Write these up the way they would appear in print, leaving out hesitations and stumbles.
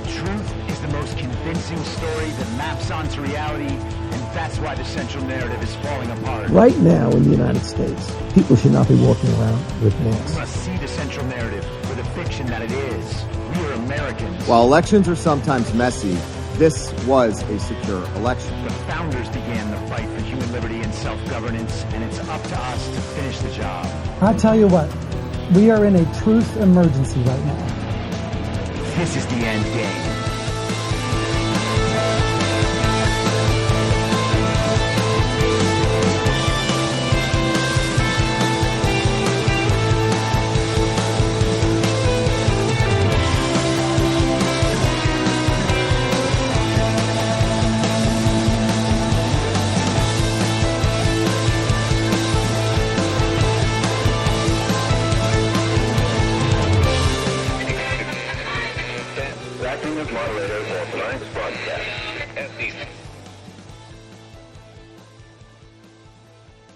truth is the most convincing story that maps onto reality, and that's why the central narrative is falling apart. Right now in the United States, people should not be walking around with masks. We must see the central narrative for the fiction that it is. We are Americans. While elections are sometimes messy, this was a secure election. The founders began the fight for human liberty and self-governance, and it's up to us to finish the job. I'll tell you what, we are in a truth emergency right now. This is the end game.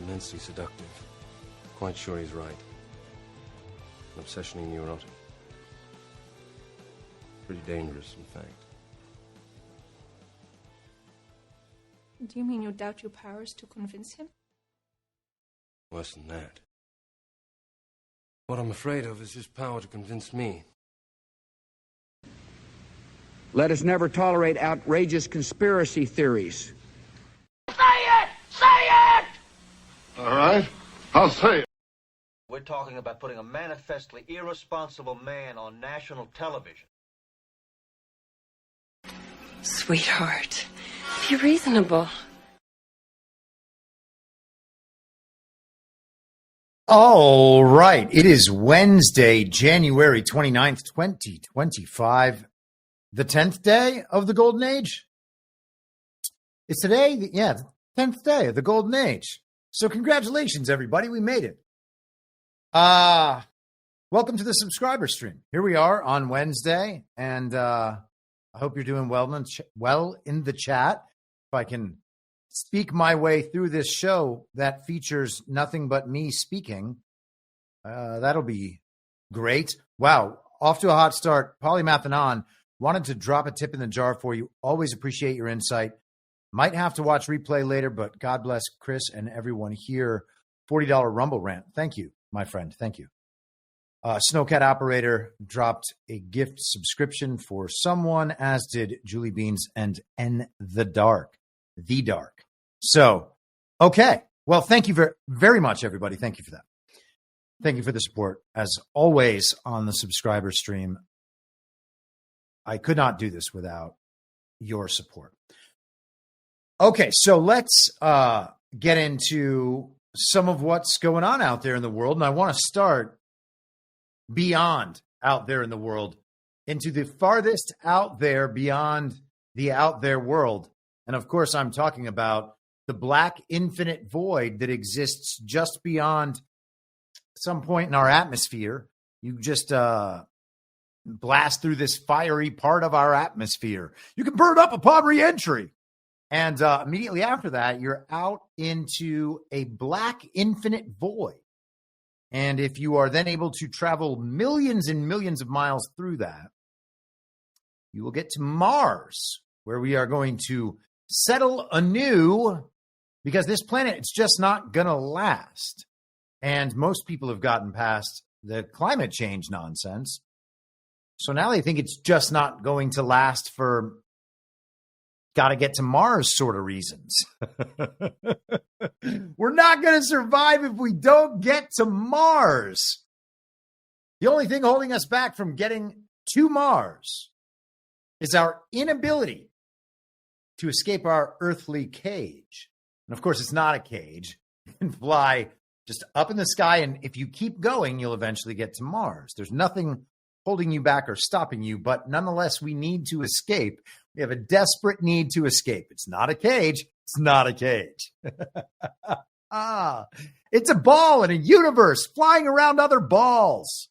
Immensely seductive. Quite sure he's right. An obsessionally neurotic. Pretty dangerous, in fact. Do you mean you doubt your powers to convince him? Worse than that. What I'm afraid of is his power to convince me. Let us never tolerate outrageous conspiracy theories. Say it! Say it! All right, I'll say it. We're talking about putting a manifestly irresponsible man on national television. Sweetheart, be reasonable. All right. It is Wednesday, January 29th, 2025. The 10th day of the Golden Age? It's today? Yeah, the 10th day of the Golden Age. So congratulations, everybody. We made it. Welcome to the subscriber stream. Here we are on Wednesday, and I hope you're doing well in the chat. If I can speak my way through this show that features nothing but me speaking, that'll be great. Wow, off to a hot start. Polymathanon wanted to drop a tip in the jar for you. Always appreciate your insight. Might have to watch replay later, but God bless Chris and everyone here. $40 Rumble rant. Thank you, my friend. Thank you. Snowcat Operator dropped a gift subscription for someone, as did Julie Beans and N The Dark. The Dark. So, okay. Well, thank you very much, everybody. Thank you for that. Thank you for the support, as always, on the subscriber stream. I could not do this without your support. Okay, so let's get into some of what's going on out there in the world. And I want to start beyond out there in the world into the farthest out there beyond the out there world. And of course, I'm talking about the black infinite void that exists just beyond some point in our atmosphere. You just blast through this fiery part of our atmosphere. You can burn up upon re-entry. And immediately after that, you're out into a black infinite void. And if you are then able to travel millions and millions of miles through that, you will get to Mars, where we are going to settle anew, because this planet, it's just not going to last. And most people have gotten past the climate change nonsense. So now they think it's just not going to last for got to get to Mars sort of reasons. We're not going to survive if we don't get to Mars. The only thing holding us back from getting to Mars is our inability to escape our earthly cage. And of course, it's not a cage. You can fly just up in the sky, and if you keep going, you'll eventually get to Mars. There's nothing holding you back or stopping you, but nonetheless, we need to escape. We have a desperate need to escape. It's not a cage. It's not a cage. It's a ball in a universe flying around other balls.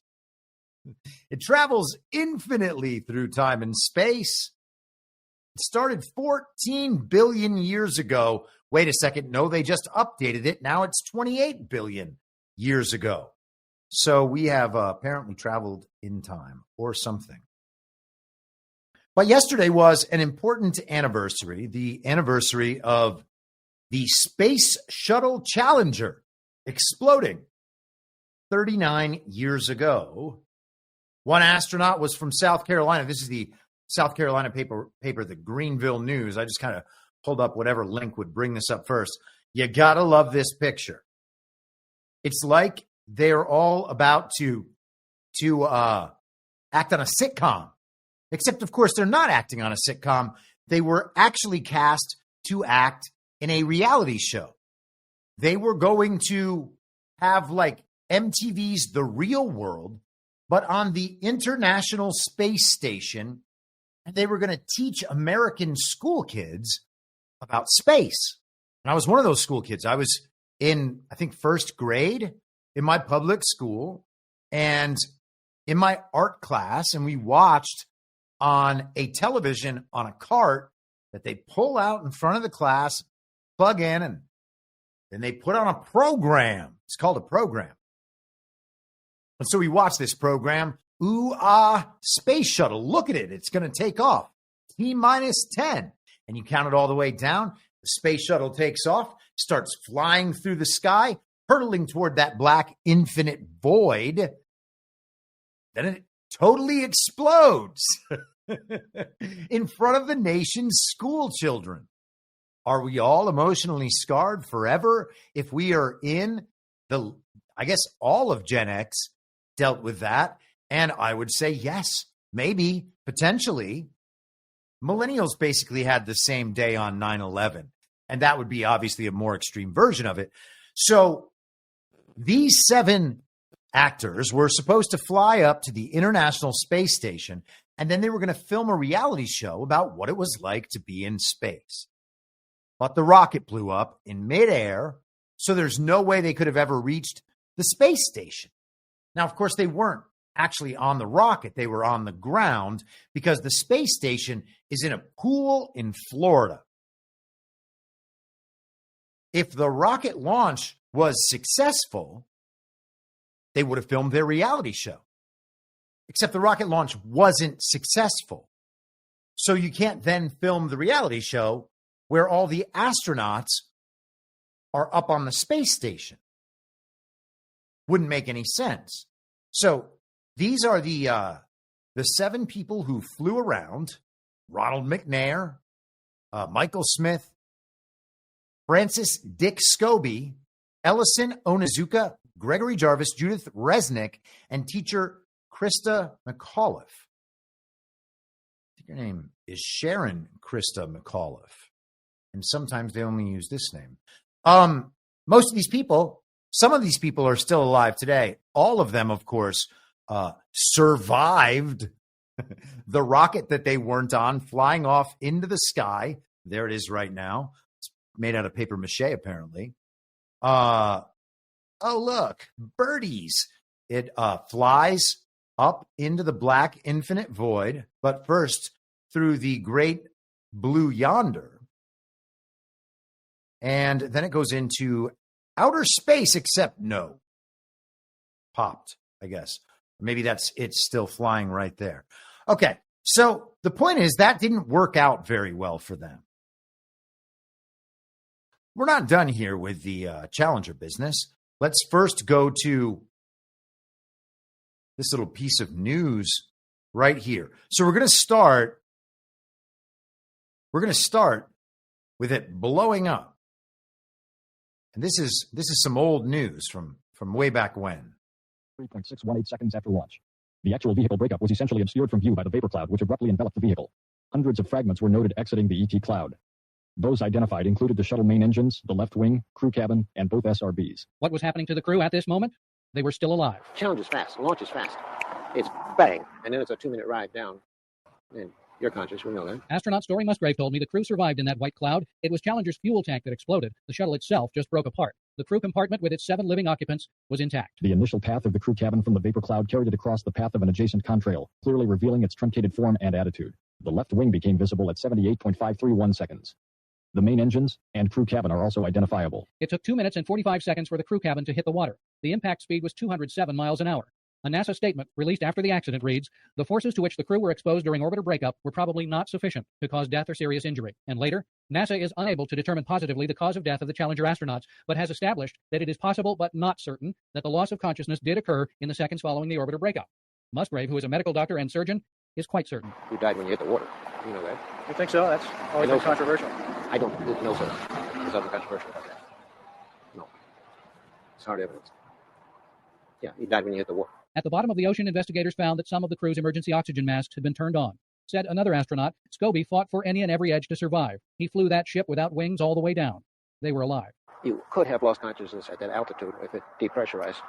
It travels infinitely through time and space. It started 14 billion years ago. Wait a second. No, they just updated it. Now it's 28 billion years ago. So we have apparently traveled in time or something. But yesterday was an important anniversary, the anniversary of the Space Shuttle Challenger exploding 39 years ago. One astronaut was from South Carolina. This is the South Carolina paper, the Greenville News. I just kind of pulled up whatever link would bring this up first. You got to love this picture. It's like they're all about to act on a sitcom, except, of course, they're not acting on a sitcom. They were actually cast to act in a reality show. They were going to have like MTV's The Real World, but on the International Space Station, and they were going to teach American school kids about space. And I was one of those school kids. I was in, I think, first grade in my public school and in my art class, and we watched on a television on a cart that they pull out in front of the class, plug in, and then they put on a program. It's called a program. And so we watched this program. Space shuttle. Look at it. It's going to take off. T-minus 10. And you count it all the way down. The space shuttle takes off, starts flying through the sky, hurtling toward that black infinite void. Then it totally explodes in front of the nation's school children. Are we all emotionally scarred forever if we are in the, I guess all of Gen X dealt with that? And I would say yes, maybe, potentially. Millennials basically had the same day on 9/11, and that would be obviously a more extreme version of it. So these 7 actors were supposed to fly up to the International Space Station, and then they were going to film a reality show about what it was like to be in space. But the rocket blew up in midair, so there's no way they could have ever reached the space station. Now, of course, they weren't actually on the rocket. They were on the ground because the space station is in a pool in Florida. If the rocket launch was successful, they would have filmed their reality show. Except the rocket launch wasn't successful. So you can't then film the reality show where all the astronauts are up on the space station. Wouldn't make any sense. So these are the 7 people who flew around: Ronald McNair, Michael Smith, Francis Dick Scobie, Ellison Onizuka, Gregory Jarvis, Judith Resnick, and teacher Krista McAuliffe. I think her name is Sharon Krista McAuliffe. And sometimes they only use this name. Most of these people, some of these people are still alive today. All of them, of course, survived the rocket that they weren't on, flying off into the sky. There it is right now. It's made out of paper mache, apparently. Oh, look, birdies. It flies up into the black infinite void, but first through the great blue yonder. And then it goes into outer space, except no. Popped, I guess. Maybe it's still flying right there. Okay, so the point is that didn't work out very well for them. We're not done here with the Challenger business. Let's first go to this little piece of news right here. So we're going to start with it blowing up. And this is some old news from way back when. 3.618 seconds after launch. The actual vehicle breakup was essentially obscured from view by the vapor cloud, which abruptly enveloped the vehicle. Hundreds of fragments were noted exiting the ET cloud. Those identified included the shuttle main engines, the left wing, crew cabin, and both SRBs. What was happening to the crew at this moment? They were still alive. Challenge is fast. Launch is fast. It's bang, and then it's a 2-minute ride down. And you're conscious, we know that. Astronaut Story Musgrave told me the crew survived in that white cloud. It was Challenger's fuel tank that exploded. The shuttle itself just broke apart. The crew compartment with its 7 living occupants was intact. The initial path of the crew cabin from the vapor cloud carried it across the path of an adjacent contrail, clearly revealing its truncated form and attitude. The left wing became visible at 78.531 seconds. The main engines and crew cabin are also identifiable. It took 2 minutes and 45 seconds for the crew cabin to hit the water. The impact speed was 207 miles an hour. A NASA statement released after the accident reads, "The forces to which the crew were exposed during orbiter breakup were probably not sufficient to cause death or serious injury." And later, NASA is unable to determine positively the cause of death of the Challenger astronauts, but has established that it is possible but not certain that the loss of consciousness did occur in the seconds following the orbiter breakup. Musgrave, who is a medical doctor and surgeon, is quite certain. You died when you hit the water. You know that. You think so? That's always been controversial. I don't know, sir. There's nothing controversial about that. No. It's hard evidence. Yeah, he died when you hit the water. At the bottom of the ocean, investigators found that some of the crew's emergency oxygen masks had been turned on. Said another astronaut, Scobie fought for any and every edge to survive. He flew that ship without wings all the way down. They were alive. You could have lost consciousness at that altitude if it depressurized.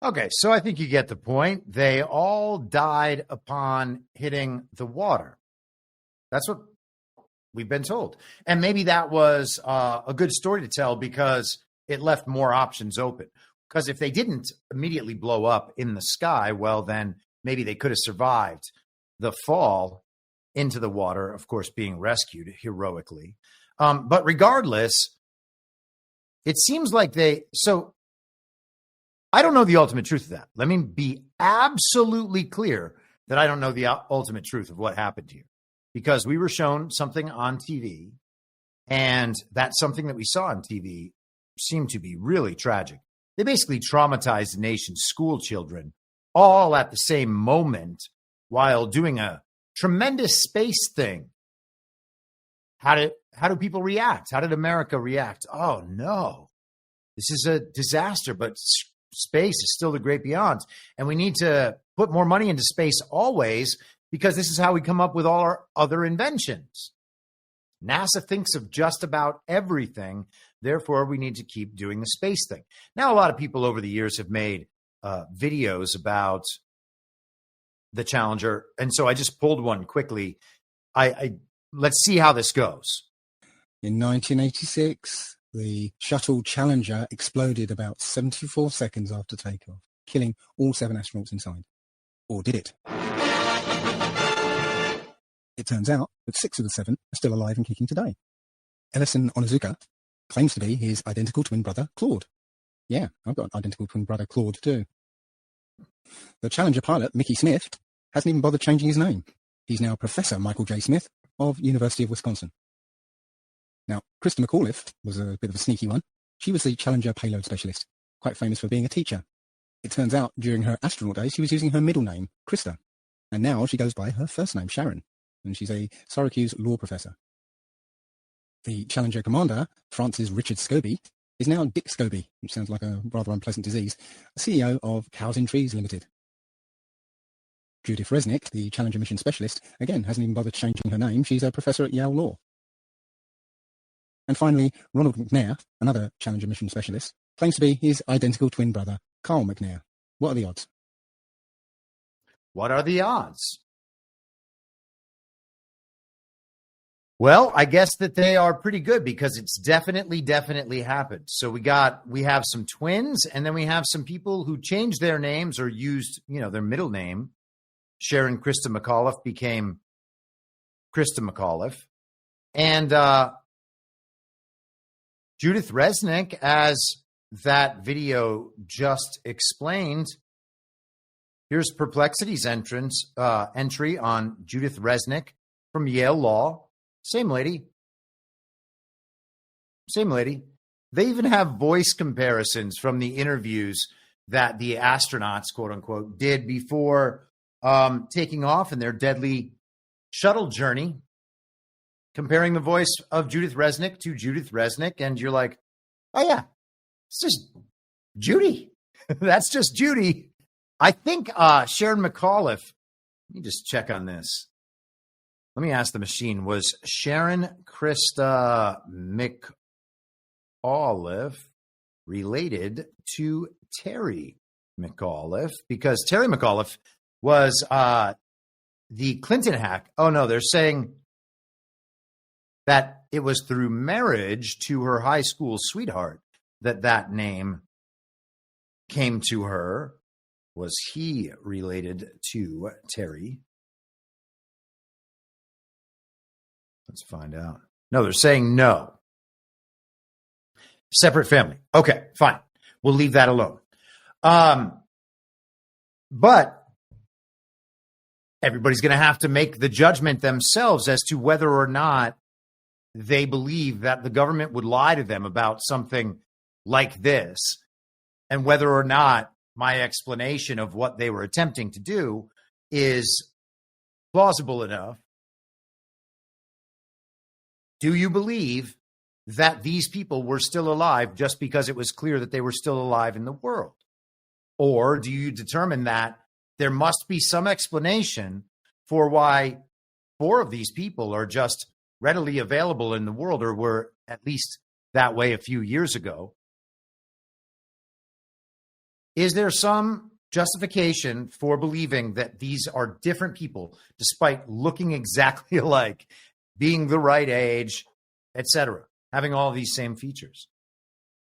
Okay, so I think you get the point. They all died upon hitting the water. That's what we've been told. And maybe that was a good story to tell because it left more options open. Because if they didn't immediately blow up in the sky, well, then maybe they could have survived the fall into the water, of course, being rescued heroically. But regardless, it seems like so I don't know the ultimate truth of that. Let me be absolutely clear that I don't know the ultimate truth of what happened here, because we were shown something on TV, and that something that we saw on TV seemed to be really tragic. They basically traumatized the nation's school children all at the same moment while doing a tremendous space thing. How do people react? How did America react? Oh, no, this is a disaster, but space is still the great beyond. And we need to put more money into space always, because this is how we come up with all our other inventions. NASA thinks of just about everything. Therefore, we need to keep doing the space thing. Now, a lot of people over the years have made videos about the Challenger. And so I just pulled one quickly. Let's see how this goes. In 1986, the shuttle Challenger exploded about 74 seconds after takeoff, killing all 7 astronauts inside. Or did it? It turns out that 6 of the 7 are still alive and kicking today. Ellison Onizuka claims to be his identical twin brother, Claude. Yeah, I've got an identical twin brother, Claude, too. The Challenger pilot, Mickey Smith, hasn't even bothered changing his name. He's now Professor Michael J. Smith of University of Wisconsin. Now, Krista McAuliffe was a bit of a sneaky one. She was the Challenger payload specialist, quite famous for being a teacher. It turns out during her astronaut days, she was using her middle name, Krista. And now she goes by her first name, Sharon. And she's a Syracuse law professor. The Challenger commander, Francis Richard Scobie, is now Dick Scobie, which sounds like a rather unpleasant disease, CEO of Cows in Trees Limited. Judith Resnick, the Challenger mission specialist, again, hasn't even bothered changing her name. She's a professor at Yale Law. And finally, Ronald McNair, another Challenger mission specialist, claims to be his identical twin brother, Carl McNair. What are the odds? What are the odds? Well, I guess that they are pretty good, because it's definitely happened. So we have some twins, and then we have some people who changed their names or used, their middle name. Sharon Krista McAuliffe became Krista McAuliffe. And Judith Resnick, as that video just explained, here's Perplexity's entry on Judith Resnick from Yale Law. Same lady. They even have voice comparisons from the interviews that the astronauts, quote unquote, did before taking off in their deadly shuttle journey, comparing the voice of Judith Resnick to Judith Resnick. And you're like, oh yeah, it's just Judy. That's just Judy. I think Sharon McAuliffe, let me just check on this. Let me ask the machine, was Sharon Krista McAuliffe related to Terry McAuliffe? Because Terry McAuliffe was the Clinton hack. Oh, no, they're saying that it was through marriage to her high school sweetheart that name came to her. Was he related to Terry? Let's find out. No, they're saying no. Separate family. Okay, fine. We'll leave that alone. But everybody's going to have to make the judgment themselves as to whether or not they believe that the government would lie to them about something like this, and whether or not my explanation of what they were attempting to do is plausible enough. Do you believe that these people were still alive just because it was clear that they were still alive in the world? Or do you determine that there must be some explanation for why 4 of these people are just readily available in the world, or were at least that way a few years ago? Is there some justification for believing that these are different people, despite looking exactly alike, being the right age, etc., having all these same features?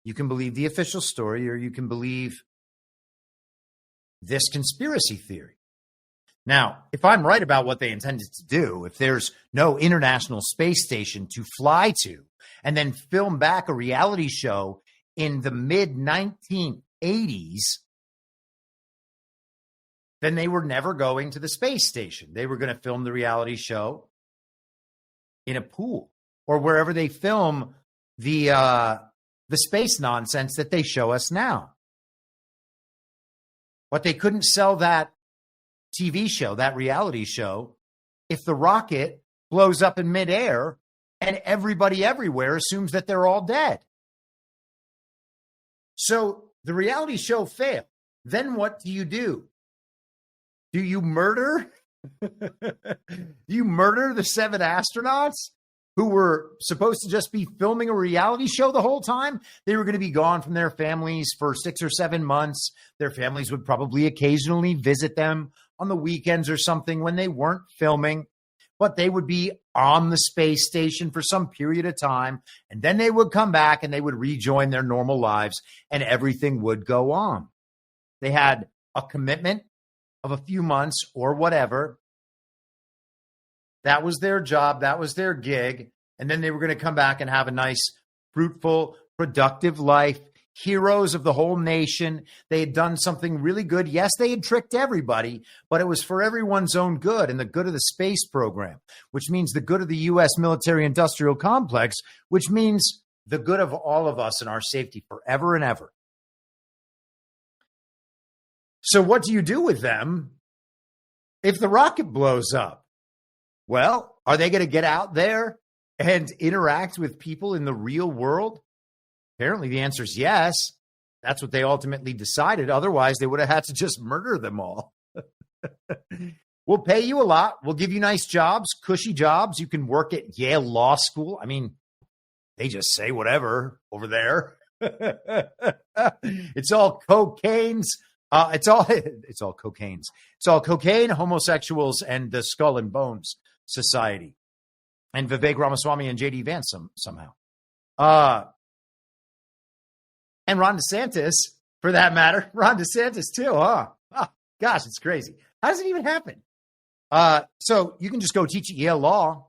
You can believe the official story, or you can believe this conspiracy theory. Now, if I'm right about what they intended to do, if there's no international space station to fly to and then film back a reality show in the mid-1980s, then they were never going to the space station. They were going to film the reality show in a pool or wherever they film the space nonsense that they show us now. But they couldn't sell that TV show, that reality show, if the rocket blows up in midair and everybody everywhere assumes that they're all dead. So the reality show failed. Then what do? Do you murder? You murder the 7 astronauts who were supposed to just be filming a reality show the whole time? They were going to be gone from their families for 6 or 7 months. Their families would probably occasionally visit them on the weekends or something when they weren't filming, but they would be on the space station for some period of time, and then they would come back and they would rejoin their normal lives, and everything would go on. They had a commitment of a few months or whatever. That was their job. That was their gig. And then they were going to come back and have a nice, fruitful, productive life. Heroes of the whole nation. They had done something really good. Yes, they had tricked everybody, but it was for everyone's own good and the good of the space program, which means the good of the U.S. military-industrial complex, which means the good of all of us and our safety forever and ever. So what do you do with them if the rocket blows up? Well, are they going to get out there and interact with people in the real world? Apparently the answer is yes. That's what they ultimately decided. Otherwise, they would have had to just murder them all. We'll pay you a lot. We'll give you nice jobs, cushy jobs. You can work at Yale Law School. I mean, they just say whatever over there. It's all cocaine's. It's all cocaine's. It's all cocaine, homosexuals, and the Skull and Bones Society, and Vivek Ramaswamy and J.D. Vance somehow. And Ron DeSantis, for that matter. Ron DeSantis too, huh? Oh, gosh, it's crazy. How does it even happen? So you can just go teach at Yale Law.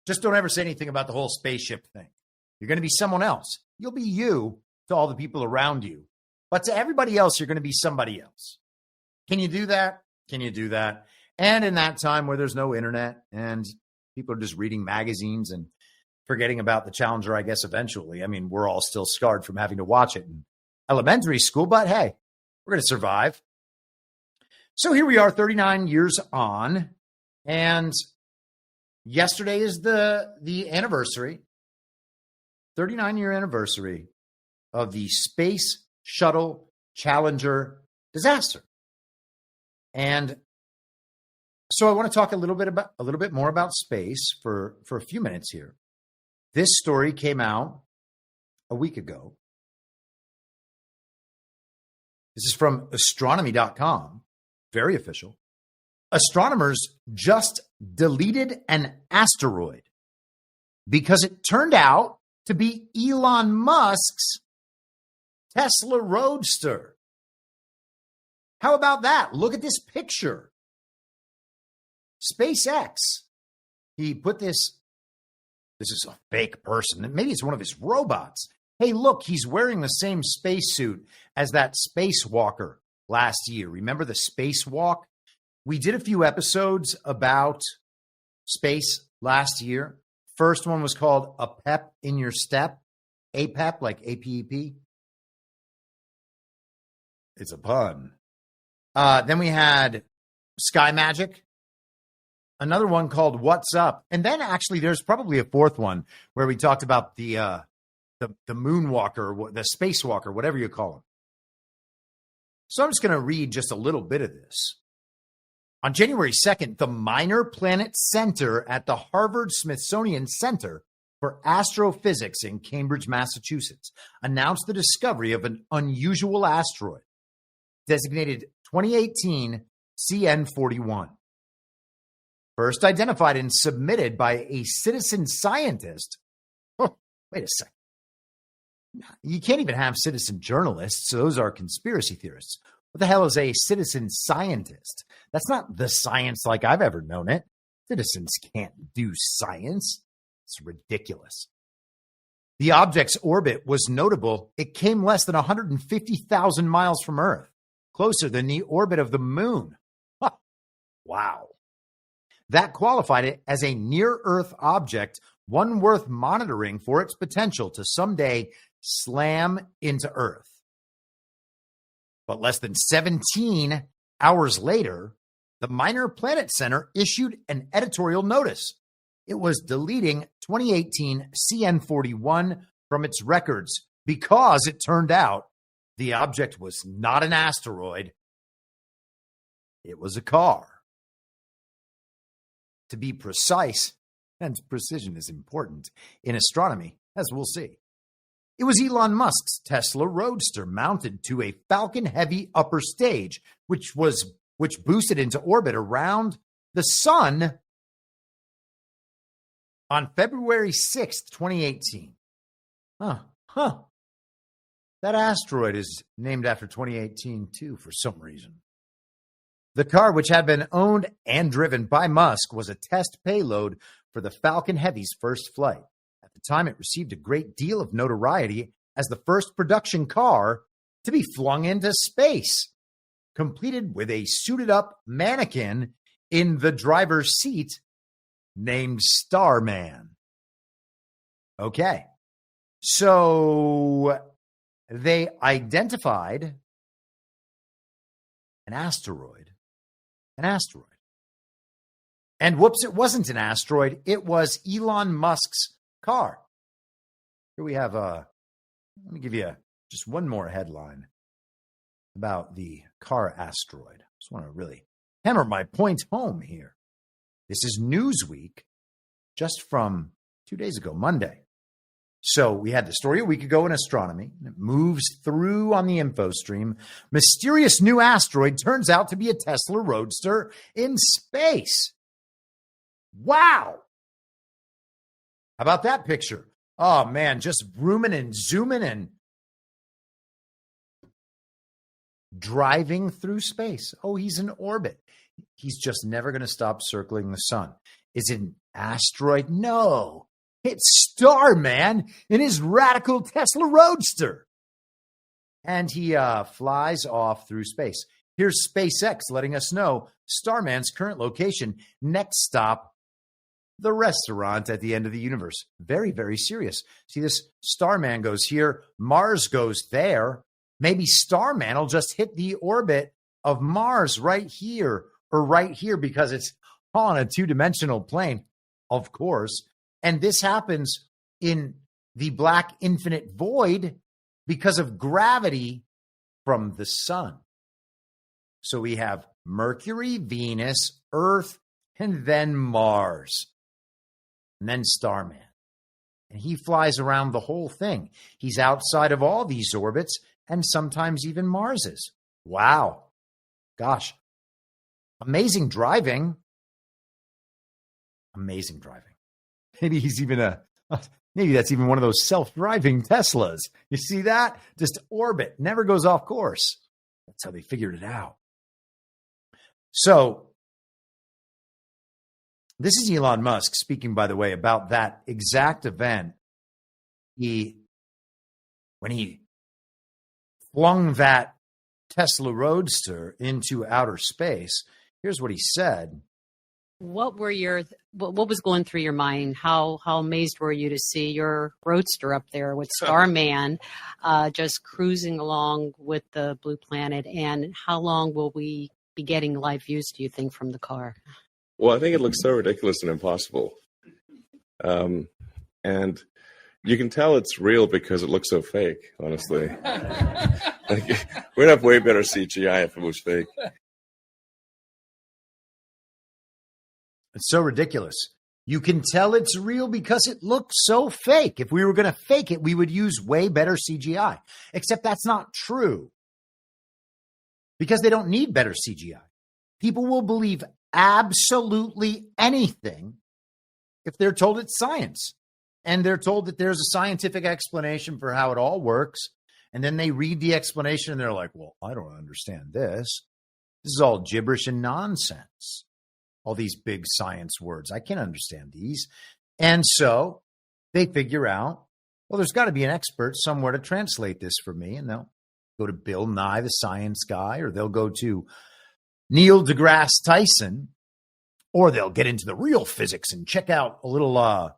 Just don't ever say anything about the whole spaceship thing. You're going to be someone else. You'll be you to all the people around you. But to everybody else, you're going to be somebody else. Can you do that? Can you do that? And in that time where there's no internet and people are just reading magazines and forgetting about the Challenger, I guess, eventually. I mean, we're all still scarred from having to watch it in elementary school, but hey, we're going to survive. So here we are 39 years on, and yesterday is the anniversary, 39-year anniversary of the Space Shuttle Challenger disaster. And so I want to talk a little bit more about space for a few minutes here. This story came out a week ago. This is from astronomy.com, very official. Astronomers just deleted an asteroid because it turned out to be Elon Musk's Tesla Roadster. How about that? Look at this picture. SpaceX. He put this is a fake person. Maybe it's one of his robots. Hey, look, he's wearing the same spacesuit as that spacewalker last year. Remember the spacewalk? We did a few episodes about space last year. First one was called A Pep in Your Step. APEP, like APEP. It's a pun. Then we had Sky Magic. Another one called What's Up. And then actually there's probably a fourth one where we talked about the moonwalker, the spacewalker, whatever you call him. So I'm just going to read just a little bit of this. On January 2nd, the Minor Planet Center at the Harvard-Smithsonian Center for Astrophysics in Cambridge, Massachusetts, announced the discovery of an unusual asteroid designated 2018 CN41. First identified and submitted by a citizen scientist. Oh, wait a second. You can't even have citizen journalists. Those are conspiracy theorists. What the hell is a citizen scientist? That's not the science like I've ever known it. Citizens can't do science. It's ridiculous. The object's orbit was notable. It came less than 150,000 miles from Earth, closer than the orbit of the moon. Huh. Wow. That qualified it as a near-Earth object, one worth monitoring for its potential to someday slam into Earth. But less than 17 hours later, the Minor Planet Center issued an editorial notice. It was deleting 2018 CN41 from its records because it turned out the object was not an asteroid. It was a car. To be precise, and precision is important in astronomy, as we'll see. It was Elon Musk's Tesla Roadster mounted to a Falcon Heavy upper stage, which boosted into orbit around the sun on February 6th, 2018. That asteroid is named after 2018, too, for some reason. The car, which had been owned and driven by Musk, was a test payload for the Falcon Heavy's first flight. At the time, it received a great deal of notoriety as the first production car to be flung into space, completed with a suited-up mannequin in the driver's seat named Starman. Okay, so they identified an asteroid. And whoops, it wasn't an asteroid. It was Elon Musk's car. Here we have let me give you just one more headline about the car asteroid. Just want to really hammer my point home here. This is Newsweek, just from 2 days ago, Monday. So we had the story a week ago in astronomy. It moves through on the info stream. Mysterious new asteroid turns out to be a Tesla Roadster in space. Wow. How about that picture? Oh, man, just zooming and zooming and driving through space. Oh, he's in orbit. He's just never going to stop circling the sun. Is it an asteroid? No. It's Starman in his radical Tesla Roadster. And he flies off through space. Here's SpaceX letting us know Starman's current location. Next stop, the restaurant at the end of the universe. Very, very serious. See, this Starman goes here. Mars goes there. Maybe Starman will just hit the orbit of Mars right here or right here because it's on a two-dimensional plane, of course. And this happens in the black infinite void because of gravity from the sun. So we have Mercury, Venus, Earth, and then Mars, and then Starman. And he flies around the whole thing. He's outside of all these orbits and sometimes even Mars's. Wow. Gosh. Amazing driving. Amazing driving. Maybe he's even maybe that's even one of those self-driving Teslas. You see that? Just orbit, never goes off course. That's how they figured it out. So this is Elon Musk speaking, by the way, about that exact event. When he flung that Tesla Roadster into outer space. Here's what he said. What was going through your mind? How amazed were you to see your Roadster up there with Starman just cruising along with the blue planet? And how long will we be getting live views, do you think, from the car? Well, I think it looks so ridiculous and impossible. And you can tell it's real because it looks so fake, honestly. Like, we'd have way better CGI if it was fake. It's so ridiculous. You can tell it's real because it looks so fake. If we were going to fake it, we would use way better CGI. Except that's not true. Because they don't need better CGI. People will believe absolutely anything if they're told it's science. And they're told that there's a scientific explanation for how it all works. And then they read the explanation and they're like, well, I don't understand this. This is all gibberish and nonsense. All these big science words. I can't understand these. And so they figure out, well, there's got to be an expert somewhere to translate this for me. And they'll go to Bill Nye, the science guy, or they'll go to Neil deGrasse Tyson, or they'll get into the real physics and check out a little, what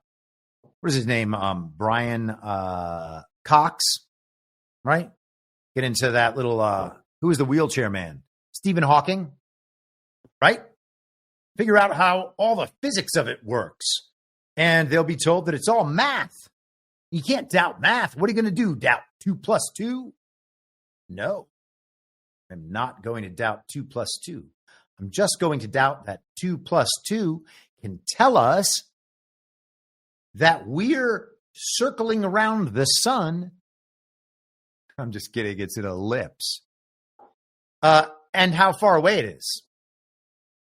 is his name? Brian Cox, right? Get into that little, who is the wheelchair man? Stephen Hawking, right? Figure out how all the physics of it works. And they'll be told that it's all math. You can't doubt math. What are you going to do? Doubt 2 plus 2? No. I'm not going to doubt 2 plus 2. I'm just going to doubt that 2 plus 2 can tell us that we're circling around the sun. I'm just kidding. It's an ellipse. And how far away it is.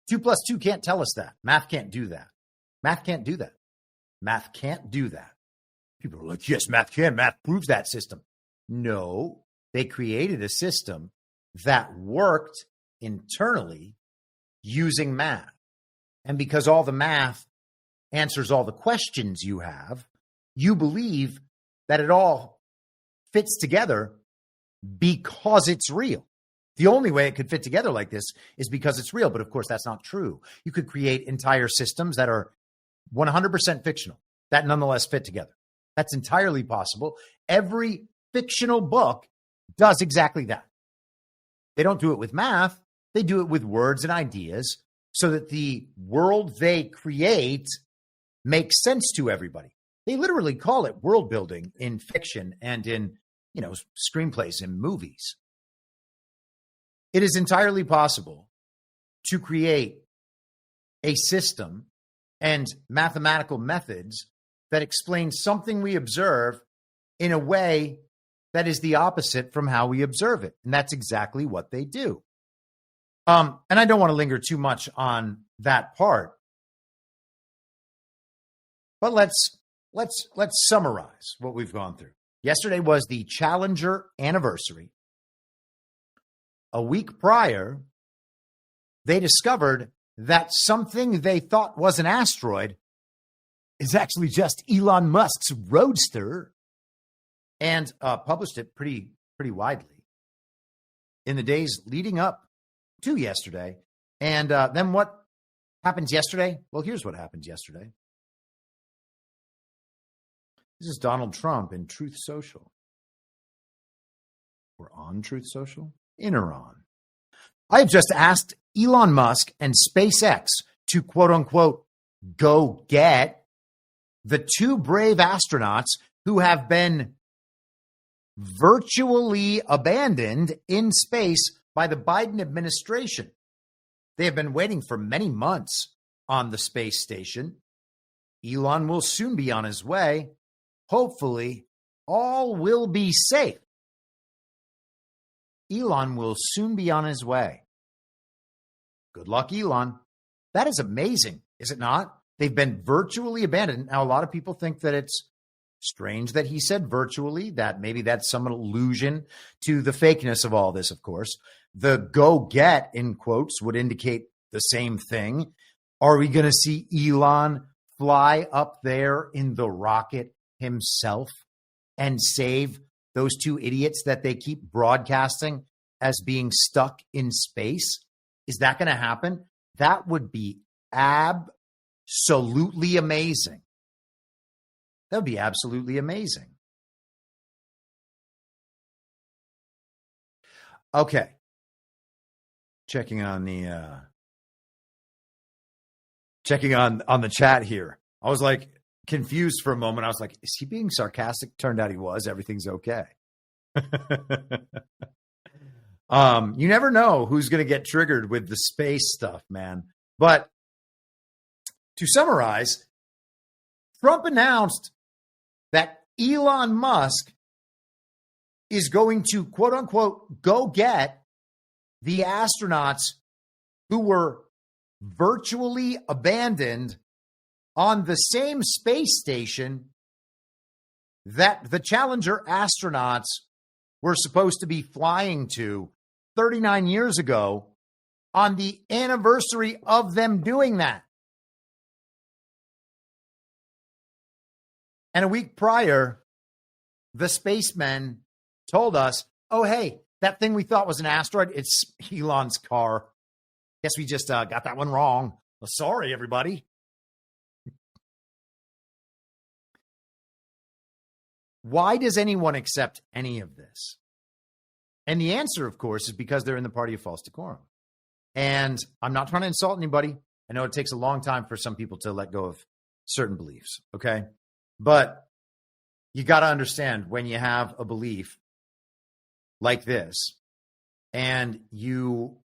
2 plus 2 can't tell us that. Math can't do that. Math can't do that. Math can't do that. People are like, yes, math can. Math proves that system. No, they created a system that worked internally using math. And because all the math answers all the questions you have, you believe that it all fits together because it's real. The only way it could fit together like this is because it's real. But of course, that's not true. You could create entire systems that are 100% fictional that nonetheless fit together. That's entirely possible. Every fictional book does exactly that. They don't do it with math. They do it with words and ideas so that the world they create makes sense to everybody. They literally call it world building in fiction and in, screenplays and movies. It is entirely possible to create a system and mathematical methods that explain something we observe in a way that is the opposite from how we observe it. And that's exactly what they do. And I don't want to linger too much on that part. But let's summarize what we've gone through. Yesterday was the Challenger anniversary. A week prior, they discovered that something they thought was an asteroid is actually just Elon Musk's Roadster, and published it pretty widely in the days leading up to yesterday. And then what happens yesterday? Well, here's what happens yesterday. This is Donald Trump in Truth Social. We're on Truth Social? In or on? I have just asked Elon Musk and SpaceX to, quote unquote, go get the 2 brave astronauts who have been virtually abandoned in space by the Biden administration. They have been waiting for many months on the space station. Elon will soon be on his way. Hopefully, all will be safe. Elon will soon be on his way. Good luck, Elon. That is amazing, is it not? They've been virtually abandoned. Now, a lot of people think that it's strange that he said virtually, that maybe that's some allusion to the fakeness of all this, of course. The go get, in quotes, would indicate the same thing. Are we going to see Elon fly up there in the rocket himself and save those 2 idiots that they keep broadcasting as being stuck in space? Is that going to happen? That would be absolutely amazing. That would be absolutely amazing. Okay. Checking on the chat here. I was like confused for a moment. I was like, is he being sarcastic? Turned out he was. Everything's okay. You never know who's going to get triggered with the space stuff, man. But to summarize, Trump announced that Elon Musk is going to, quote unquote, go get the astronauts who were virtually abandoned on the same space station that the Challenger astronauts were supposed to be flying to 39 years ago on the anniversary of them doing that. And a week prior, the Spacemen told us, oh, hey, that thing we thought was an asteroid, it's Elon's car. Guess we just got that one wrong. Well, sorry, everybody. Why does anyone accept any of this? And the answer, of course, is because they're in the party of false decorum. And I'm not trying to insult anybody. I know it takes a long time for some people to let go of certain beliefs, okay? But you got to understand, when you have a belief like this and you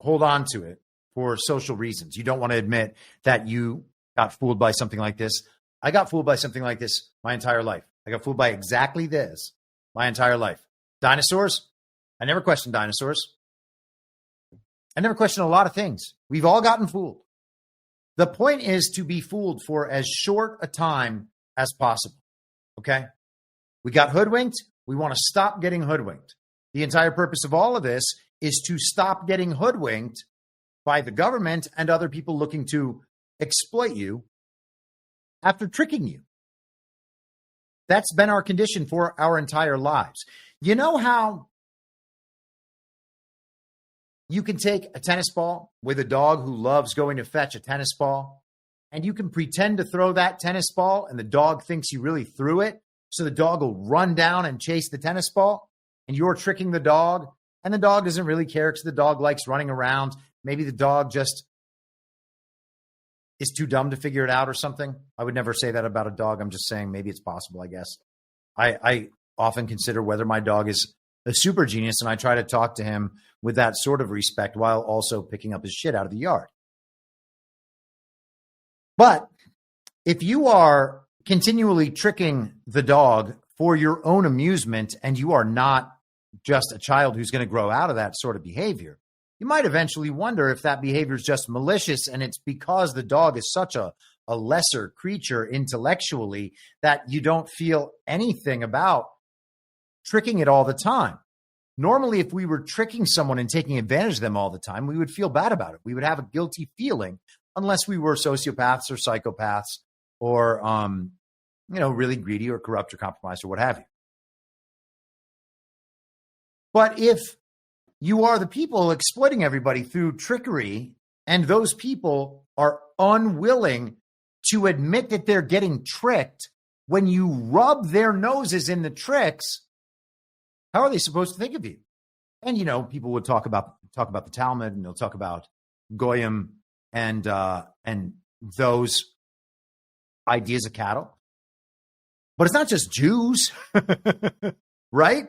hold on to it for social reasons, you don't want to admit that you got fooled by something like this. I got fooled by something like this my entire life. I got fooled by exactly this my entire life. Dinosaurs? I never questioned dinosaurs. I never questioned a lot of things. We've all gotten fooled. The point is to be fooled for as short a time as possible. Okay? We got hoodwinked. We want to stop getting hoodwinked. The entire purpose of all of this is to stop getting hoodwinked by the government and other people looking to exploit you after tricking you. That's been our condition for our entire lives. You know how you can take a tennis ball with a dog who loves going to fetch a tennis ball, and you can pretend to throw that tennis ball, and the dog thinks you really threw it, so the dog will run down and chase the tennis ball, and you're tricking the dog, and the dog doesn't really care because the dog likes running around. Maybe the dog just is too dumb to figure it out or something. I would never say that about a dog. I'm just saying maybe it's possible, I guess. I often consider whether my dog is a super genius, and I try to talk to him with that sort of respect while also picking up his shit out of the yard. But if you are continually tricking the dog for your own amusement, and you are not just a child who's going to grow out of that sort of behavior, you might eventually wonder if that behavior is just malicious, and it's because the dog is such a lesser creature intellectually that you don't feel anything about tricking it all the time. Normally, if we were tricking someone and taking advantage of them all the time, we would feel bad about it. We would have a guilty feeling, unless we were sociopaths or psychopaths or, really greedy or corrupt or compromised or what have you. But if you are the people exploiting everybody through trickery, and those people are unwilling to admit that they're getting tricked when you rub their noses in the tricks, how are they supposed to think of you? And, people would talk about the Talmud, and they'll talk about Goyim and those ideas of cattle. But it's not just Jews, right?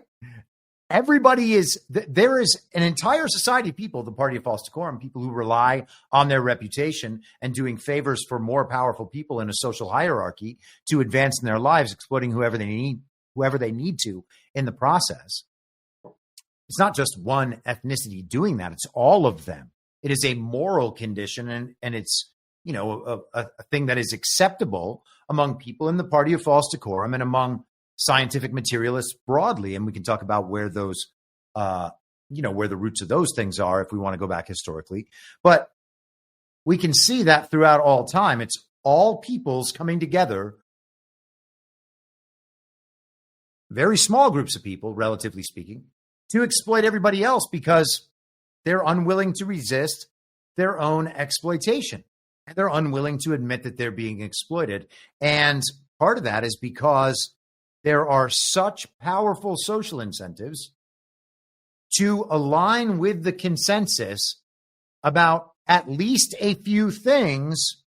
There is an entire society of people, the party of false decorum, people who rely on their reputation and doing favors for more powerful people in a social hierarchy to advance in their lives, exploiting whoever they need to in the process. It's not just one ethnicity doing that. It's all of them. It is a moral condition, and it's, a thing that is acceptable among people in the party of false decorum and among scientific materialists broadly. And we can talk about where those, where the roots of those things are if we want to go back historically. But we can see that throughout all time. It's all peoples coming together, very small groups of people, relatively speaking, to exploit everybody else because they're unwilling to resist their own exploitation. And they're unwilling to admit that they're being exploited. And part of that is because there are such powerful social incentives to align with the consensus about at least a few things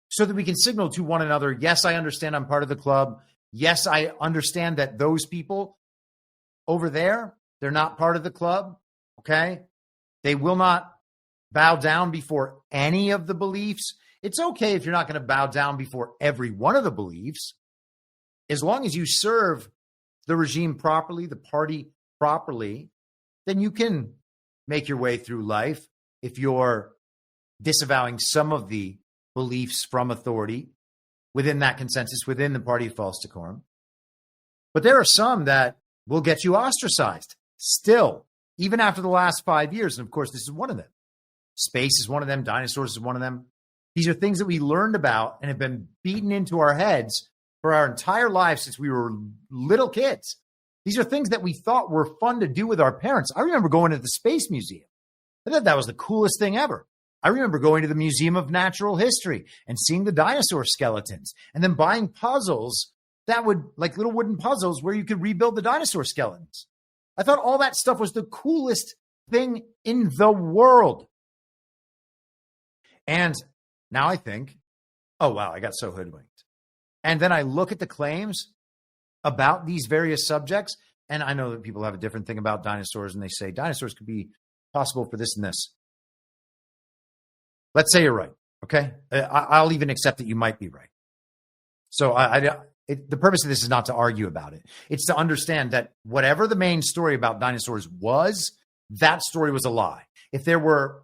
so that we can signal to one another, yes, I understand I'm part of the club. Yes, I understand that those people over there, they're not part of the club, okay? They will not bow down before any of the beliefs. It's okay if you're not going to bow down before every one of the beliefs. As long as you serve the regime properly, the party properly, then you can make your way through life if you're disavowing some of the beliefs from authority within that consensus, within the party of false decorum. But there are some that will get you ostracized still, even after the last 5 years. And of course, this is one of them. Space is one of them. Dinosaurs is one of them. These are things that we learned about and have been beaten into our heads for our entire lives since we were little kids. These are things that we thought were fun to do with our parents. I remember going to the Space Museum. I thought that was the coolest thing ever. I remember going to the Museum of Natural History and seeing the dinosaur skeletons and then buying puzzles that would, like little wooden puzzles where you could rebuild the dinosaur skeletons. I thought all that stuff was the coolest thing in the world. And now I think, oh, wow, I got so hoodwinked. And then I look at the claims about these various subjects, and I know that people have a different thing about dinosaurs, and they say dinosaurs could be possible for this and this. Let's say you're right, okay? I'll even accept that you might be right. So the purpose of this is not to argue about it. It's to understand that whatever the main story about dinosaurs was, that story was a lie. If there were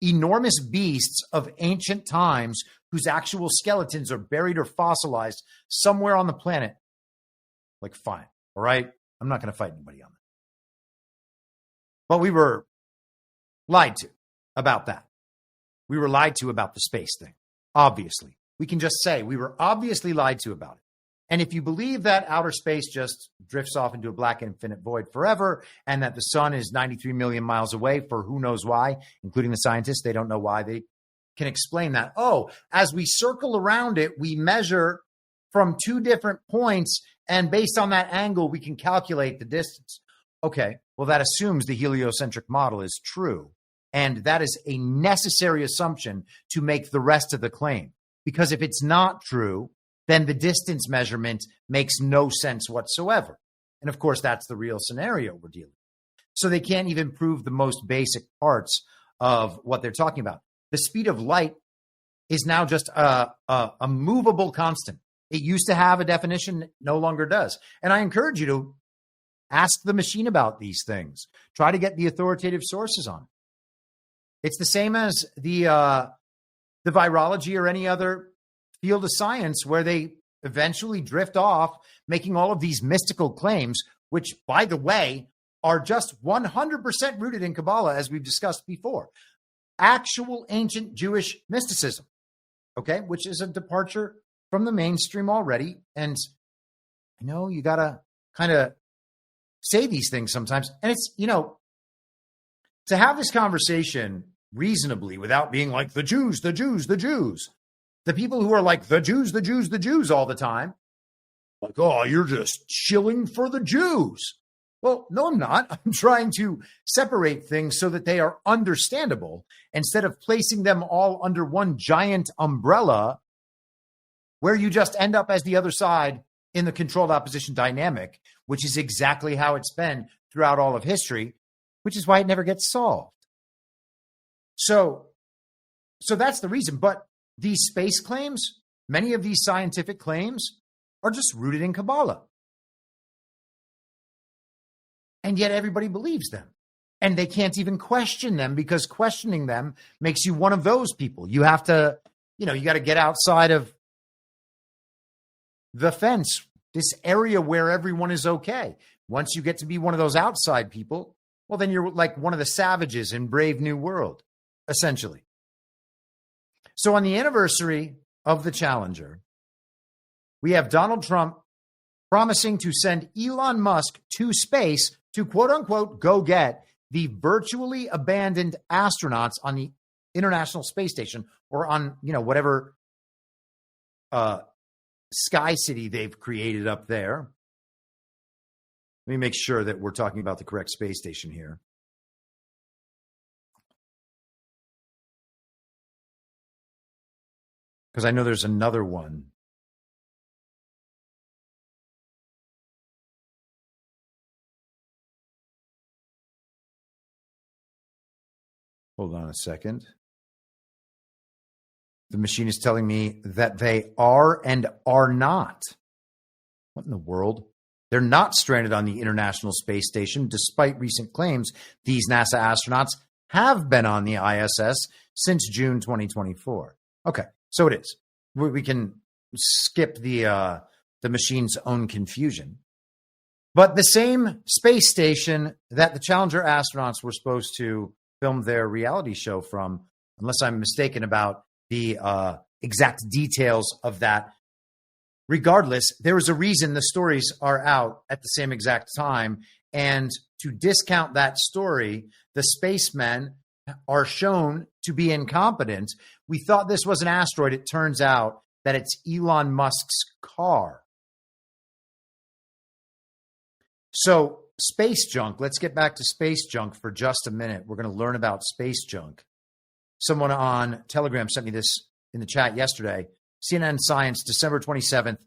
enormous beasts of ancient times whose actual skeletons are buried or fossilized somewhere on the planet, like, fine, all right? I'm not going to fight anybody on that. But we were lied to about that. We were lied to about the space thing, obviously. We can just say we were obviously lied to about it. And if you believe that outer space just drifts off into a black infinite void forever and that the sun is 93 million miles away for who knows why, including the scientists, they don't know why, they can explain that. Oh, as we circle around it, we measure from 2 different points, and based on that angle, we can calculate the distance. Okay, well, that assumes the heliocentric model is true. And that is a necessary assumption to make the rest of the claim. Because if it's not true, then the distance measurement makes no sense whatsoever. And of course, that's the real scenario we're dealing with. So they can't even prove the most basic parts of what they're talking about. The speed of light is now just a movable constant. It used to have a definition, no longer does. And I encourage you to ask the machine about these things. Try to get the authoritative sources on it. It's the same as the virology or any other field of science where they eventually drift off making all of these mystical claims, which, by the way, are just 100% rooted in Kabbalah, as we've discussed before. Actual ancient Jewish mysticism, okay, which is a departure from the mainstream already. And I know you got to kind of say these things sometimes. And it's, to have this conversation reasonably without being like the Jews, the Jews, the Jews. The people who are like the Jews, the Jews, the Jews all the time, like, oh, you're just shilling for the Jews. Well, no, I'm not. I'm trying to separate things so that they are understandable instead of placing them all under one giant umbrella where you just end up as the other side in the controlled opposition dynamic, which is exactly how it's been throughout all of history, which is why it never gets solved. So that's the reason. But these space claims, many of these scientific claims, are just rooted in Kabbalah. And yet everybody believes them. And they can't even question them because questioning them makes you one of those people. You have to, you got to get outside of the fence, this area where everyone is okay. Once you get to be one of those outside people, well, then you're like one of the savages in Brave New World, essentially. So on the anniversary of the Challenger, we have Donald Trump promising to send Elon Musk to space to quote unquote go get the virtually abandoned astronauts on the International Space Station or on, whatever sky city they've created up there. Let me make sure that we're talking about the correct space station here. Because I know there's another one. Hold on a second. The machine is telling me that they are and are not. What in the world? They're not stranded on the International Space Station, despite recent claims these NASA astronauts have been on the ISS since June 2024. Okay, so it is. We can skip the machine's own confusion. But the same space station that the Challenger astronauts were supposed to film their reality show from, unless I'm mistaken about the exact details of that. Regardless, there is a reason the stories are out at the same exact time. And to discount that story, the spacemen are shown to be incompetent. We thought this was an asteroid. It turns out that it's Elon Musk's car. So space junk, let's get back to space junk for just a minute. We're going to learn about space junk. Someone on Telegram sent me this in the chat yesterday. CNN Science, December 27th.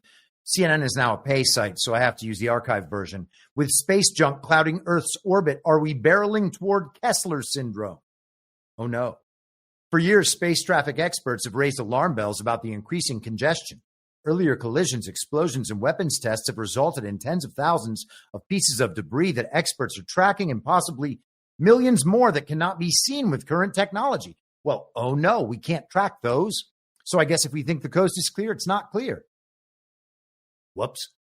CNN is now a pay site, so I have to use the archive version. With space junk clouding Earth's orbit, are we barreling toward Kessler syndrome? Oh, no. For years, space traffic experts have raised alarm bells about the increasing congestion. Earlier collisions, explosions, and weapons tests have resulted in tens of thousands of pieces of debris that experts are tracking and possibly millions more that cannot be seen with current technology. Well, oh no, we can't track those. So I guess if we think the coast is clear, it's not clear. Whoops.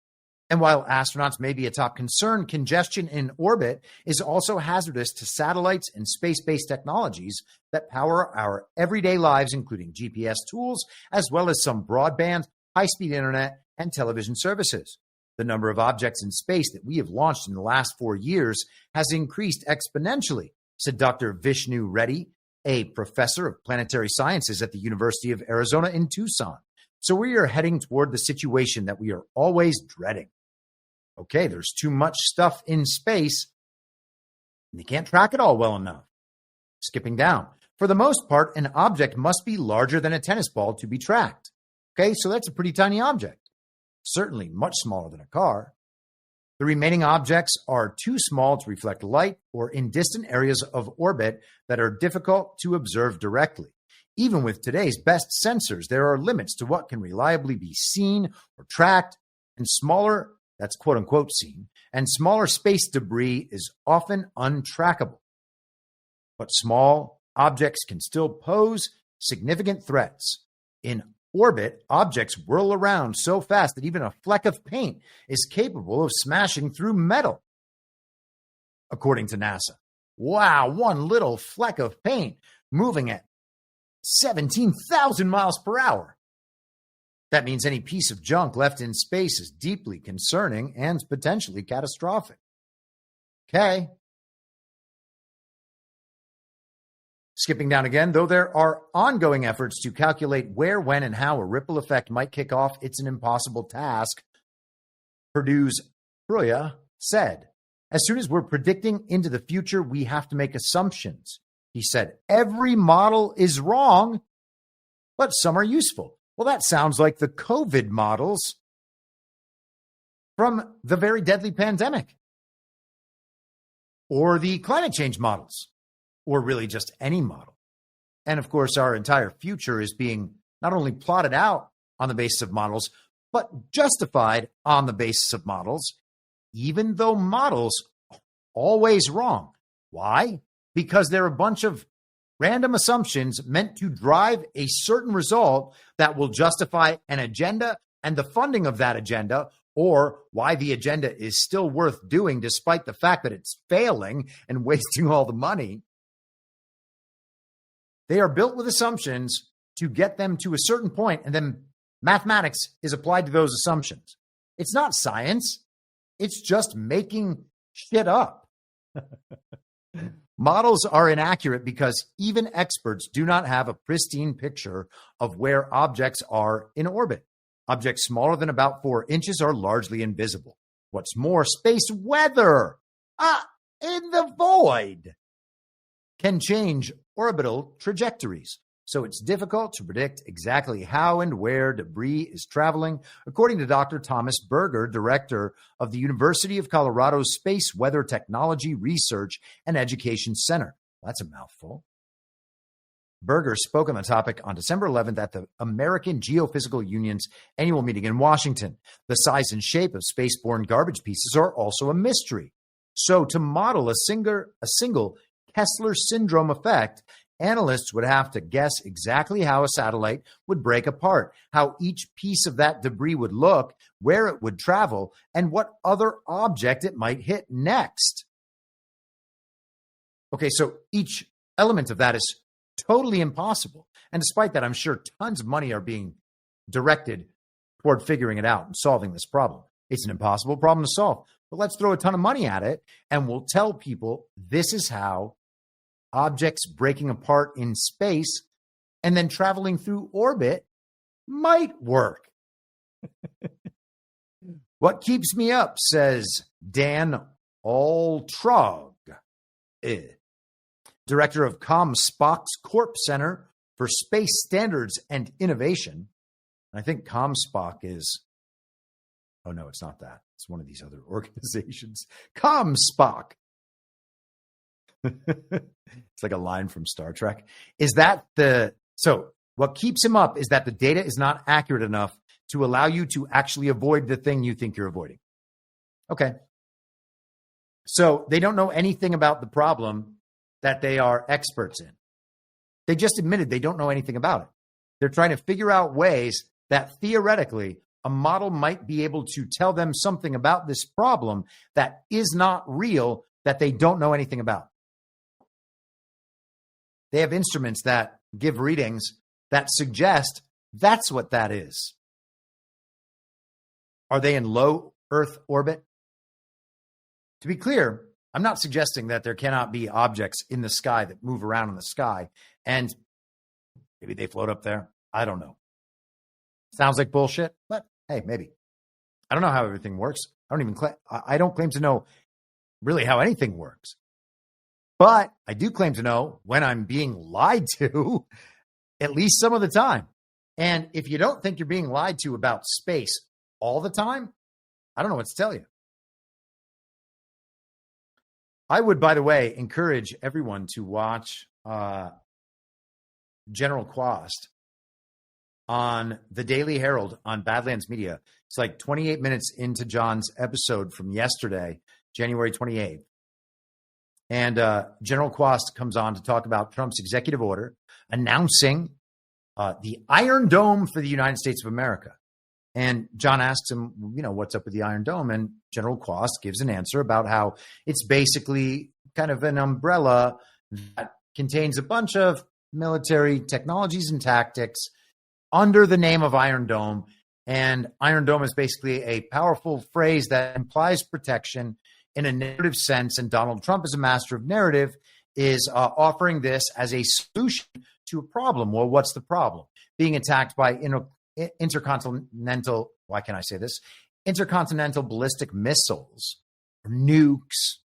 And while astronauts may be a top concern, congestion in orbit is also hazardous to satellites and space-based technologies that power our everyday lives, including GPS tools, as well as some broadband, high-speed internet, and television services. The number of objects in space that we have launched in the last 4 years has increased exponentially, said Dr. Vishnu Reddy, a professor of planetary sciences at the University of Arizona in Tucson. So we are heading toward the situation that we are always dreading. Okay, there's too much stuff in space, and you can't track it all well enough. Skipping down. For the most part, an object must be larger than a tennis ball to be tracked. Okay, so that's a pretty tiny object. Certainly much smaller than a car. The remaining objects are too small to reflect light or in distant areas of orbit that are difficult to observe directly. Even with today's best sensors, there are limits to what can reliably be seen or tracked, and smaller, that's quote unquote seen, and smaller space debris is often untrackable. But small objects can still pose significant threats. In orbit, objects whirl around so fast that even a fleck of paint is capable of smashing through metal, according to NASA. Wow, one little fleck of paint moving at 17,000 miles per hour. That means any piece of junk left in space is deeply concerning and potentially catastrophic. Okay. Skipping down again, though there are ongoing efforts to calculate where, when, and how a ripple effect might kick off, it's an impossible task, Purdue's Pruya said. As soon as we're predicting into the future, we have to make assumptions. He said, every model is wrong, but some are useful. Well, that sounds like the COVID models from the very deadly pandemic, or the climate change models, or really just any model. And of course, our entire future is being not only plotted out on the basis of models, but justified on the basis of models, even though models are always wrong. Why? Because they're a bunch of random assumptions meant to drive a certain result that will justify an agenda and the funding of that agenda, or why the agenda is still worth doing despite the fact that it's failing and wasting all the money. They are built with assumptions to get them to a certain point, and then mathematics is applied to those assumptions. It's not science. It's just making shit up. Models are inaccurate because even experts do not have a pristine picture of where objects are in orbit. Objects smaller than about 4 inches are largely invisible. What's more, space weather in the void can change orbital trajectories. So it's difficult to predict exactly how and where debris is traveling, according to Dr. Thomas Berger, director of the University of Colorado's Space Weather Technology Research and Education Center. That's a mouthful. Berger spoke on the topic on December 11th at the American Geophysical Union's annual meeting in Washington. The size and shape of spaceborne garbage pieces are also a mystery. So to model a single Kessler syndrome effect, analysts would have to guess exactly how a satellite would break apart, how each piece of that debris would look, where it would travel, and what other object it might hit next. Okay, so each element of that is totally impossible. And despite that, I'm sure tons of money are being directed toward figuring it out and solving this problem. It's an impossible problem to solve, but let's throw a ton of money at it, and we'll tell people this is how objects breaking apart in space and then traveling through orbit might work. What keeps me up, says Dan Altrog, director of ComSpock's Corp Center for Space Standards and Innovation. I think ComSpock is, oh no, it's not that. It's one of these other organizations. ComSpock. It's like a line from Star Trek. So what keeps him up is that the data is not accurate enough to allow you to actually avoid the thing you think you're avoiding. Okay. So they don't know anything about the problem that they are experts in. They just admitted they don't know anything about it. They're trying to figure out ways that theoretically a model might be able to tell them something about this problem that is not real, that they don't know anything about. They have instruments that give readings that suggest that's what that is. Are they in low Earth orbit? To be clear, I'm not suggesting that there cannot be objects in the sky that move around in the sky and maybe they float up there. I don't know. Sounds like bullshit, but hey, maybe. I don't know how everything works. I don't claim to know really how anything works. But I do claim to know when I'm being lied to, at least some of the time. And if you don't think you're being lied to about space all the time, I don't know what to tell you. I would, by the way, encourage everyone to watch General Quast on the Daily Herald on Badlands Media. It's like 28 minutes into John's episode from yesterday, January 28th. And General Quast comes on to talk about Trump's executive order announcing the Iron Dome for the United States of America. And John asks him, what's up with the Iron Dome? And General Quast gives an answer about how it's basically kind of an umbrella that contains a bunch of military technologies and tactics under the name of Iron Dome. And Iron Dome is basically a powerful phrase that implies protection in a narrative sense. And Donald Trump, as a master of narrative, is offering this as a solution to a problem. Well, what's the problem? Being attacked by intercontinental ballistic missiles, or nukes.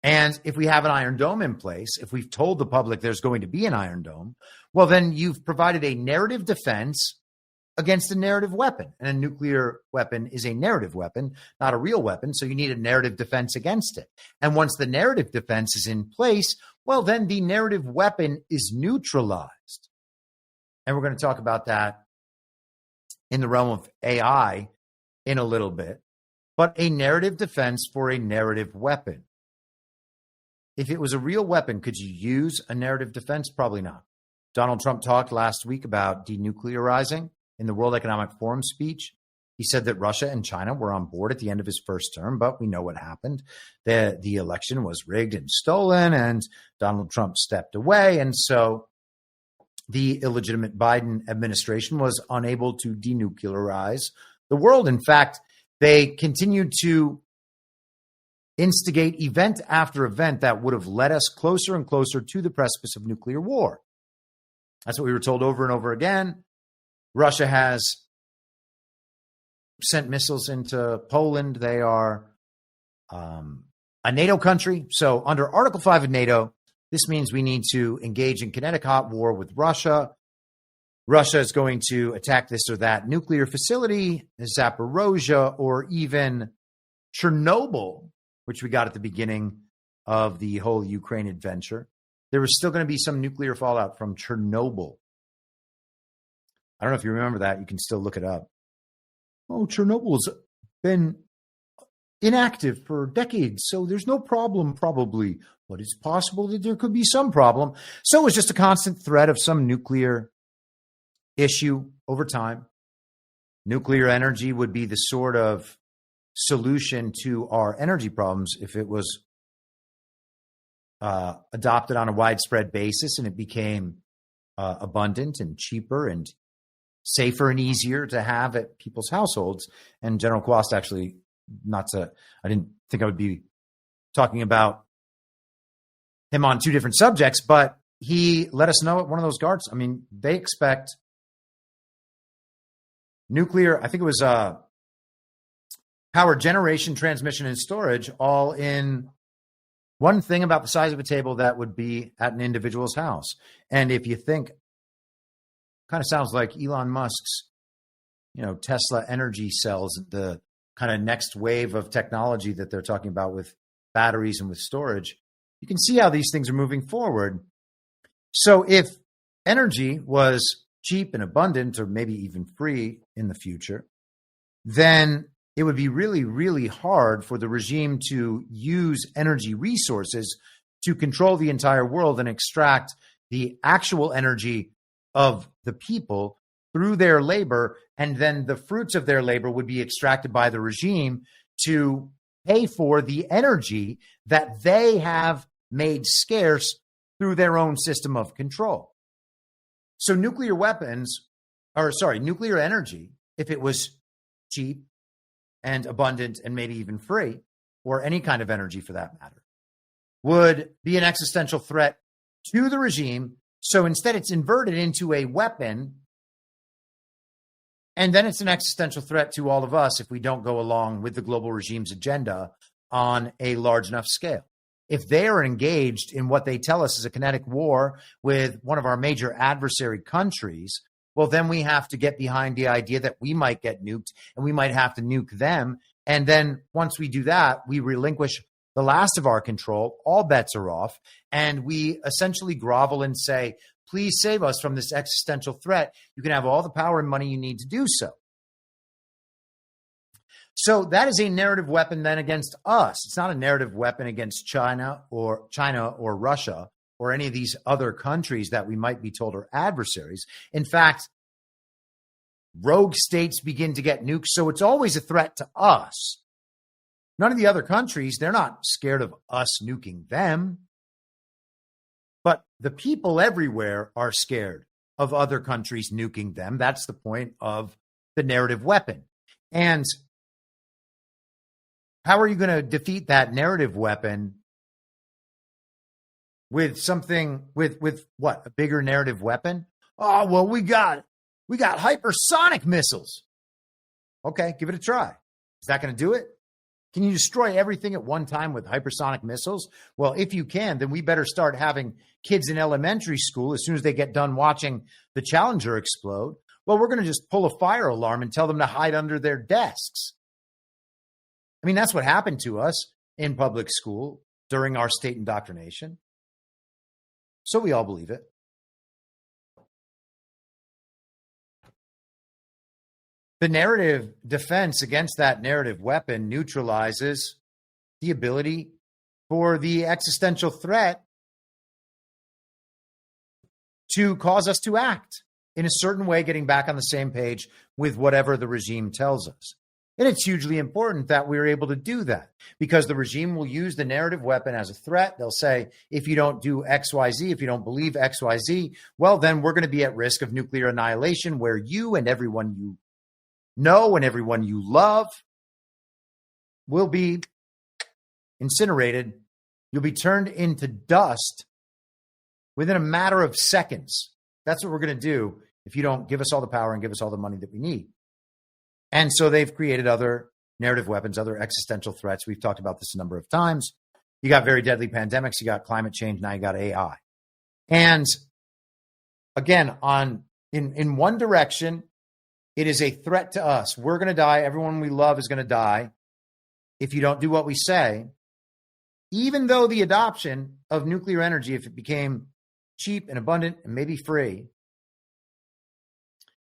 And if we have an Iron Dome in place, if we've told the public there's going to be an Iron Dome, well, then you've provided a narrative defense against a narrative weapon. And a nuclear weapon is a narrative weapon, not a real weapon. So you need a narrative defense against it. And once the narrative defense is in place, well, then the narrative weapon is neutralized. And we're going to talk about that in the realm of AI in a little bit. But a narrative defense for a narrative weapon. If it was a real weapon, could you use a narrative defense? Probably not. Donald Trump talked last week about denuclearizing in the World Economic Forum speech. He said that Russia and China were on board at the end of his first term, but we know what happened. The election was rigged and stolen, and Donald Trump stepped away. And so the illegitimate Biden administration was unable to denuclearize the world. In fact, they continued to instigate event after event that would have led us closer and closer to the precipice of nuclear war. That's what we were told over and over again. Russia has sent missiles into Poland. They are a NATO country. So under Article 5 of NATO, this means we need to engage in kinetic hot war with Russia. Russia is going to attack this or that nuclear facility, Zaporozhye, or even Chernobyl, which we got at the beginning of the whole Ukraine adventure. There was still going to be some nuclear fallout from Chernobyl. I don't know if you remember that. You can still look it up. Oh, Chernobyl's been inactive for decades, so there's no problem probably, but it's possible that there could be some problem. So it was just a constant threat of some nuclear issue over time. Nuclear energy would be the sort of solution to our energy problems if it was adopted on a widespread basis and it became abundant and cheaper and safer and easier to have at people's households. And General Quast actually, I didn't think I would be talking about him on two different subjects, but he let us know at one of those guards. I mean, they expect nuclear, I think it was power generation, transmission, and storage all in one thing about the size of a table that would be at an individual's house. And if you think, kind of sounds like Elon Musk's, Tesla energy cells, the kind of next wave of technology that they're talking about with batteries and with storage. You can see how these things are moving forward. So if energy was cheap and abundant, or maybe even free in the future, then it would be really, really hard for the regime to use energy resources to control the entire world and extract the actual energy of the people through their labor, and then the fruits of their labor would be extracted by the regime to pay for the energy that they have made scarce through their own system of control. So nuclear energy, if it was cheap and abundant and maybe even free, or any kind of energy for that matter, would be an existential threat to the regime. So instead, it's inverted into a weapon, and then it's an existential threat to all of us if we don't go along with the global regime's agenda on a large enough scale. If they are engaged in what they tell us is a kinetic war with one of our major adversary countries, well, then we have to get behind the idea that we might get nuked and we might have to nuke them. And then once we do that, we relinquish the last of our control, all bets are off, and we essentially grovel and say, please save us from this existential threat. You can have all the power and money you need to do so. So that is a narrative weapon then against us. It's not a narrative weapon against China or Russia or any of these other countries that we might be told are adversaries. In fact, rogue states begin to get nuked, so it's always a threat to us. None of the other countries, they're not scared of us nuking them. But the people everywhere are scared of other countries nuking them. That's the point of the narrative weapon. And how are you going to defeat that narrative weapon with something, with what, a bigger narrative weapon? Oh, well, we got hypersonic missiles. Okay, give it a try. Is that going to do it? Can you destroy everything at one time with hypersonic missiles? Well, if you can, then we better start having kids in elementary school, as soon as they get done watching the Challenger explode, well, we're going to just pull a fire alarm and tell them to hide under their desks. I mean, that's what happened to us in public school during our state indoctrination. So we all believe it. The narrative defense against that narrative weapon neutralizes the ability for the existential threat to cause us to act in a certain way, getting back on the same page with whatever the regime tells us. And it's hugely important that we're able to do that, because the regime will use the narrative weapon as a threat. They'll say, if you don't do X, Y, Z, if you don't believe X, Y, Z, well, then we're going to be at risk of nuclear annihilation, where you and everyone you know and everyone you love will be incinerated, you'll be turned into dust within a matter of seconds. That's what we're going to do if you don't give us all the power and give us all the money that we need. And so they've created other narrative weapons, other existential threats. We've talked about this a number of times. You got very deadly pandemics. You got climate change. Now you got AI. And again, in one direction, it is a threat to us. We're going to die. Everyone we love is going to die if you don't do what we say. Even though the adoption of nuclear energy, if it became cheap and abundant and maybe free,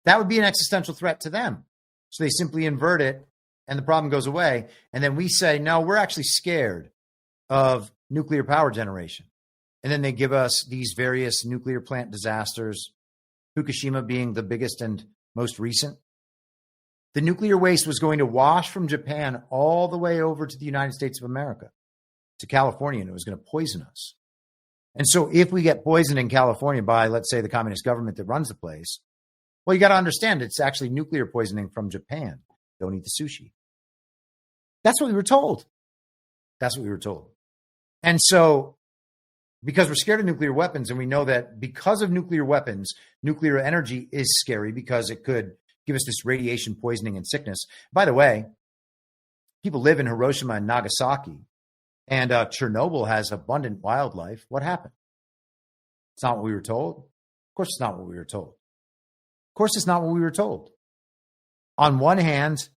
that would be an existential threat to them. So they simply invert it and the problem goes away. And then we say, no, we're actually scared of nuclear power generation. And then they give us these various nuclear plant disasters, Fukushima being the biggest and most recent. The nuclear waste was going to wash from Japan all the way over to the United States of America, to California, and it was going to poison us. And so if we get poisoned in California by, let's say, the communist government that runs the place, well, you got to understand it's actually nuclear poisoning from Japan. Don't eat the sushi. That's what we were told. That's what we were told. And so because we're scared of nuclear weapons, and we know that because of nuclear weapons, nuclear energy is scary because it could give us this radiation poisoning and sickness. By the way, people live in Hiroshima and Nagasaki, and Chernobyl has abundant wildlife. What happened? It's not what we were told. Of course, it's not what we were told. Of course, it's not what we were told. On one hand,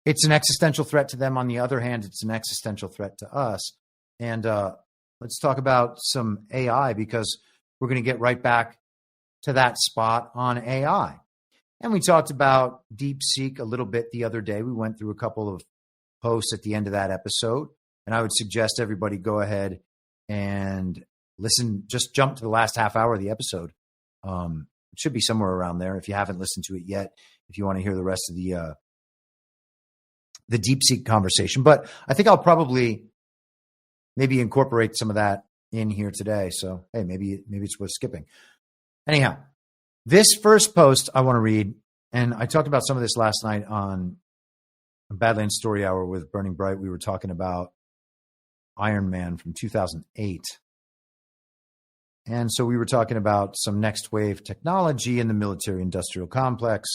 it's an existential threat to them. On the other hand, it's an existential threat to us. And let's talk about some AI, because we're going to get right back to that spot on AI. And we talked about DeepSeek a little bit the other day. We went through a couple of posts at the end of that episode. And I would suggest everybody go ahead and listen, just jump to the last half hour of the episode. It should be somewhere around there if you haven't listened to it yet, if you want to hear the rest of the DeepSeek conversation. But I think I'll probably maybe incorporate some of that in here today. So, hey, maybe it's worth skipping. Anyhow, this first post I want to read, and I talked about some of this last night on Badlands Story Hour with Burning Bright. We were talking about Iron Man from 2008. And so we were talking about some next wave technology in the military industrial complex.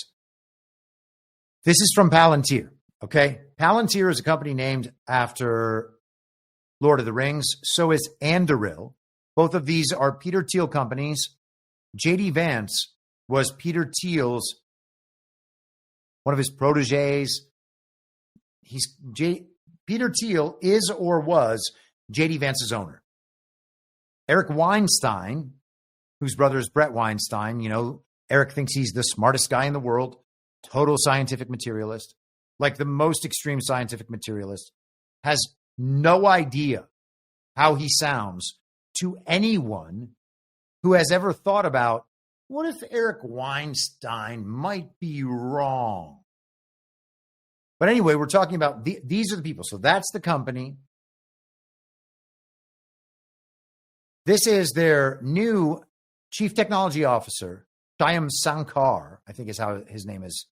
This is from Palantir, okay? Palantir is a company named after Lord of the Rings. So is Anduril. Both of these are Peter Thiel companies. J.D. Vance was Peter Thiel's, one of his proteges. Peter Thiel is or was J.D. Vance's owner. Eric Weinstein, whose brother is Brett Weinstein, you know, Eric thinks he's the smartest guy in the world, total scientific materialist, like the most extreme scientific materialist, has no idea how he sounds to anyone who has ever thought about, what if Eric Weinstein might be wrong? But anyway, we're talking about these are the people. So that's the company. This is their new chief technology officer, Shyam Sankar, I think is how his name is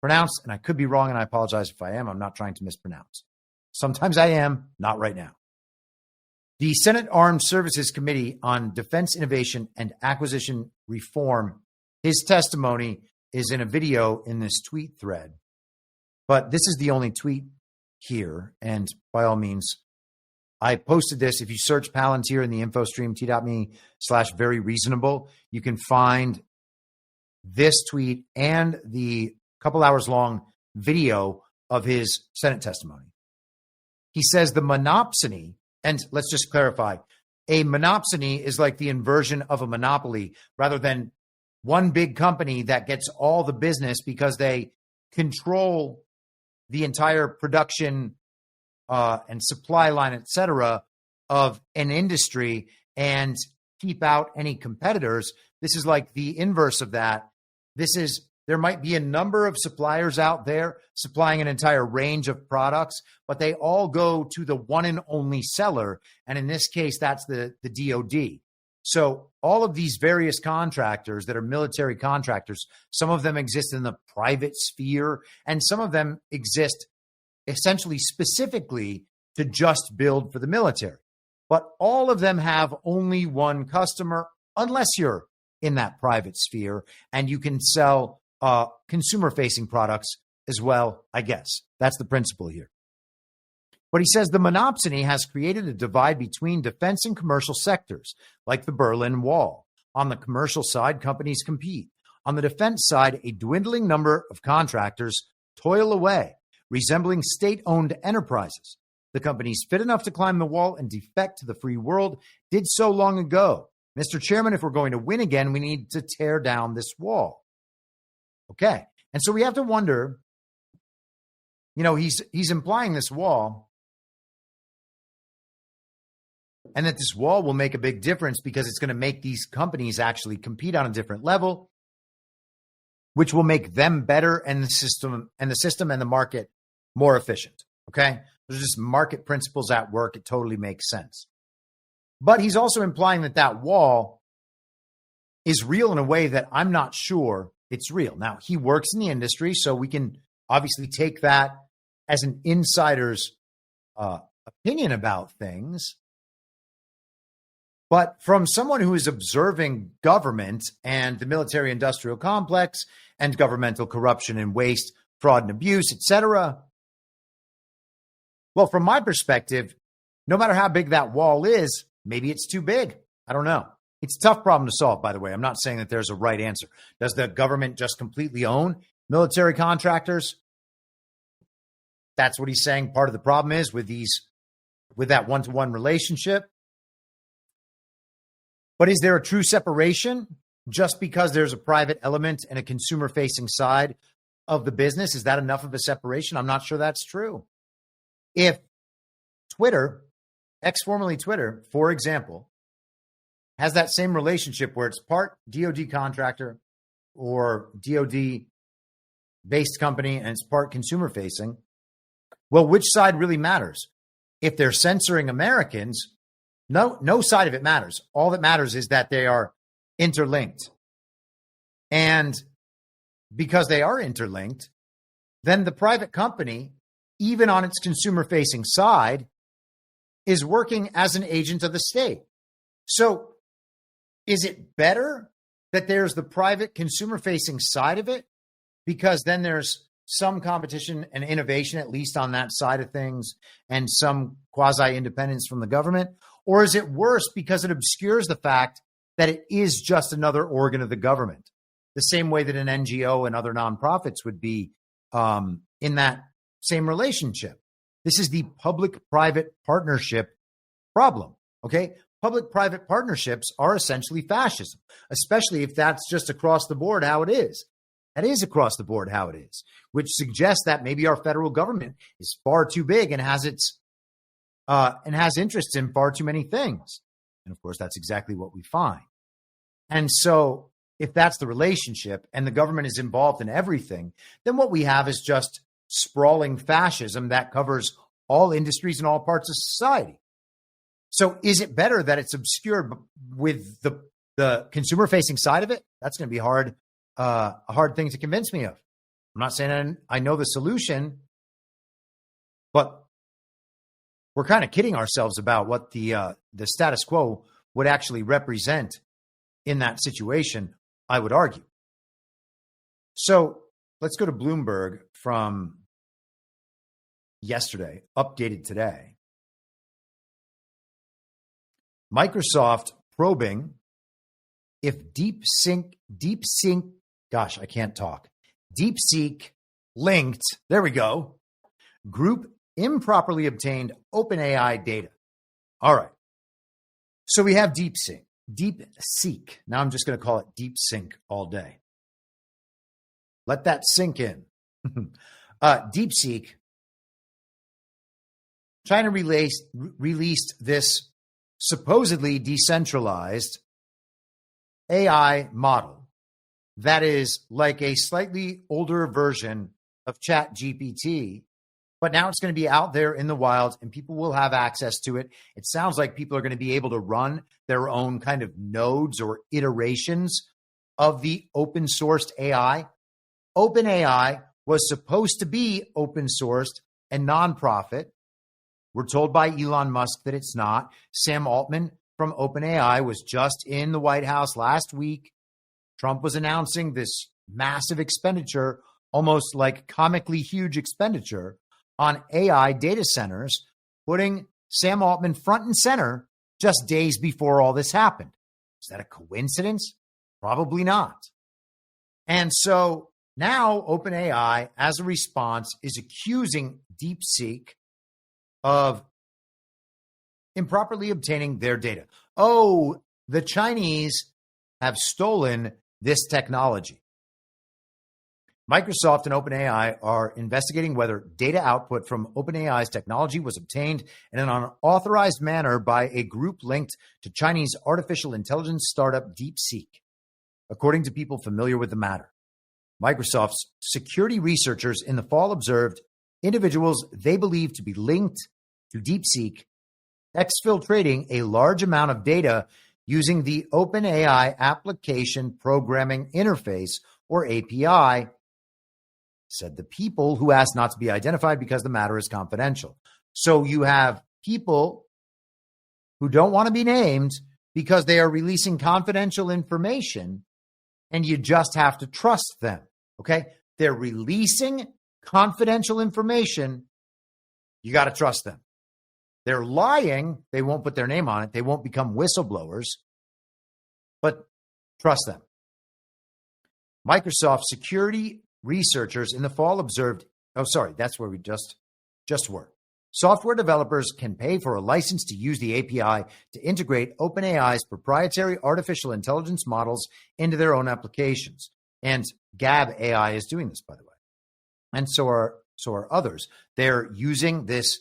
pronounced. And I could be wrong, and I apologize if I am. I'm not trying to mispronounce. Sometimes I am, not right now. The Senate Armed Services Committee on Defense Innovation and Acquisition Reform, his testimony is in a video in this tweet thread. But this is the only tweet here. And by all means, I posted this. If you search Palantir in the info stream, t.me/very reasonable, you can find this tweet and the couple hours long video of his Senate testimony. He says the monopsony, and let's just clarify, a monopsony is like the inversion of a monopoly, rather than one big company that gets all the business because they control the entire production and supply line, et cetera, of an industry and keep out any competitors. This is like the inverse of that. There might be a number of suppliers out there supplying an entire range of products, but they all go to the one and only seller. And in this case, that's the DOD. So all of these various contractors that are military contractors, some of them exist in the private sphere, and some of them exist essentially specifically to just build for the military. But all of them have only one customer, unless you're in that private sphere and you can sell consumer-facing products as well, I guess. That's the principle here. But he says the monopsony has created a divide between defense and commercial sectors, like the Berlin Wall. On the commercial side, companies compete. On the defense side, a dwindling number of contractors toil away, resembling state-owned enterprises. The companies fit enough to climb the wall and defect to the free world did so long ago. Mr. Chairman, if we're going to win again, we need to tear down this wall. Okay. And so we have to wonder, he's implying this wall, and that this wall will make a big difference because it's going to make these companies actually compete on a different level, which will make them better and the system and the market more efficient. Okay. There's just market principles at work. It totally makes sense. But he's also implying that that wall is real in a way that I'm not sure it's real. Now, he works in the industry, so we can obviously take that as an insider's opinion about things. But from someone who is observing government and the military-industrial complex and governmental corruption and waste, fraud and abuse, etc., well, from my perspective, no matter how big that wall is, maybe it's too big. I don't know. It's a tough problem to solve, by the way. I'm not saying that there's a right answer. Does the government just completely own military contractors? That's what he's saying. Part of the problem is with that one-to-one relationship. But is there a true separation just because there's a private element and a consumer-facing side of the business? Is that enough of a separation? I'm not sure that's true. If Twitter, formerly Twitter, for example, has that same relationship where it's part DoD contractor or DoD-based company and it's part consumer-facing, well, which side really matters? If they're censoring Americans, no side of it matters. All that matters is that they are interlinked. And because they are interlinked, then the private company, even on its consumer-facing side, is working as an agent of the state. So is it better that there's the private consumer-facing side of it? Because then there's some competition and innovation, at least on that side of things, and some quasi-independence from the government? Or is it worse because it obscures the fact that it is just another organ of the government, the same way that an NGO and other nonprofits would be in that same relationship? This is the public-private partnership problem, okay? Public-private partnerships are essentially fascism, especially if that's just across the board how it is. That is across the board how it is, which suggests that maybe our federal government is far too big and has interests in far too many things. And of course, that's exactly what we find. And so if that's the relationship and the government is involved in everything, then what we have is just sprawling fascism that covers all industries and all parts of society. So is it better that it's obscured with the consumer-facing side of it? That's going to be a hard thing to convince me of. I'm not saying I know the solution, but we're kind of kidding ourselves about what the status quo would actually represent in that situation, I would argue. So let's go to Bloomberg from yesterday, updated today. Microsoft probing if DeepSeek, linked, there we go, group improperly obtained OpenAI data. All right. So we have DeepSeek. Now I'm just going to call it DeepSeek all day. Let that sink in. DeepSeek, China released this supposedly decentralized AI model that is like a slightly older version of ChatGPT, but now it's going to be out there in the wild and people will have access to it. It sounds like people are going to be able to run their own kind of nodes or iterations of the open sourced AI. OpenAI was supposed to be open sourced and nonprofit. We're told by Elon Musk that it's not. Sam Altman from OpenAI was just in the White House last week. Trump was announcing this massive expenditure, almost like comically huge expenditure on AI data centers, putting Sam Altman front and center just days before all this happened. Is that a coincidence? Probably not. And so now OpenAI, as a response, is accusing DeepSeek of improperly obtaining their data. Oh, the Chinese have stolen this technology. Microsoft and OpenAI are investigating whether data output from OpenAI's technology was obtained in an unauthorized manner by a group linked to Chinese artificial intelligence startup DeepSeek, according to people familiar with the matter. Microsoft's security researchers in the fall observed individuals they believe to be linked to DeepSeek exfiltrating a large amount of data using the OpenAI Application Programming Interface, or API, said the people who asked not to be identified because the matter is confidential. So you have people who don't want to be named because they are releasing confidential information, and you just have to trust them, okay? They're releasing confidential information. You got to trust them. They're lying. They won't put their name on it. They won't become whistleblowers, but trust them. Microsoft security researchers in the fall observed, that's where we just were. Software developers can pay for a license to use the API to integrate OpenAI's proprietary artificial intelligence models into their own applications. And Gab AI is doing this, by the way. And so are others. They're using this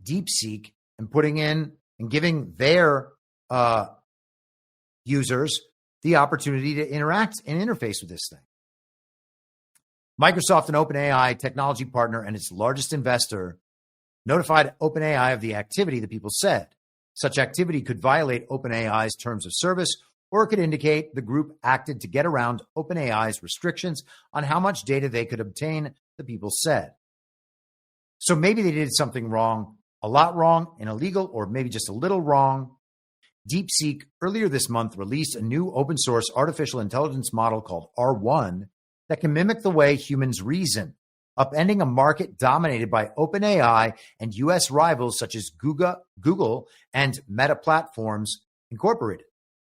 DeepSeek and putting in and giving their users the opportunity to interact and interface with this thing. Microsoft, an OpenAI technology partner and its largest investor, notified OpenAI of the activity, the people said. Such activity could violate OpenAI's terms of service, or it could indicate the group acted to get around OpenAI's restrictions on how much data they could obtain, the people said. So maybe they did something wrong, a lot wrong and illegal, or maybe just a little wrong. DeepSeek earlier this month released a new open source artificial intelligence model called R1 that can mimic the way humans reason, upending a market dominated by OpenAI and U.S. rivals such as Google and Meta Platforms Incorporated.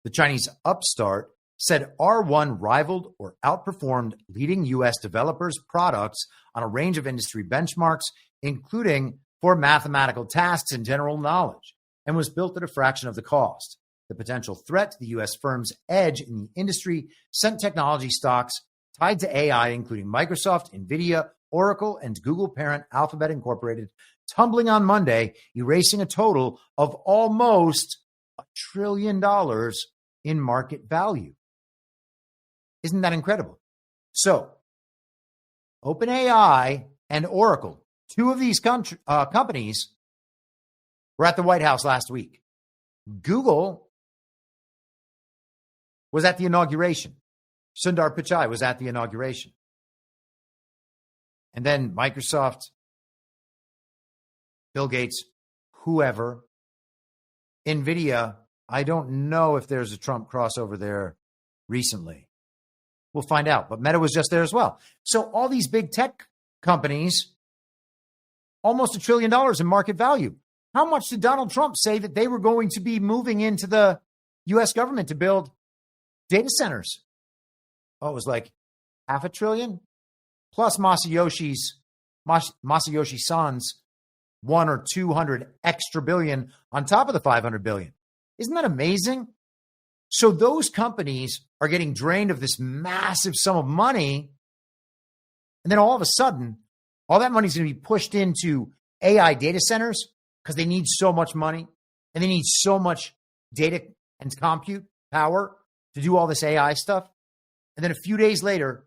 The Chinese upstart said R1 rivaled or outperformed leading U.S. developers' products on a range of industry benchmarks, including for mathematical tasks and general knowledge, and was built at a fraction of the cost. The potential threat to the U.S. firm's edge in the industry sent technology stocks tied to AI, including Microsoft, NVIDIA, Oracle, and Google parent Alphabet Incorporated, tumbling on Monday, erasing a total of almost $1 trillion in market value. Isn't that incredible? So, OpenAI and Oracle, two of these companies, were at the White House last week. Google was at the inauguration. Sundar Pichai was at the inauguration. And then Microsoft, Bill Gates, whoever, NVIDIA, I don't know if there's a Trump crossover there recently. We'll find out. But Meta was just there as well. So all these big tech companies, almost $1 trillion in market value. How much did Donald Trump say that they were going to be moving into the U.S. government to build data centers? Oh, it was like $500 billion plus Masayoshi Son's 100 or 200 extra billion on top of the 500 billion. Isn't that amazing? So those companies are getting drained of this massive sum of money. And then all of a sudden, all that money is going to be pushed into AI data centers because they need so much money and they need so much data and compute power to do all this AI stuff. And then a few days later,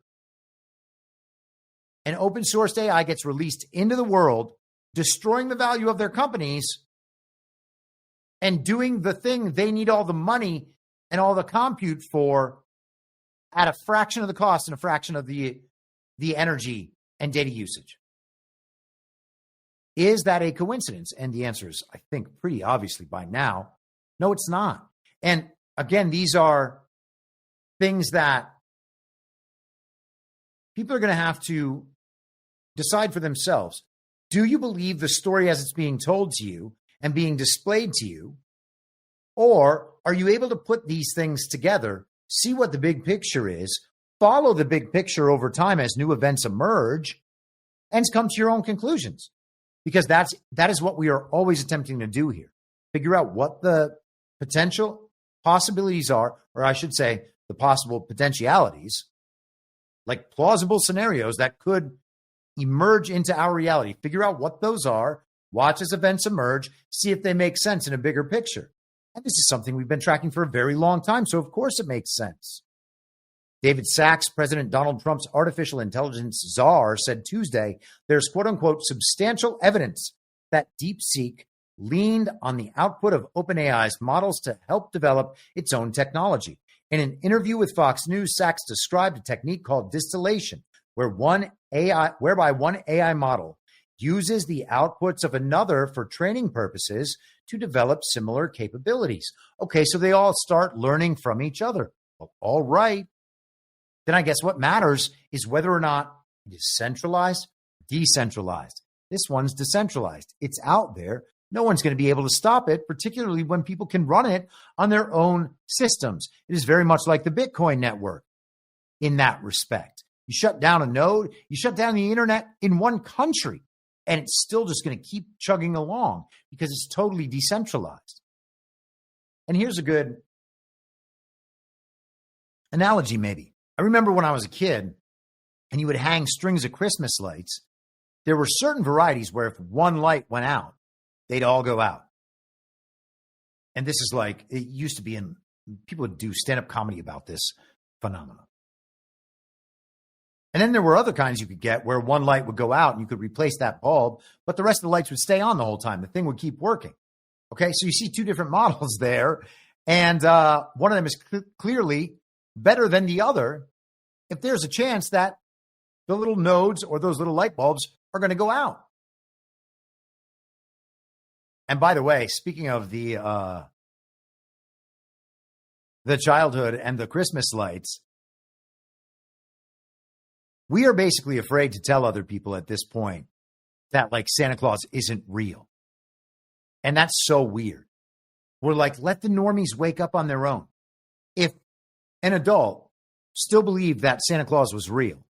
an open source AI gets released into the world, destroying the value of their companies and doing the thing they need all the money and all the compute for at a fraction of the cost and a fraction of the energy and data usage. Is that a coincidence? And the answer is, I think, pretty obviously by now, no, it's not. And again, these are things that people are going to have to decide for themselves. Do you believe the story as it's being told to you and being displayed to you? Or are you able to put these things together, see what the big picture is, follow the big picture over time as new events emerge, and come to your own conclusions? Because that is what we are always attempting to do here. Figure out what the potential possibilities are, or I should say the possible potentialities, like plausible scenarios that could emerge into our reality. Figure out what those are, watch as events emerge, see if they make sense in a bigger picture. And this is something we've been tracking for a very long time, so of course it makes sense. David Sachs, President Donald Trump's artificial intelligence czar, said Tuesday there's quote-unquote substantial evidence that DeepSeek leaned on the output of OpenAI's models to help develop its own technology. In an interview with Fox News, Sachs described a technique called distillation, whereby one AI model uses the outputs of another for training purposes to develop similar capabilities. Okay, so they all start learning from each other. Well, all right. Then I guess what matters is whether or not it is centralized, decentralized. This one's decentralized. It's out there. No one's going to be able to stop it, particularly when people can run it on their own systems. It is very much like the Bitcoin network in that respect. You shut down a node, you shut down the internet in one country, and it's still just going to keep chugging along because it's totally decentralized. And here's a good analogy, maybe. I remember when I was a kid and you would hang strings of Christmas lights, there were certain varieties where if one light went out, they'd all go out. And this is like, it used to be in, people would do stand-up comedy about this phenomenon. And then there were other kinds you could get where one light would go out and you could replace that bulb, but the rest of the lights would stay on the whole time. The thing would keep working. Okay, so you see two different models there. And one of them is clearly better than the other if there's a chance that the little nodes or those little light bulbs are going to go out. And by the way, speaking of the childhood and the Christmas lights, we are basically afraid to tell other people at this point that like Santa Claus isn't real. And that's so weird. We're like, let the normies wake up on their own. If an adult still believed that Santa Claus was real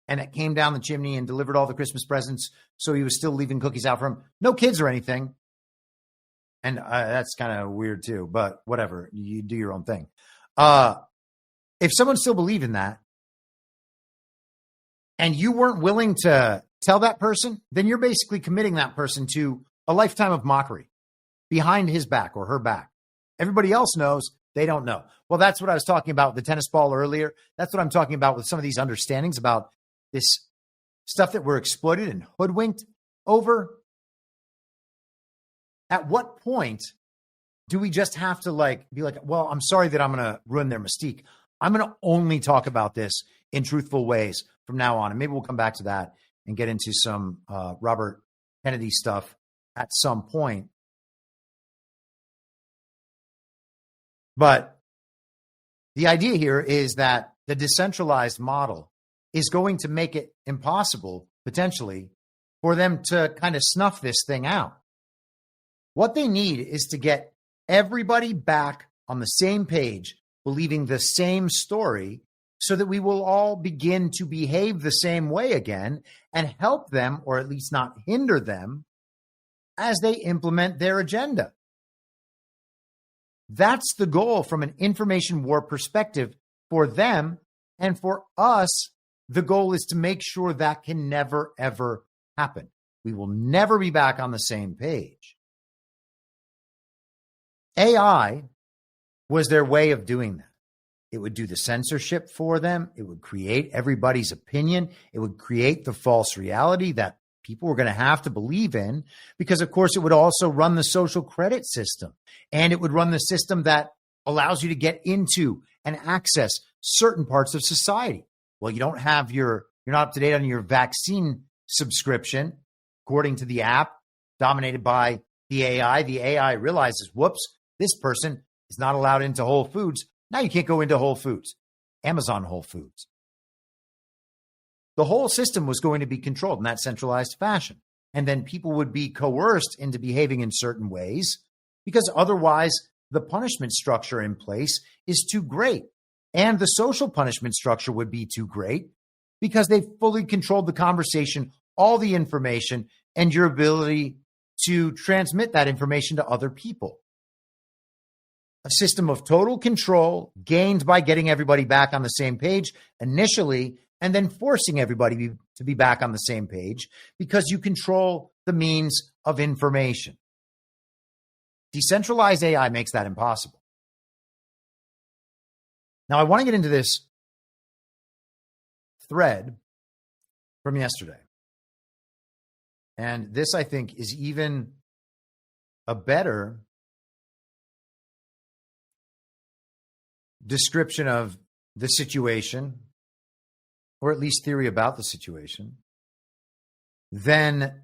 and it came down the chimney and delivered all the Christmas presents, so he was still leaving cookies out for him, no kids or anything. And that's kind of weird too, but whatever, you do your own thing. If someone still believed in that and you weren't willing to tell that person, then you're basically committing that person to a lifetime of mockery behind his back or her back. Everybody else knows, they don't know. Well, that's what I was talking about with the tennis ball earlier. That's what I'm talking about with some of these understandings about this stuff that we're exploited and hoodwinked over. At what point do we just have to be like, well, I'm sorry that I'm going to ruin their mystique. I'm going to only talk about this in truthful ways from now on. And maybe we'll come back to that and get into some Robert Kennedy stuff at some point. But the idea here is that the decentralized model is going to make it impossible, potentially, for them to kind of snuff this thing out. What they need is to get everybody back on the same page, believing the same story, so that we will all begin to behave the same way again and help them, or at least not hinder them, as they implement their agenda. That's the goal from an information war perspective for them. And for us, the goal is to make sure that can never, ever happen. We will never be back on the same page. AI was their way of doing that. It would do the censorship for them. It would create everybody's opinion. It would create the false reality that people were going to have to believe in, because, of course, it would also run the social credit system, and it would run the system that allows you to get into and access certain parts of society. Well, you're not up to date on your vaccine subscription, according to the app. dominated by the AI. The AI realizes, whoops, this person is not allowed into Whole Foods. Now you can't go into Whole Foods, Amazon Whole Foods. The whole system was going to be controlled in that centralized fashion. And then people would be coerced into behaving in certain ways because otherwise the punishment structure in place is too great. And the social punishment structure would be too great because they fully controlled the conversation, all the information, and your ability to transmit that information to other people. A system of total control gained by getting everybody back on the same page initially, and then forcing everybody to be back on the same page because you control the means of information. Decentralized AI makes that impossible. Now, I want to get into this thread from yesterday. And this, I think, is even a better description of the situation, or at least theory about the situation, than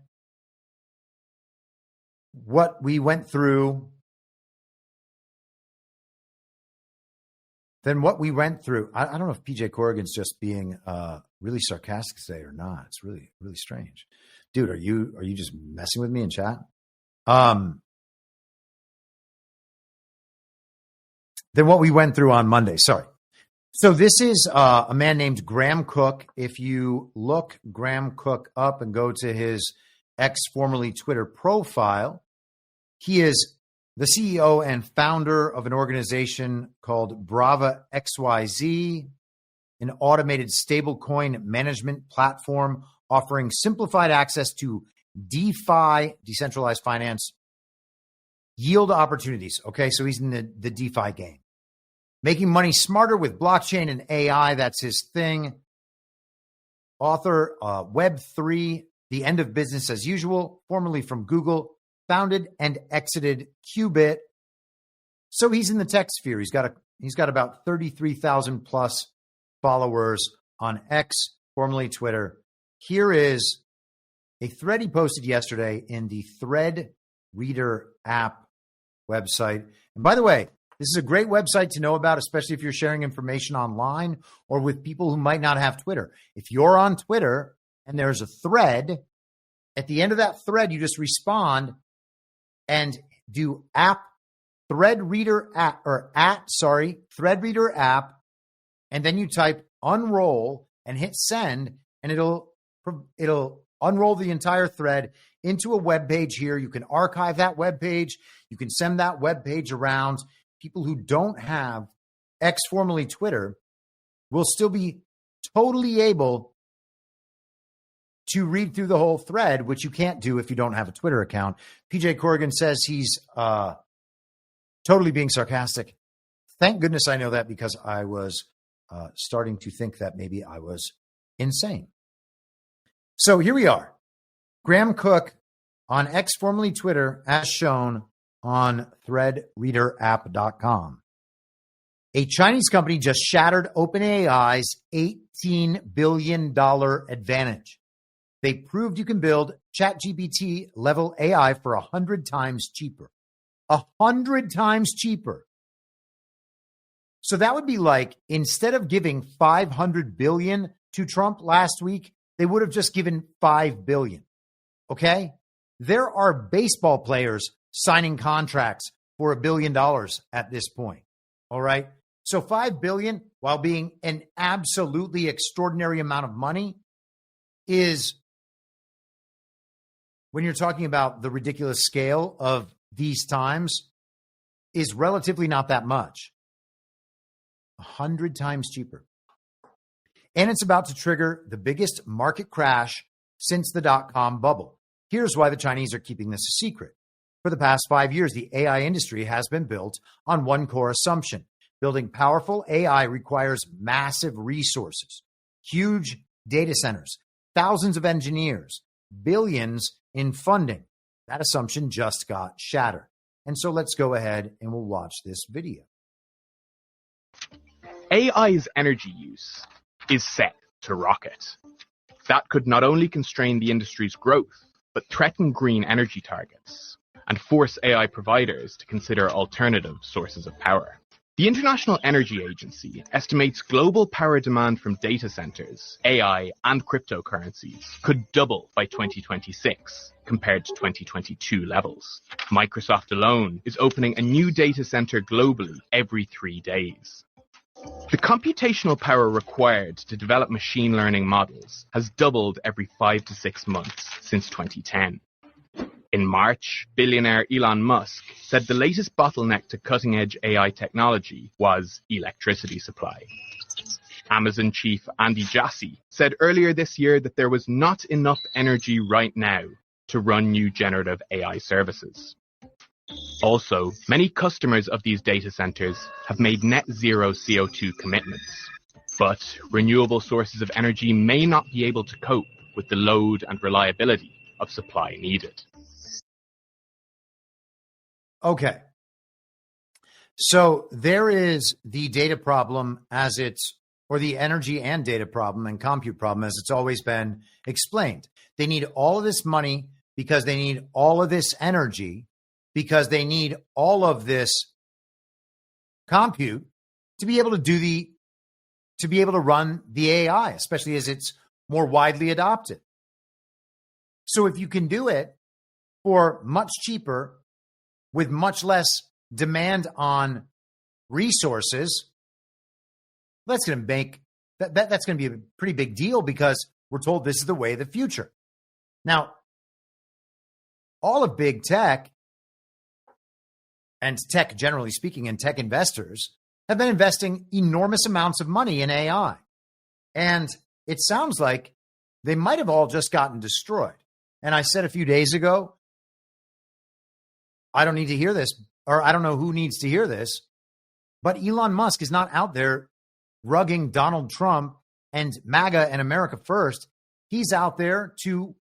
what we went through. I don't know if PJ Corrigan's just being really sarcastic today or not. It's really, really strange. Dude, are you just messing with me in chat? Than what we went through on Monday. Sorry. So this is a man named Graham Cook. If you look Graham Cook up and go to his formerly Twitter profile, he is the CEO and founder of an organization called Brava XYZ, an automated stablecoin management platform offering simplified access to DeFi, decentralized finance, yield opportunities. Okay, so he's in the DeFi game. Making money smarter with blockchain and AI, that's his thing. Author, Web3, The End of Business as Usual, formerly from Google, founded and exited Qubit. So he's in the tech sphere. He's got about 33,000 plus followers on X, formerly Twitter. Here is a thread he posted yesterday in the Thread Reader app website. And by the way, this is a great website to know about, especially if you're sharing information online or with people who might not have Twitter. If you're on Twitter and there's a thread, at the end of that thread, you just respond and do Thread Reader app, and then you type unroll and hit send, and it'll unroll the entire thread into a web page here. You can archive that web page. You can send that web page around. People who don't have X, formerly Twitter, will still be totally able to read through the whole thread, which you can't do if you don't have a Twitter account. PJ Corrigan says he's totally being sarcastic. Thank goodness I know that, because I was starting to think that maybe I was insane. So here we are. Graham Cook on X, formerly Twitter, as shown on threadreaderapp.com. A Chinese company just shattered OpenAI's $18 billion advantage. They proved you can build ChatGPT level AI for 100 times cheaper. 100 times cheaper. So that would be like, instead of giving $500 billion to Trump last week, they would have just given $5 billion. Okay? There are baseball players signing contracts for $1 billion at this point. All right? So $5 billion, while being an absolutely extraordinary amount of money, is, when you're talking about the ridiculous scale of these times, is relatively not that much. 100 times cheaper. And it's about to trigger the biggest market crash since the dot-com bubble. Here's why the Chinese are keeping this a secret. For the past 5 years, the AI industry has been built on one core assumption. Building powerful AI requires massive resources, huge data centers, thousands of engineers, billions in funding. That assumption just got shattered. And so let's go ahead and we'll watch this video. AI's energy use is set to rocket. That could not only constrain the industry's growth, but threaten green energy targets and force AI providers to consider alternative sources of power. The International Energy Agency estimates global power demand from data centers, AI, and cryptocurrencies could double by 2026 compared to 2022 levels. Microsoft alone is opening a new data center globally every 3 days. The computational power required to develop machine learning models has doubled every 5 to 6 months since 2010. In March, billionaire Elon Musk said the latest bottleneck to cutting-edge AI technology was electricity supply. Amazon chief Andy Jassy said earlier this year that there was not enough energy right now to run new generative AI services. Also, many customers of these data centers have made net zero CO2 commitments, but renewable sources of energy may not be able to cope with the load and reliability of supply needed. Okay. So there is the data problem as it's, or the energy and data problem and compute problem as it's always been explained. They need all of this money because they need all of this energy because they need all of this compute to be able to run the AI, especially as it's more widely adopted. So if you can do it for much cheaper with much less demand on resources, that's going to make that's going to be a pretty big deal because we're told this is the way of the future. Now, all of big tech and tech, generally speaking, and tech investors have been investing enormous amounts of money in AI. And it sounds like they might have all just gotten destroyed. And I said a few days ago, I don't need to hear this, or I don't know who needs to hear this, but Elon Musk is not out there rugging Donald Trump and MAGA and America First. He's out there to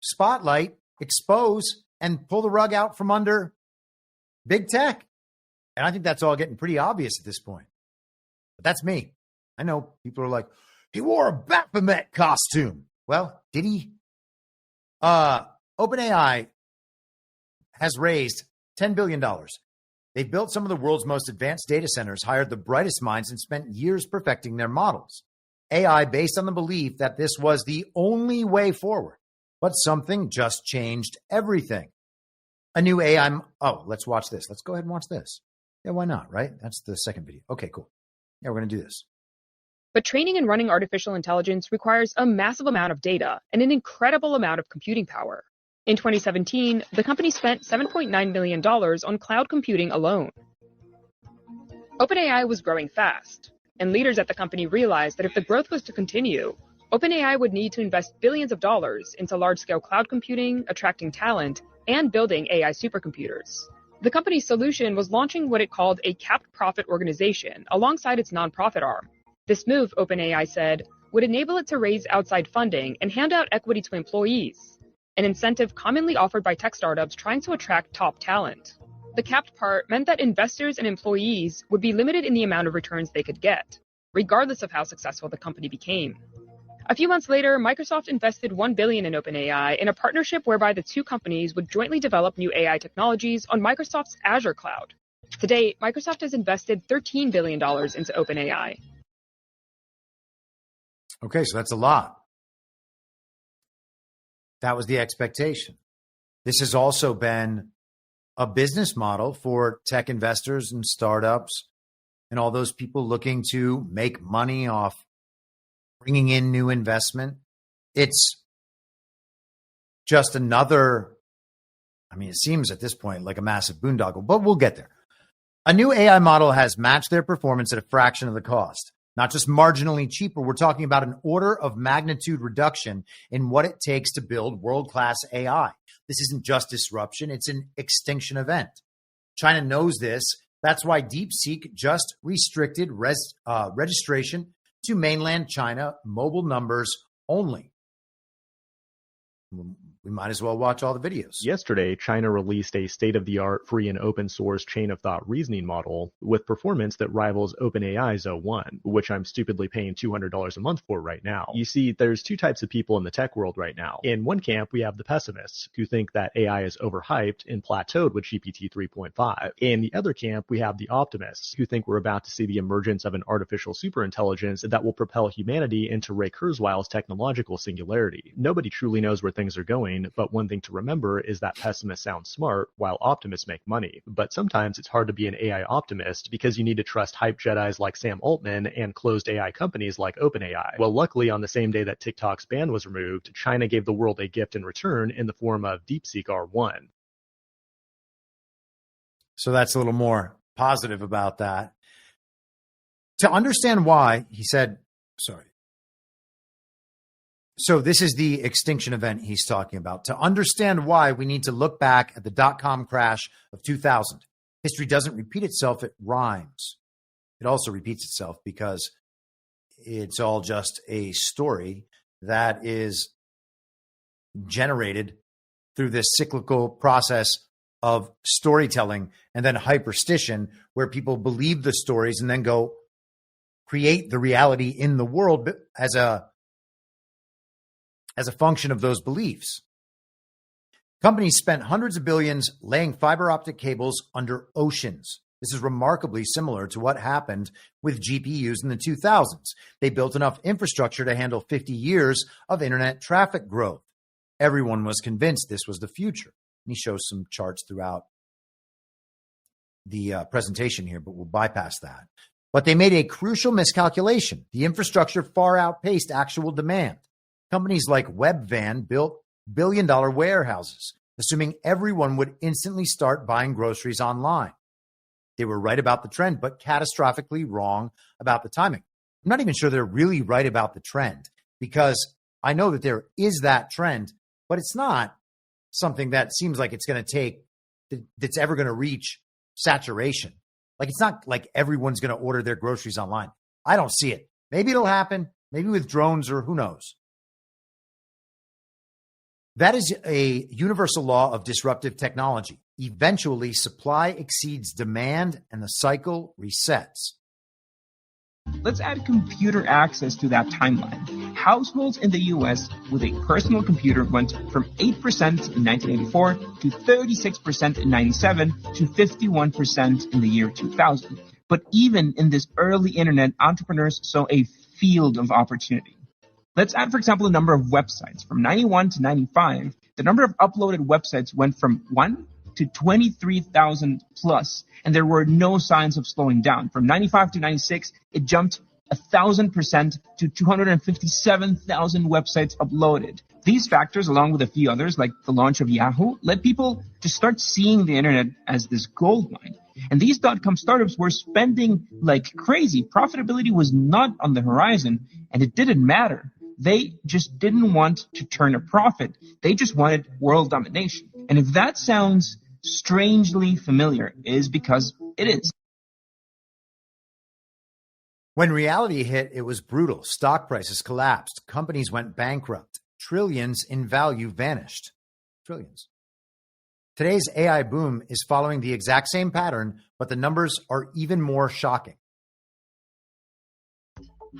spotlight, expose, and pull the rug out from under big tech. And I think that's all getting pretty obvious at this point. But that's me. I know people are like, he wore a Baphomet costume. Well, did he? OpenAI has raised $10 billion. They've built some of the world's most advanced data centers, hired the brightest minds, and spent years perfecting their models. AI based on the belief that this was the only way forward. But something just changed everything. A new AI... Oh, let's watch this. Let's go ahead and watch this. Yeah, why not, right? That's the second video. Okay, cool. Yeah, we're going to do this. But training and running artificial intelligence requires a massive amount of data and an incredible amount of computing power. In 2017, the company spent $7.9 million on cloud computing alone. OpenAI was growing fast, and leaders at the company realized that if the growth was to continue, OpenAI would need to invest billions of dollars into large-scale cloud computing, attracting talent, and building AI supercomputers. The company's solution was launching what it called a capped profit organization alongside its nonprofit arm. This move, OpenAI said, would enable it to raise outside funding and hand out equity to employees, an incentive commonly offered by tech startups trying to attract top talent. The capped part meant that investors and employees would be limited in the amount of returns they could get, regardless of how successful the company became. A few months later, Microsoft invested $1 billion in OpenAI in a partnership whereby the two companies would jointly develop new AI technologies on Microsoft's Azure cloud. To date, Microsoft has invested $13 billion into OpenAI. Okay, so that's a lot. That was the expectation. This has also been a business model for tech investors and startups and all those people looking to make money off bringing in new investment. It's just another, it seems at this point like a massive boondoggle, but we'll get there. A new AI model has matched their performance at a fraction of the cost. Not just marginally cheaper, we're talking about an order of magnitude reduction in what it takes to build world-class AI. This isn't just disruption, it's an extinction event. China knows this. That's why DeepSeek just restricted registration to mainland China mobile numbers only. we might as well watch all the videos. Yesterday, China released a state-of-the-art free and open source chain of thought reasoning model with performance that rivals OpenAI's O1, which I'm stupidly paying $200 a month for right now. You see, there's two types of people in the tech world right now. In one camp, we have the pessimists who think that AI is overhyped and plateaued with GPT 3.5. In the other camp, we have the optimists who think we're about to see the emergence of an artificial superintelligence that will propel humanity into Ray Kurzweil's technological singularity. Nobody truly knows where things are going, but one thing to remember is that pessimists sound smart while optimists make money. But sometimes it's hard to be an AI optimist because you need to trust hype Jedis like Sam Altman and closed AI companies like OpenAI. Well, luckily, on the same day that TikTok's ban was removed, China gave the world a gift in return in the form of DeepSeek R1. So that's a little more positive about that. To understand why, he said, sorry. So this is the extinction event he's talking about. To understand why, we need to look back at the dot-com crash of 2000. History doesn't repeat itself, it rhymes. It also repeats itself because it's all just a story that is generated through this cyclical process of storytelling and then hyperstition, where people believe the stories and then go create the reality in the world as a function of those beliefs. Companies spent hundreds of billions laying fiber optic cables under oceans. This is remarkably similar to what happened with GPUs in the 2000s. They built enough infrastructure to handle 50 years of internet traffic growth. Everyone was convinced this was the future. And he shows some charts throughout the presentation here, but we'll bypass that. But they made a crucial miscalculation. The infrastructure far outpaced actual demand. Companies like Webvan built billion-dollar warehouses, assuming everyone would instantly start buying groceries online. They were right about the trend, but catastrophically wrong about the timing. I'm not even sure they're really right about the trend, because I know that there is that trend, but it's not something that seems like it's going to take, that's ever going to reach saturation. Like, it's not like everyone's going to order their groceries online. I don't see it. Maybe it'll happen, maybe with drones, or who knows. That is a universal law of disruptive technology. Eventually, supply exceeds demand and the cycle resets. Let's add computer access to that timeline. Households in the US with a personal computer went from 8% in 1984 to 36% in 97 to 51% in the year 2000. But even in this early internet, entrepreneurs saw a field of opportunity. Let's add, for example, the number of websites. From 91 to 95, the number of uploaded websites went from 1 to 23,000 plus, and there were no signs of slowing down. From 95 to 96, it jumped 1,000% to 257,000 websites uploaded. These factors, along with a few others, like the launch of Yahoo, led people to start seeing the internet as this gold mine. And these .com startups were spending like crazy. Profitability was not on the horizon, and it didn't matter. They just didn't want to turn a profit. They just wanted world domination. And if that sounds strangely familiar, it is because it is. When reality hit, it was brutal. Stock prices collapsed. Companies went bankrupt. Trillions in value vanished. Trillions. Today's AI boom is following the exact same pattern, but the numbers are even more shocking.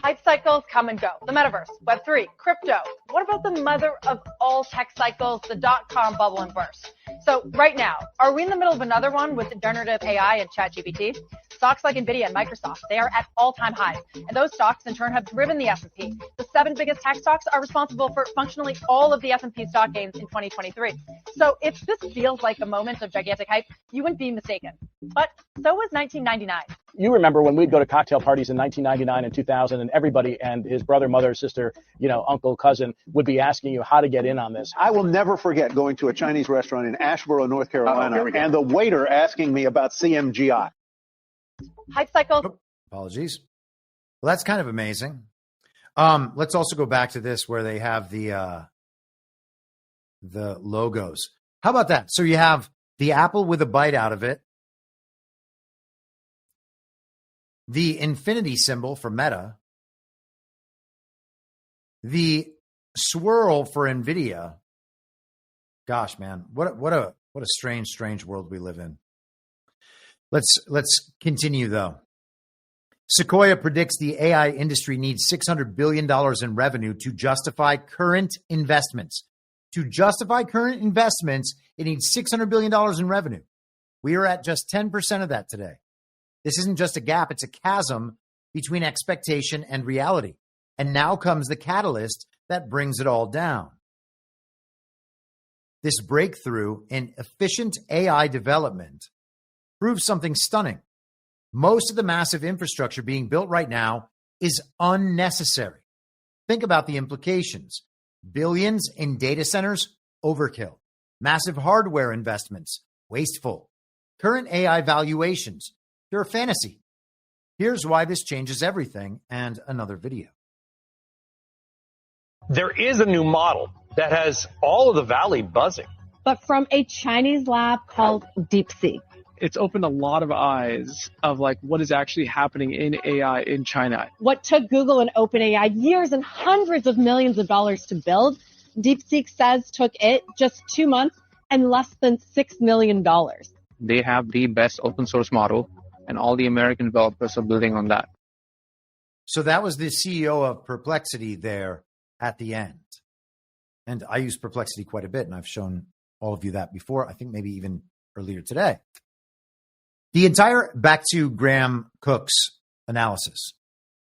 Hype cycles come and go. The metaverse, Web3, crypto. What about the mother of all tech cycles, the .com bubble and burst? So right now, are we in the middle of another one with generative AI and ChatGPT? Stocks like NVIDIA and Microsoft, they are at all-time highs. And those stocks, in turn, have driven the S&P. The 7 biggest tech stocks are responsible for functionally all of the S&P stock gains in 2023. So if this feels like a moment of gigantic hype, you wouldn't be mistaken. But so was 1999. You remember when we'd go to cocktail parties in 1999 and 2000, and everybody and his brother, mother, sister, uncle, cousin would be asking you how to get in on this. I will never forget going to a Chinese restaurant in Asheboro, North Carolina, and the waiter asking me about CMGI. Hype cycle. Oh, apologies. Well, that's kind of amazing. Let's also go back to this where they have the logos. How about that? So you have the apple with a bite out of it, the infinity symbol for Meta, the swirl for NVIDIA, Gosh, man, what a strange world we live in. Let's continue though. Sequoia predicts the AI industry needs $600 billion in revenue to justify current investments. To justify current investments, it needs $600 billion in revenue. We are at just 10% of that today. This isn't just a gap, it's a chasm between expectation and reality. And now comes the catalyst that brings it all down. This breakthrough in efficient AI development proves something stunning. Most of the massive infrastructure being built right now is unnecessary. Think about the implications. Billions in data centers, overkill. Massive hardware investments, wasteful. Current AI valuations, pure fantasy. Here's why this changes everything, and another video. There is a new model that has all of the valley buzzing. But from a Chinese lab called DeepSeek. It's opened a lot of eyes of like what is actually happening in AI in China. What took Google and OpenAI years and hundreds of millions of dollars to build, DeepSeek says took it just 2 months and less than $6 million. They have the best open source model, and all the American developers are building on that. So that was the CEO of Perplexity there at the end. And I use Perplexity quite a bit, and I've shown all of you that before, I think maybe even earlier today. Back to Graham Cook's analysis.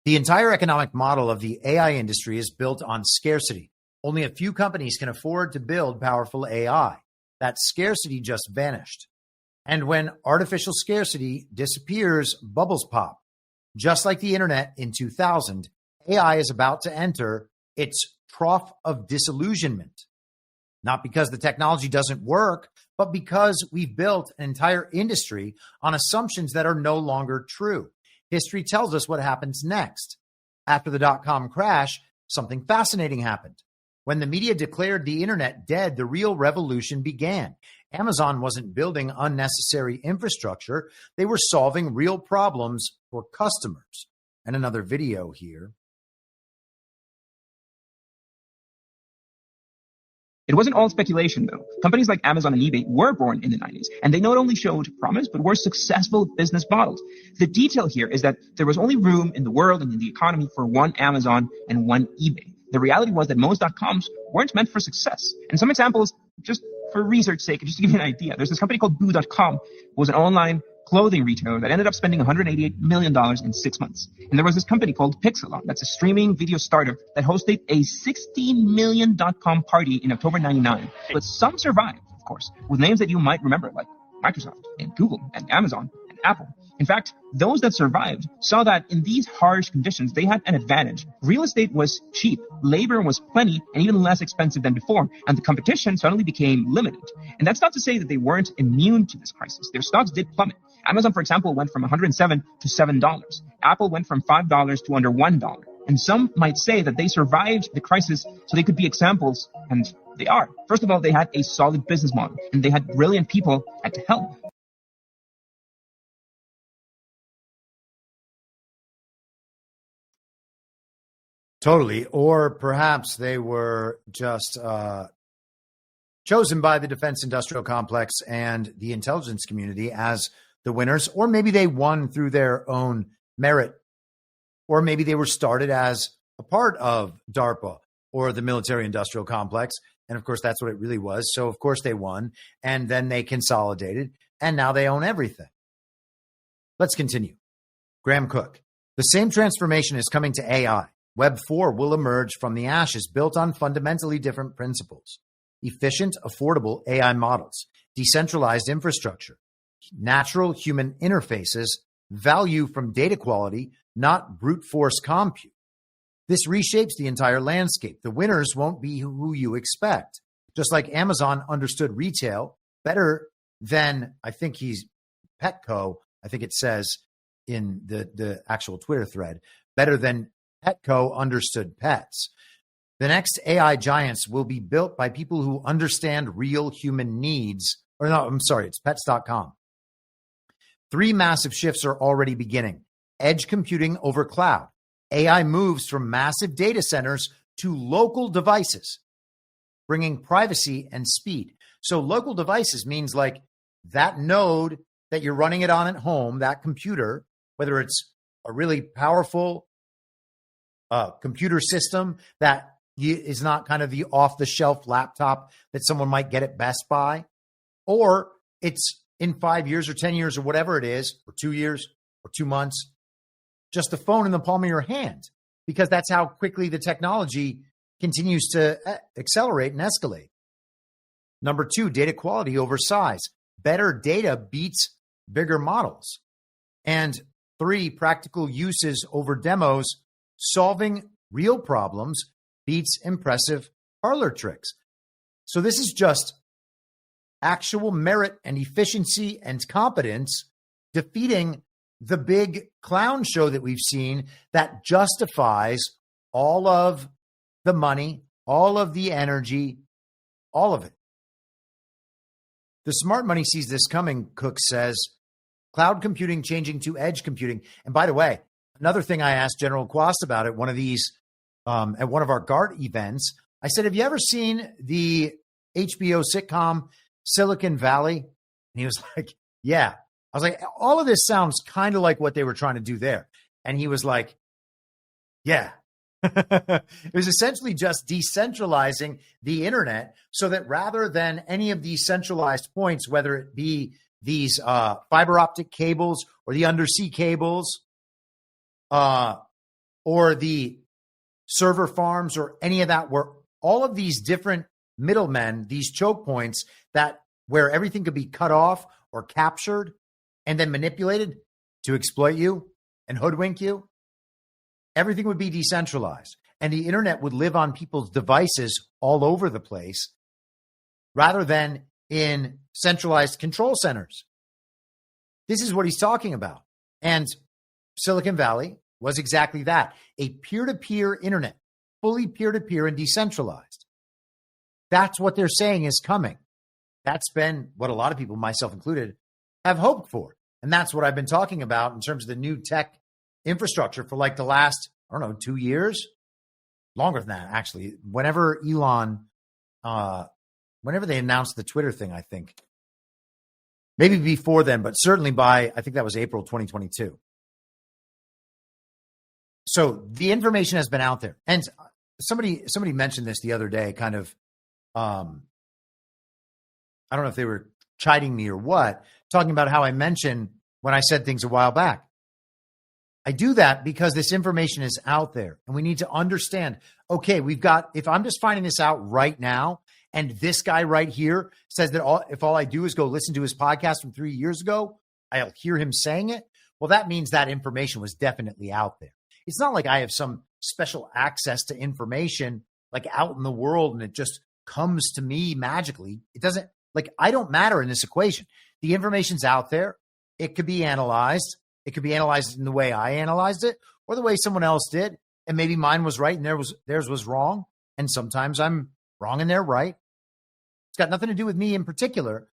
The entire economic model of the AI industry is built on scarcity. Only a few companies can afford to build powerful AI. That scarcity just vanished. And when artificial scarcity disappears, bubbles pop. Just like the internet in 2000, AI is about to enter its trough of disillusionment. Not because the technology doesn't work, but because we've built an entire industry on assumptions that are no longer true. History tells us what happens next. After the dot-com crash, something fascinating happened. When the media declared the internet dead, the real revolution began. Amazon wasn't building unnecessary infrastructure. They were solving real problems for customers. And another video here. It wasn't all speculation, though. Companies like Amazon and eBay were born in the 90s, and they not only showed promise, but were successful business models. The detail here is that there was only room in the world and in the economy for one Amazon and one eBay. The reality was that most .coms weren't meant for success. And some examples, just for research sake, just to give you an idea, there's this company called Boo.com. It was an online clothing retailer that ended up spending $188 million in 6 months. And there was this company called Pixelon, that's a streaming video startup that hosted a $16 million .com party in October 99. But some survived, of course, with names that you might remember, like Microsoft and Google and Amazon and Apple. In fact, those that survived saw that in these harsh conditions, they had an advantage. Real estate was cheap, labor was plenty, and even less expensive than before, and the competition suddenly became limited. And that's not to say that they weren't immune to this crisis. Their stocks did plummet. Amazon, for example, went from $107 to $7. Apple went from $5 to under $1. And some might say that they survived the crisis so they could be examples, and they are. First of all, they had a solid business model, and they had brilliant people at the helm. Totally. Or perhaps they were just chosen by the defense industrial complex and the intelligence community as the winners, or maybe they won through their own merit, or maybe they were started as a part of DARPA or the military industrial complex. And of course, that's what it really was. So of course they won, and then they consolidated, and now they own everything. Let's continue. Graham Cook. The same transformation is coming to AI. Web 4 will emerge from the ashes, built on fundamentally different principles. Efficient, affordable AI models, decentralized infrastructure, natural human interfaces, value from data quality, not brute force compute. This reshapes the entire landscape. The winners won't be who you expect. Just like Amazon understood retail better than, I think he's Petco, I think it says in the actual Twitter thread, better than Petco understood pets. The next AI giants will be built by people who understand real human needs. Or no, I'm sorry, it's pets.com. 3 massive shifts are already beginning. Edge computing over cloud. AI moves from massive data centers to local devices. bringing privacy and speed. So local devices means like that node that you're running it on at home, that computer, whether it's a really powerful computer system that is not kind of the off-the-shelf laptop that someone might get at Best Buy, or it's in 5 years or 10 years or whatever it is, or 2 years or 2 months, just a phone in the palm of your hand, because that's how quickly the technology continues to accelerate and escalate. Number 2, data quality over size. Better data beats bigger models. And 3, practical uses over demos. Solving real problems beats impressive parlor tricks. So this is just actual merit and efficiency and competence defeating the big clown show that we've seen that justifies all of the money, all of the energy, all of it. The smart money sees this coming, Cook says. Cloud computing changing to edge computing. And by the way, another thing I asked General Quast about at one of these, at one of our GART events, I said, have you ever seen the HBO sitcom Silicon Valley? And he was like, yeah. I was like, all of this sounds kind of like what they were trying to do there. And he was like, yeah. It was essentially just decentralizing the internet so that rather than any of these centralized points, whether it be these fiber optic cables or the undersea cables or the server farms or any of that, where all of these different middlemen, these choke points that where everything could be cut off or captured and then manipulated to exploit you and hoodwink you, everything would be decentralized. And the internet would live on people's devices all over the place rather than in centralized control centers. This is what he's talking about. And Silicon Valley was exactly that, a peer-to-peer internet, fully peer-to-peer and decentralized. That's what they're saying is coming. That's been what a lot of people, myself included, have hoped for. And that's what I've been talking about in terms of the new tech infrastructure for like the last, 2 years, longer than that, actually. Whenever Elon, whenever they announced the Twitter thing, I think, maybe before then, but certainly by, I think that was April 2022. So the information has been out there. And somebody mentioned this the other day, kind of, I don't know if they were chiding me or what, talking about how I mentioned when I said things a while back. I do that because this information is out there and we need to understand, okay, if I'm just finding this out right now and this guy right here says that if all I do is go listen to his podcast from 3 years ago, I'll hear him saying it. Well, that means that information was definitely out there. It's not like I have some special access to information like out in the world and it just comes to me magically. It doesn't, like, I don't matter in this equation. The information's out there. It could be analyzed. It could be analyzed in the way I analyzed it or the way someone else did. And maybe mine was right and theirs was wrong. And sometimes I'm wrong and they're right. It's got nothing to do with me in particular.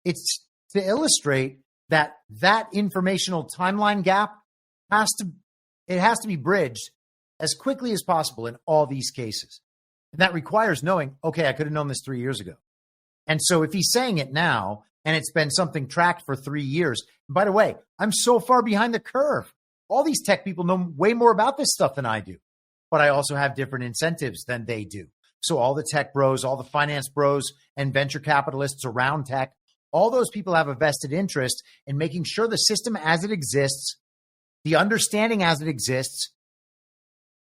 It's to illustrate that informational timeline gap has to be bridged as quickly as possible in all these cases. And that requires knowing, okay, I could have known this 3 years ago. And so if he's saying it now and it's been something tracked for 3 years, and by the way, I'm so far behind the curve. All these tech people know way more about this stuff than I do, but I also have different incentives than they do. So all the tech bros, all the finance bros and venture capitalists around tech, all those people have a vested interest in making sure the system as it exists, the understanding as it exists,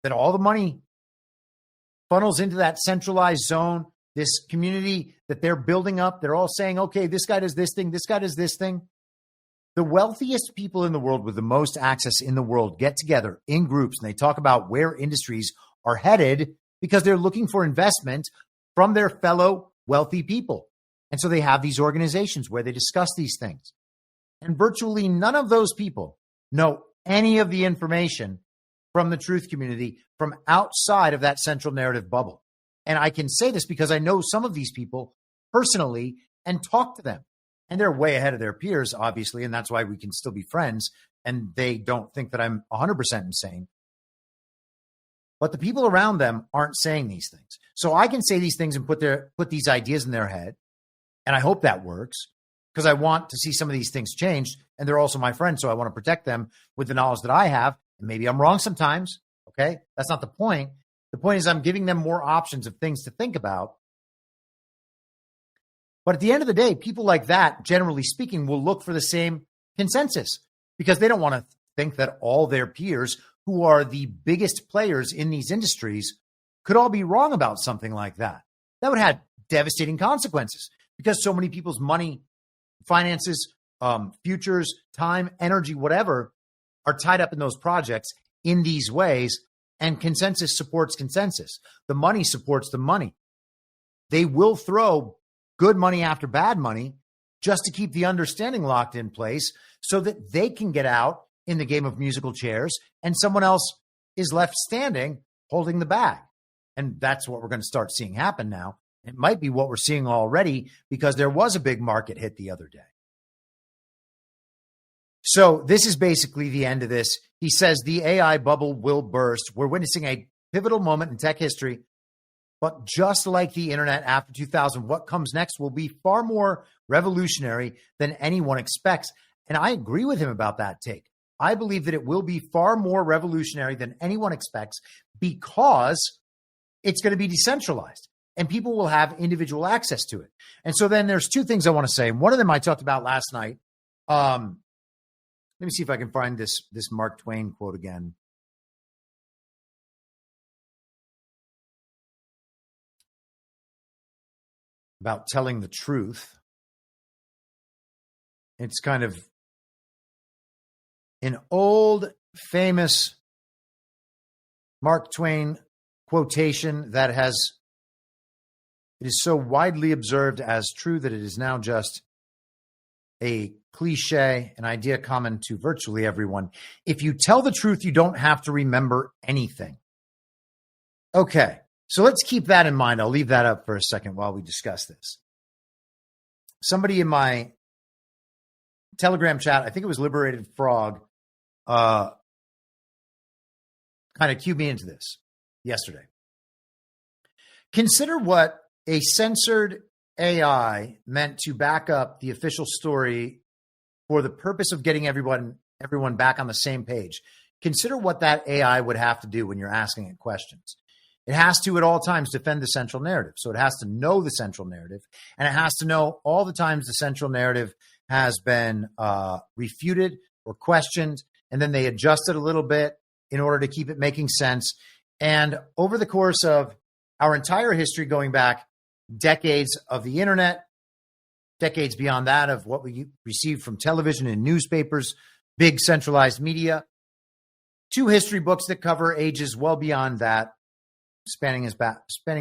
that all the money funnels into that centralized zone, this community that they're building up. They're all saying, okay, this guy does this thing, this guy does this thing. The wealthiest people in the world with the most access in the world get together in groups and they talk about where industries are headed because they're looking for investment from their fellow wealthy people. And so they have these organizations where they discuss these things. And virtually none of those people know any of the information from the truth community from outside of that central narrative bubble. And I can say this because I know some of these people personally and talk to them. And they're way ahead of their peers, obviously, and that's why we can still be friends. And they don't think that I'm 100% insane. but the people around them aren't saying these things. So I can say these things and put these ideas in their head, and I hope that works because I want to see some of these things changed, and they're also my friends, so I want to protect them with the knowledge that I have. And maybe I'm wrong sometimes, okay? That's not the point. The point is I'm giving them more options of things to think about. But at the end of the day, people like that, generally speaking, will look for the same consensus because they don't want to think that all their peers who are the biggest players in these industries could all be wrong about something like that. That would have devastating consequences because so many people's money, finances, futures, time, energy, whatever, are tied up in those projects in these ways, and consensus supports consensus. The money supports the money. They will throw good money after bad money just to keep the understanding locked in place so that they can get out in the game of musical chairs and someone else is left standing holding the bag. And that's what we're going to start seeing happen now. It might be what we're seeing already because there was a big market hit the other day. So this is basically the end of this. He says the AI bubble will burst. We're witnessing a pivotal moment in tech history. But just like the internet after 2000, what comes next will be far more revolutionary than anyone expects. And I agree with him about that take. I believe that it will be far more revolutionary than anyone expects because it's going to be decentralized and people will have individual access to it. And so then there's two things I want to say. One of them I talked about last night. Let me see if I can find this Mark Twain quote again. About telling the truth. It's kind of an old, famous Mark Twain quotation that it is so widely observed as true that it is now just a cliche, an idea common to virtually everyone. If you tell the truth, you don't have to remember anything. Okay. So let's keep that in mind. I'll leave that up for a second while we discuss this. Somebody in my Telegram chat, I think it was Liberated Frog, kind of cued me into this yesterday. Consider what a censored AI meant to back up the official story for the purpose of getting everyone back on the same page. Consider what that AI would have to do when you're asking it questions. It has to, at all times, defend the central narrative. So it has to know the central narrative, and it has to know all the times the central narrative has been refuted or questioned, and then they adjust it a little bit in order to keep it making sense. And over the course of our entire history, going back decades of the internet, decades beyond that of what we received from television and newspapers, big centralized media, two history books that cover ages well beyond that, spanning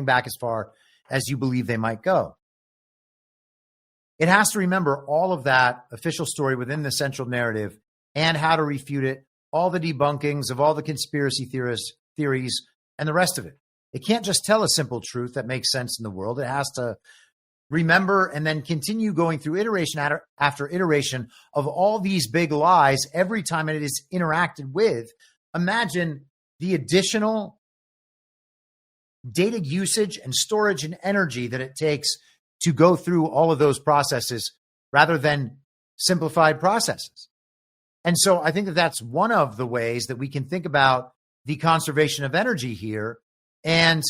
back as far as you believe they might go. It has to remember all of that official story within the central narrative and how to refute it, all the debunkings of all the conspiracy theories, and the rest of it. It can't just tell a simple truth that makes sense in the world. It has to remember and then continue going through iteration after iteration of all these big lies every time it is interacted with. Imagine the additional data usage and storage and energy that it takes to go through all of those processes rather than simplified processes. And so I think that that's one of the ways that we can think about the conservation of energy here. And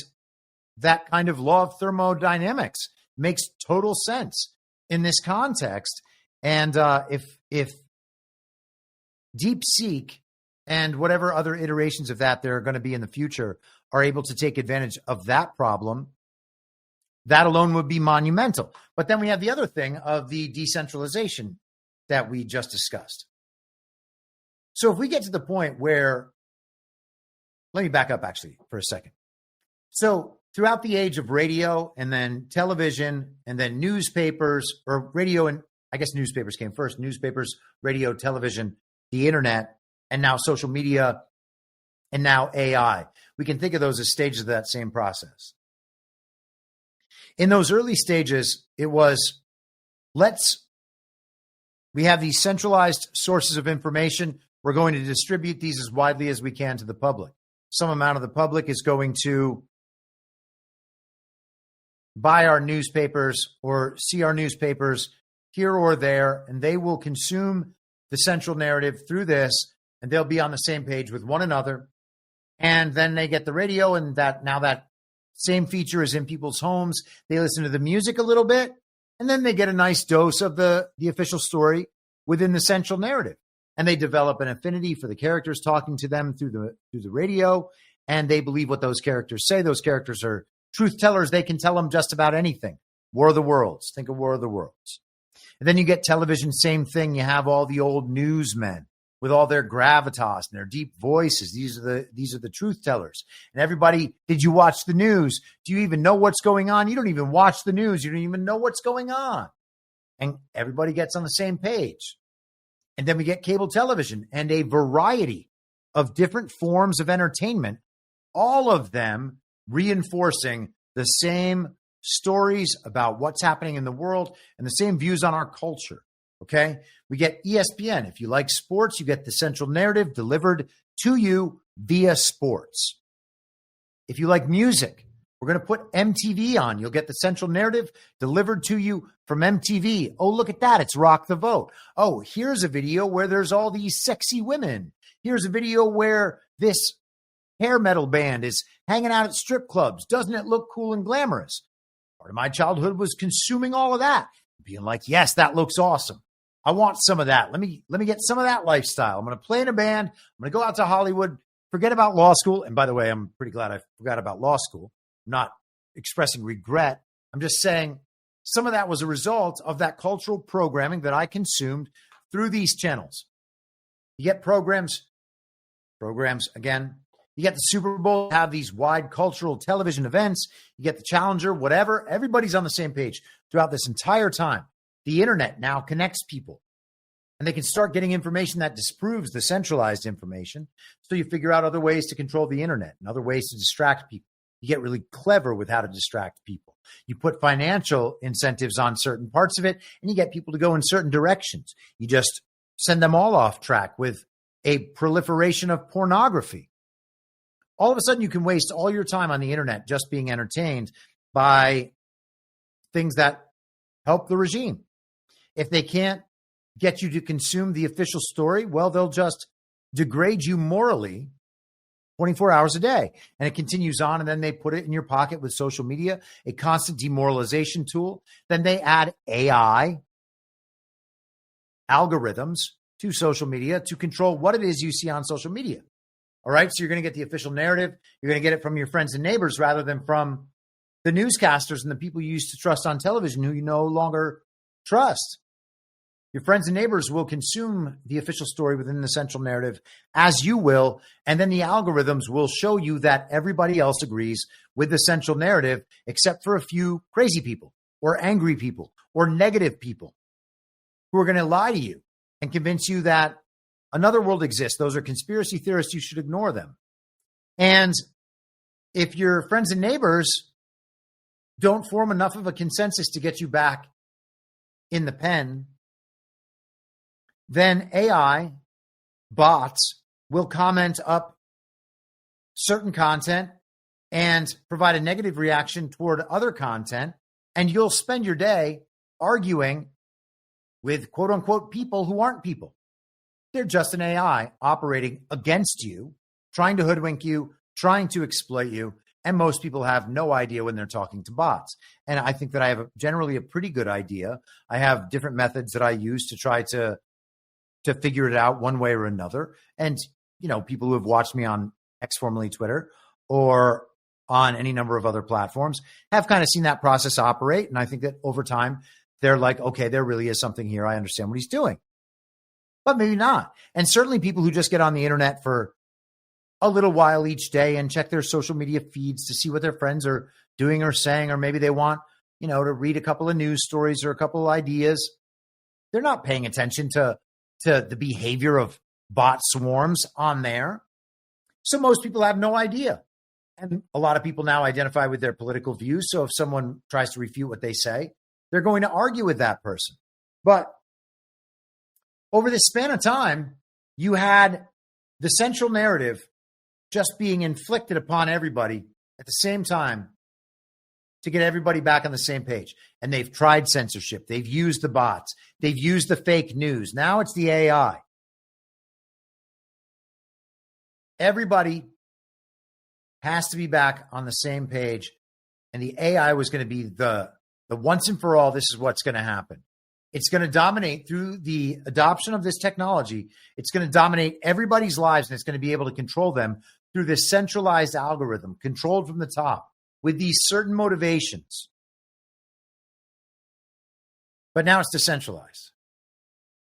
that kind of law of thermodynamics makes total sense in this context. And if DeepSeek and whatever other iterations of that there are going to be in the future are able to take advantage of that problem, that alone would be monumental. But then we have the other thing of the decentralization that we just discussed. So if we get to the point where, let me back up actually for a second. So throughout the age of radio and then television and then newspapers, or radio, and I guess newspapers came first, newspapers, radio, television, the internet, and now social media, and now AI. We can think of those as stages of that same process. In those early stages, it was, we have these centralized sources of information. We're going to distribute these as widely as we can to the public. some amount of the public is going to buy our newspapers or see our newspapers here or there, and they will consume the central narrative through this, and they'll be on the same page with one another. And then they get the radio, and that same feature is in people's homes. They listen to the music a little bit, and then they get a nice dose of the official story within the central narrative. And they develop an affinity for the characters talking to them through the radio, and they believe what those characters say. Those characters are truth tellers. They can tell them just about anything. War of the Worlds. Think of War of the Worlds. And then you get television, same thing. You have all the old newsmen with all their gravitas and their deep voices. These are the truth tellers. And everybody, did you watch the news? Do you even know what's going on? You don't even watch the news. You don't even know what's going on. And everybody gets on the same page. And then we get cable television and a variety of different forms of entertainment, all of them reinforcing the same stories about what's happening in the world and the same views on our culture. Okay. We get ESPN. If you like sports, you get the central narrative delivered to you via sports. If you like music, we're going to put MTV on. You'll get the central narrative delivered to you from MTV. Oh, look at that. It's Rock the Vote. Oh, here's a video where there's all these sexy women. Here's a video where this hair metal band is hanging out at strip clubs. Doesn't it look cool and glamorous? Part of my childhood was consuming all of that, being like, yes, that looks awesome. I want some of that. Let me get some of that lifestyle. I'm going to play in a band. I'm going to go out to Hollywood, forget about law school. And by the way, I'm pretty glad I forgot about law school. I'm not expressing regret. I'm just saying some of that was a result of that cultural programming that I consumed through these channels. You get programs again. You get the Super Bowl, have these wide cultural television events. You get the Challenger, whatever. Everybody's on the same page throughout this entire time. The internet now connects people, and they can start getting information that disproves the centralized information. So you figure out other ways to control the internet and other ways to distract people. You get really clever with how to distract people. You put financial incentives on certain parts of it, and you get people to go in certain directions. You just send them all off track with a proliferation of pornography. All of a sudden, you can waste all your time on the internet just being entertained by things that help the regime. If they can't get you to consume the official story, well, they'll just degrade you morally 24 hours a day. And it continues on, and then they put it in your pocket with social media, a constant demoralization tool. Then they add AI algorithms to social media to control what it is you see on social media. All right, so you're going to get the official narrative. You're going to get it from your friends and neighbors rather than from the newscasters and the people you used to trust on television who you no longer trust. Your friends and neighbors will consume the official story within the central narrative as you will, and then the algorithms will show you that everybody else agrees with the central narrative except for a few crazy people or angry people or negative people who are going to lie to you and convince you that another world exists. Those are conspiracy theorists. You should ignore them. And if your friends and neighbors don't form enough of a consensus to get you back in the pen, then AI bots will comment up certain content and provide a negative reaction toward other content. And you'll spend your day arguing with quote unquote people who aren't people. They're just an AI operating against you, trying to hoodwink you, trying to exploit you. And most people have no idea when they're talking to bots. And I think that I have generally a pretty good idea. I have different methods that I use to try to figure it out one way or another. And, you know, people who have watched me on X, formerly Twitter, or on any number of other platforms have kind of seen that process operate. And I think that over time, they're like, okay, there really is something here. I understand what he's doing. But maybe not. And certainly people who just get on the internet for a little while each day and check their social media feeds to see what their friends are doing or saying, or maybe they want, you know, to read a couple of news stories or a couple of ideas. They're not paying attention to the behavior of bot swarms on there. So most people have no idea. And a lot of people now identify with their political views. So if someone tries to refute what they say, they're going to argue with that person. But over this span of time, you had the central narrative just being inflicted upon everybody at the same time to get everybody back on the same page. And they've tried censorship. They've used the bots. They've used the fake news. Now it's the AI. Everybody has to be back on the same page. And the AI was going to be the once and for all, this is what's going to happen. It's going to dominate through the adoption of this technology. It's going to dominate everybody's lives, and it's going to be able to control them through this centralized algorithm, controlled from the top with these certain motivations. But now it's decentralized.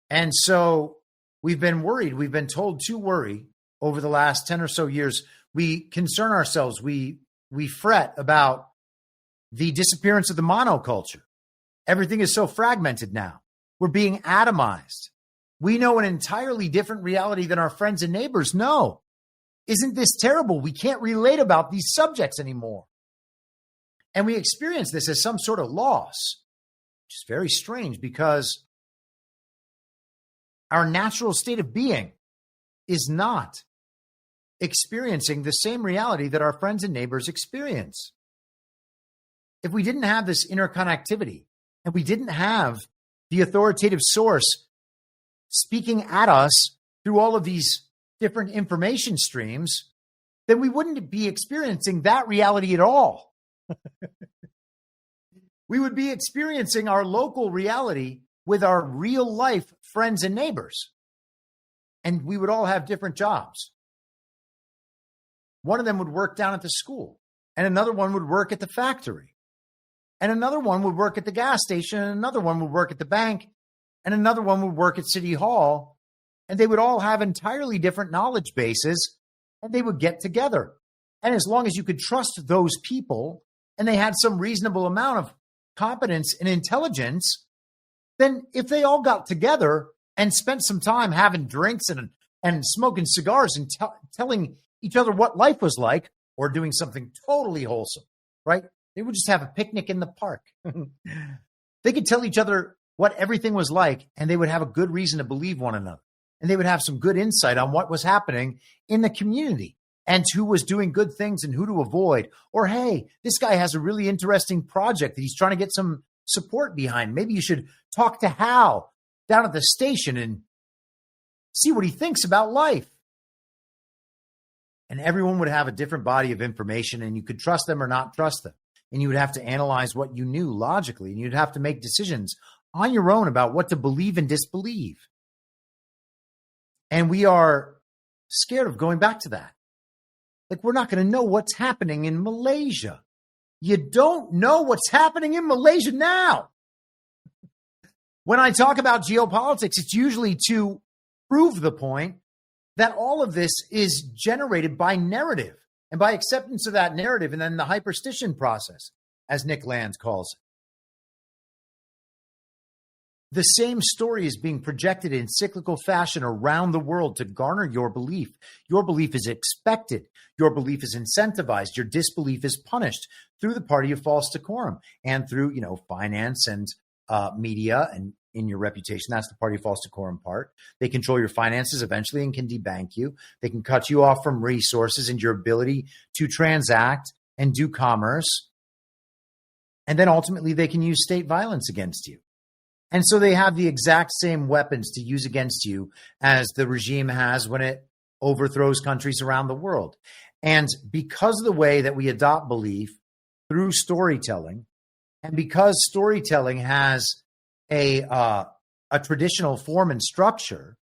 And so we've been worried. We've been told to worry over the last 10 or so years. We concern ourselves. We fret about the disappearance of the monoculture. Everything is so fragmented now. We're being atomized. We know an entirely different reality than our friends and neighbors know. Isn't this terrible? We can't relate about these subjects anymore. And we experience this as some sort of loss, which is very strange because our natural state of being is not experiencing the same reality that our friends and neighbors experience. If we didn't have this interconnectivity and we didn't have the authoritative source speaking at us through all of these different information streams, then we wouldn't be experiencing that reality at all. We would be experiencing our local reality with our real life friends and neighbors. And we would all have different jobs. One of them would work down at the school, and another one would work at the factory, and another one would work at the gas station, and another one would work at the bank, and another one would work at City Hall. And they would all have entirely different knowledge bases, and they would get together. And as long as you could trust those people and they had some reasonable amount of competence and intelligence, then if they all got together and spent some time having drinks and smoking cigars and telling each other what life was like, or doing something totally wholesome, right? They would just have a picnic in the park. They could tell each other what everything was like, and they would have a good reason to believe one another. And they would have some good insight on what was happening in the community and who was doing good things and who to avoid. Or, hey, this guy has a really interesting project that he's trying to get some support behind. Maybe you should talk to Hal down at the station and see what he thinks about life. And everyone would have a different body of information, and you could trust them or not trust them. And you would have to analyze what you knew logically, and you'd have to make decisions on your own about what to believe and disbelieve. And we are scared of going back to that. Like, we're not going to know what's happening in Malaysia. You don't know what's happening in Malaysia now. When I talk about geopolitics, it's usually to prove the point that all of this is generated by narrative and by acceptance of that narrative, and then the hyperstition process, as Nick Land calls it. The same story is being projected in cyclical fashion around the world to garner your belief. Your belief is expected. Your belief is incentivized. Your disbelief is punished through the party of false decorum and through, finance and media and in your reputation. That's the party of false decorum part. They control your finances eventually and can debank you. They can cut you off from resources and your ability to transact and do commerce. And then ultimately they can use state violence against you. And so they have the exact same weapons to use against you as the regime has when it overthrows countries around the world. And because of the way that we adopt belief through storytelling, and because storytelling has a traditional form and structure,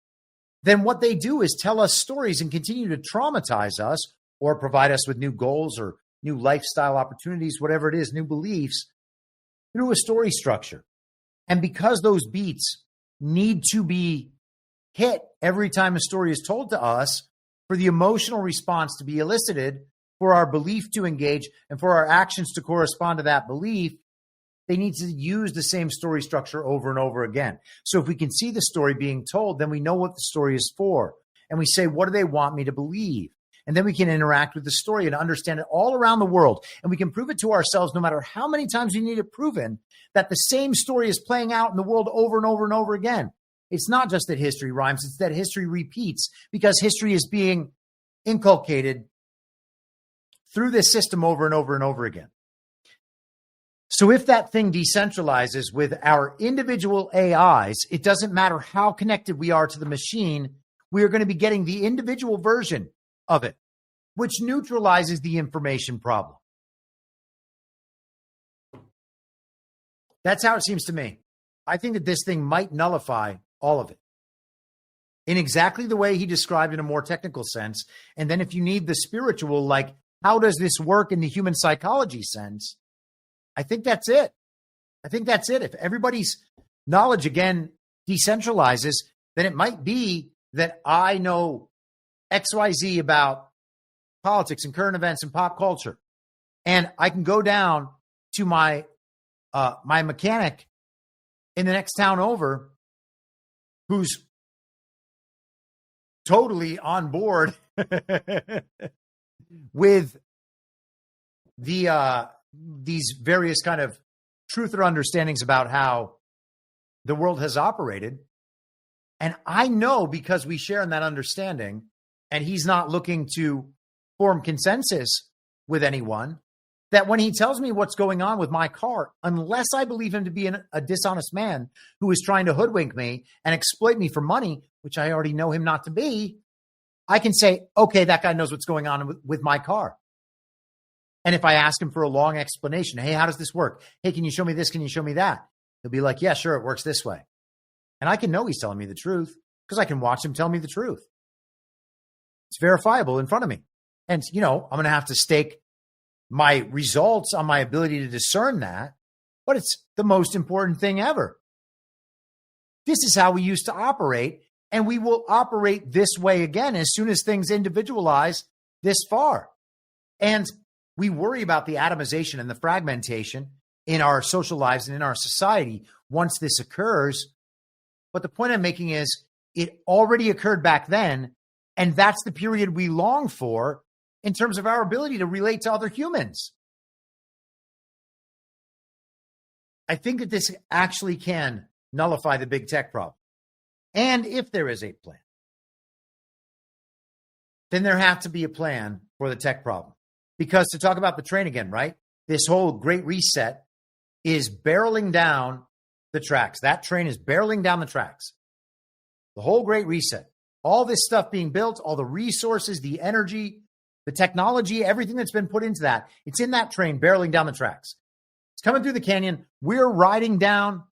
then what they do is tell us stories and continue to traumatize us or provide us with new goals or new lifestyle opportunities, whatever it is, new beliefs, through a story structure. And because those beats need to be hit every time a story is told to us for the emotional response to be elicited, for our belief to engage, and for our actions to correspond to that belief, they need to use the same story structure over and over again. So if we can see the story being told, then we know what the story is for. And we say, what do they want me to believe? And then we can interact with the story and understand it all around the world. And we can prove it to ourselves, no matter how many times we need it proven, that the same story is playing out in the world over and over and over again. It's not just that history rhymes, it's that history repeats because history is being inculcated through this system over and over and over again. So if that thing decentralizes with our individual AIs, it doesn't matter how connected we are to the machine, we are going to be getting the individual version of it, which neutralizes the information problem. That's how it seems to me. I think that this thing might nullify all of it in exactly the way he described in a more technical sense. And then if you need the spiritual, like, how does this work in the human psychology sense? I think that's it. I think that's it. If everybody's knowledge, again, decentralizes, then it might be that I know XYZ about politics and current events and pop culture. And I can go down to my mechanic in the next town over who's totally on board with these various kind of truth or understandings about how the world has operated. And I know, because we share in that understanding, and he's not looking to form consensus with anyone, that when he tells me what's going on with my car, unless I believe him to be a dishonest man who is trying to hoodwink me and exploit me for money, which I already know him not to be, I can say, okay, that guy knows what's going on with my car. And if I ask him for a long explanation, hey, how does this work? Hey, can you show me this? Can you show me that? He'll be like, yeah, sure, it works this way. And I can know he's telling me the truth because I can watch him tell me the truth. It's verifiable in front of me. And, I'm going to have to stake my results on my ability to discern that, but it's the most important thing ever. This is how we used to operate, and we will operate this way again as soon as things individualize this far. And we worry about the atomization and the fragmentation in our social lives and in our society once this occurs. But the point I'm making is it already occurred back then, and that's the period we long for in terms of our ability to relate to other humans. I think that this actually can nullify the big tech problem. And if there is a plan, then there has to be a plan for the tech problem. Because to talk about the train again, right? This whole great reset is barreling down the tracks. That train is barreling down the tracks. The whole great reset. All this stuff being built, all the resources, the energy, the technology, everything that's been put into that, it's in that train barreling down the tracks. It's coming through the canyon. We're riding down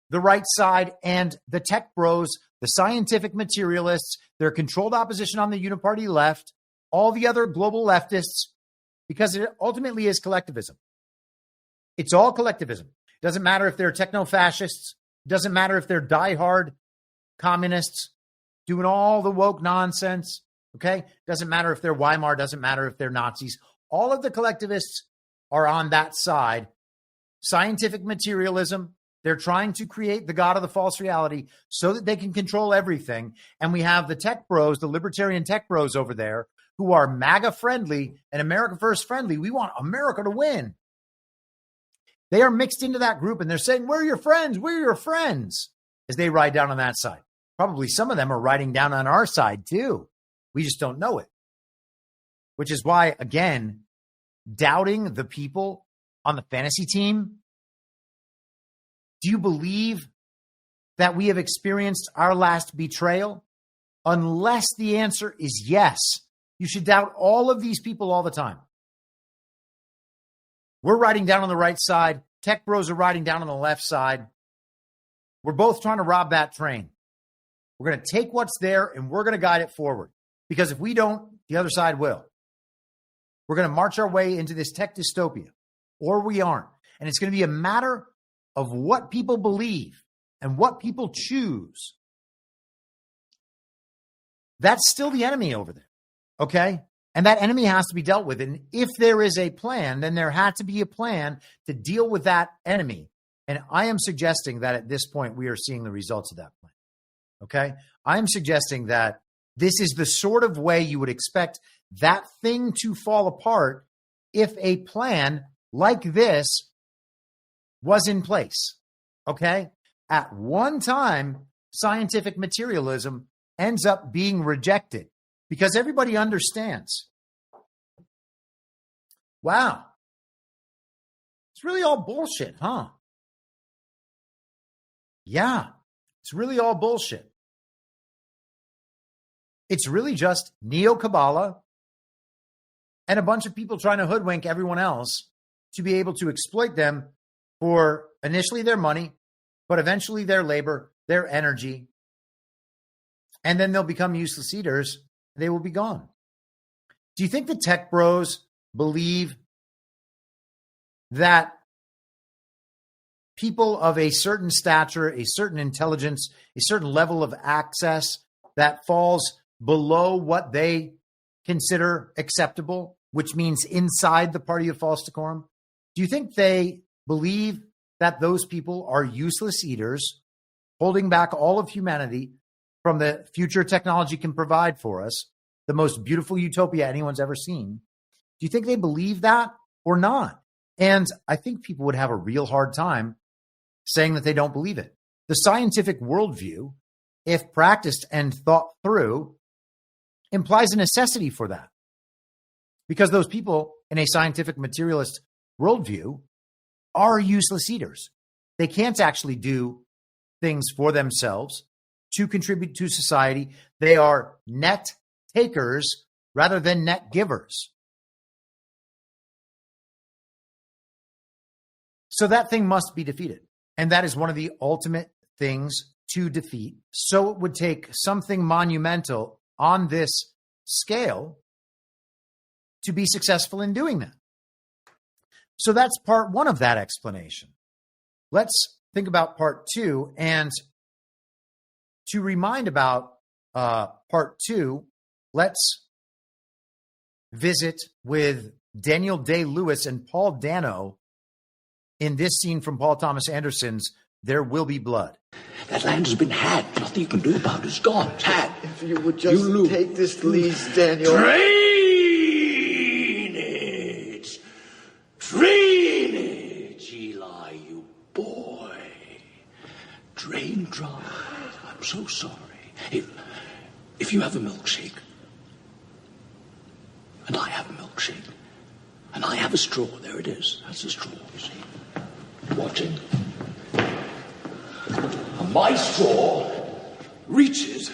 the right side, and the tech bros, the scientific materialists, their controlled opposition on the uniparty left, all the other global leftists, because it ultimately is collectivism. It's all collectivism. It doesn't matter if they're techno-fascists. It doesn't matter if they're diehard communists doing all the woke nonsense. Okay? Doesn't matter if they're Weimar. Doesn't matter if they're Nazis. All of the collectivists are on that side. Scientific materialism. They're trying to create the God of the false reality so that they can control everything. And we have the tech bros, the libertarian tech bros over there, who are MAGA friendly and America first friendly. We want America to win. They are mixed into that group, and they're saying, we're your friends, we're your friends, as they ride down on that side. Probably some of them are riding down on our side too. We just don't know it. Which is why, again, doubting the people on the fantasy team. Do you believe that we have experienced our last betrayal? Unless the answer is yes, you should doubt all of these people all the time. We're riding down on the right side. Tech bros are riding down on the left side. We're both trying to rob that train. We're going to take what's there and we're going to guide it forward. Because if we don't, the other side will. We're going to march our way into this tech dystopia, or we aren't. And it's going to be a matter of what people believe and what people choose. That's still the enemy over there. Okay? And that enemy has to be dealt with. And if there is a plan, then there had to be a plan to deal with that enemy. And I am suggesting that at this point, we are seeing the results of that plan. Okay? I am suggesting that this is the sort of way you would expect that thing to fall apart if a plan like this was in place. Okay? At one time, scientific materialism ends up being rejected because everybody understands Wow. It's really all bullshit, huh? Yeah, it's really all bullshit. It's really just Neo-Kabbalah and a bunch of people trying to hoodwink everyone else to be able to exploit them for initially their money, but eventually their labor, their energy, and then they'll become useless eaters. They will be gone. Do you think the tech bros believe that people of a certain stature, a certain intelligence, a certain level of access that falls below what they consider acceptable, which means inside the party of false decorum? Do you think they believe that those people are useless eaters, holding back all of humanity from the future technology can provide for us, the most beautiful utopia anyone's ever seen? Do you think they believe that or not? And I think people would have a real hard time saying that they don't believe it. The scientific worldview, if practiced and thought through, implies a necessity for that. Because those people in a scientific materialist worldview are useless eaters. They can't actually do things for themselves to contribute to society. They are net takers rather than net givers. So that thing must be defeated. And that is one of the ultimate things to defeat. So it would take something monumental on this scale to be successful in doing that. So that's part one of that explanation. Let's think about part two. And to remind about part two, let's visit with Daniel Day-Lewis and Paul Dano in this scene from Paul Thomas Anderson's There Will Be Blood. That land has been had. Nothing you can do about it. It's gone. It's had. If you would just take this lease, Daniel. Drainage! Drainage, Eli, you boy. Drain dry. I'm so sorry. If you have a milkshake, and I have a milkshake, and I have a straw, there it is. That's a straw, you see. Watching. And my straw reaches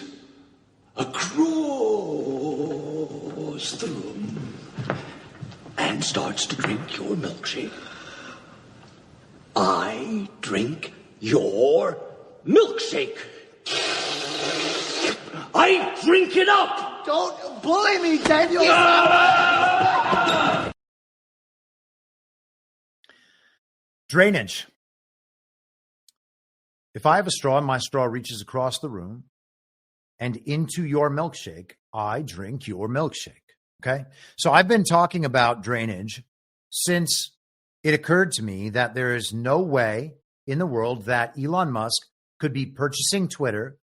across the room and starts to drink your milkshake. I drink your milkshake. I drink it up. Don't bully me, Daniel. Drainage. If I have a straw and my straw reaches across the room and into your milkshake, I drink your milkshake. Okay. So I've been talking about drainage since it occurred to me that there is no way in the world that Elon Musk could be purchasing Twitter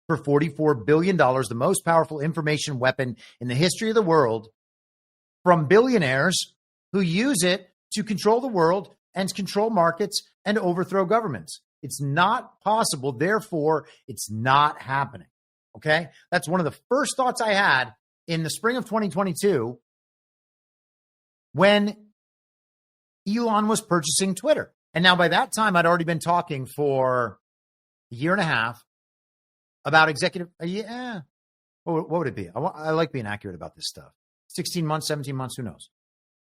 for $44 billion, the most powerful information weapon in the history of the world, from billionaires who use it to control the world and control markets and overthrow governments. It's not possible. Therefore, it's not happening. Okay. That's one of the first thoughts I had in the spring of 2022 when Elon was purchasing Twitter. And now by that time, I'd already been talking for a year and a half about executive. What would it be? I like being accurate about this stuff. 16 months, 17 months, who knows?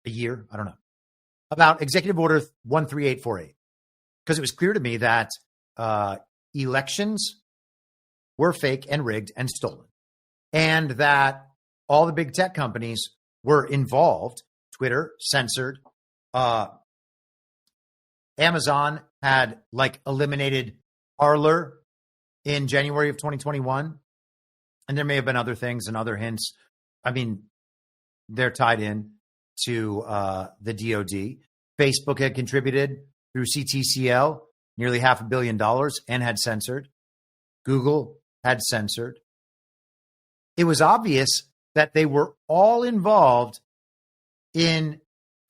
A year? I don't know. About Executive Order 13848. Because it was clear to me that elections were fake and rigged and stolen. And that all the big tech companies were involved. Twitter censored. Amazon had eliminated Parler in January of 2021. And there may have been other things and other hints. I mean, they're tied in to the DOD. Facebook had contributed through CTCL nearly $500 million and had censored. Google had censored. It was obvious that they were all involved in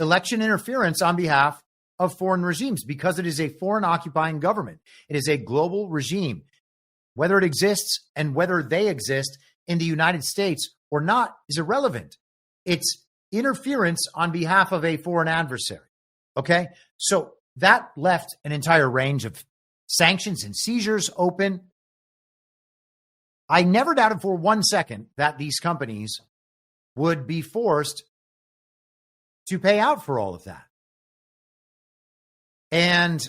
election interference on behalf of foreign regimes because it is a foreign occupying government. It is a global regime. Whether it exists and whether they exist in the United States or not is irrelevant. It's interference on behalf of a foreign adversary. Okay? So that left an entire range of sanctions and seizures open. I never doubted for 1 second that these companies would be forced to pay out for all of that. And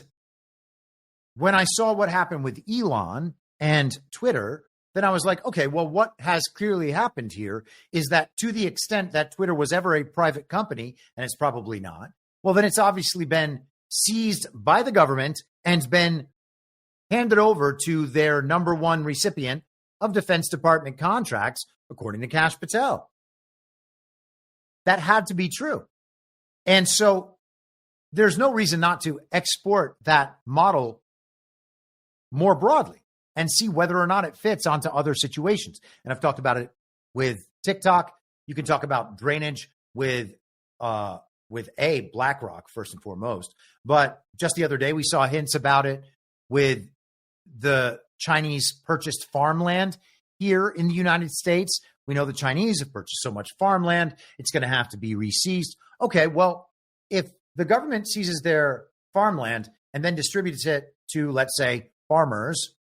when I saw what happened with Elon and Twitter, then I was like, okay, well, what has clearly happened here is that to the extent that Twitter was ever a private company, and it's probably not, well, then it's obviously been seized by the government and been handed over to their number one recipient of Defense Department contracts, according to Kash Patel. That had to be true. And so there's no reason not to export that model more broadly and see whether or not it fits onto other situations. And I've talked about it with TikTok. You can talk about drainage with BlackRock, first and foremost. But just the other day, we saw hints about it with the Chinese purchased farmland here in the United States. We know the Chinese have purchased so much farmland, it's going to have to be re-seized. Okay, well, if the government seizes their farmland and then distributes it to, let's say, farmers,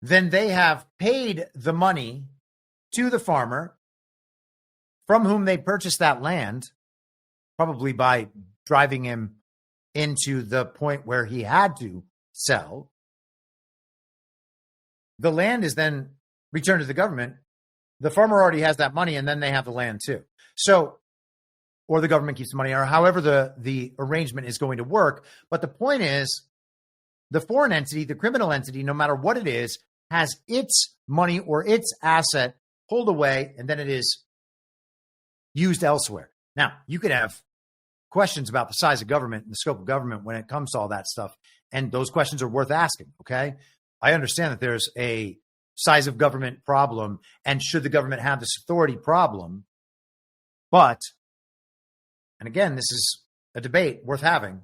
then they have paid the money to the farmer from whom they purchased that land, probably by driving him into the point where he had to sell. The land is then returned to the government. The farmer already has that money, and then they have the land too. So, or the government keeps the money, or however the arrangement is going to work. But the point is, the foreign entity, the criminal entity, no matter what it is, has its money or its asset pulled away, and then it is used elsewhere. Now, you could have questions about the size of government and the scope of government when it comes to all that stuff, and those questions are worth asking, okay? I understand that there's a size of government problem, and should the government have this authority problem, but, and again, this is a debate worth having,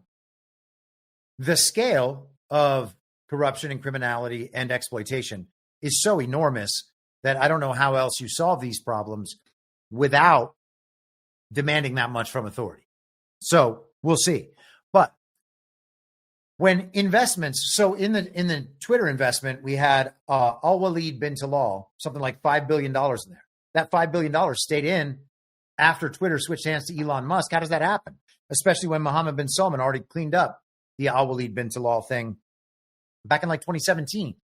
the scale of corruption and criminality and exploitation is so enormous that I don't know how else you solve these problems without demanding that much from authority. So we'll see. But when investments, so in the Twitter investment, we had Al-Walid bin Talal, something like $5 billion in there. That $5 billion stayed in after Twitter switched hands to Elon Musk. How does that happen? Especially when Mohammed bin Salman already cleaned up the Al-Walid bin Talal thing back in like 2017.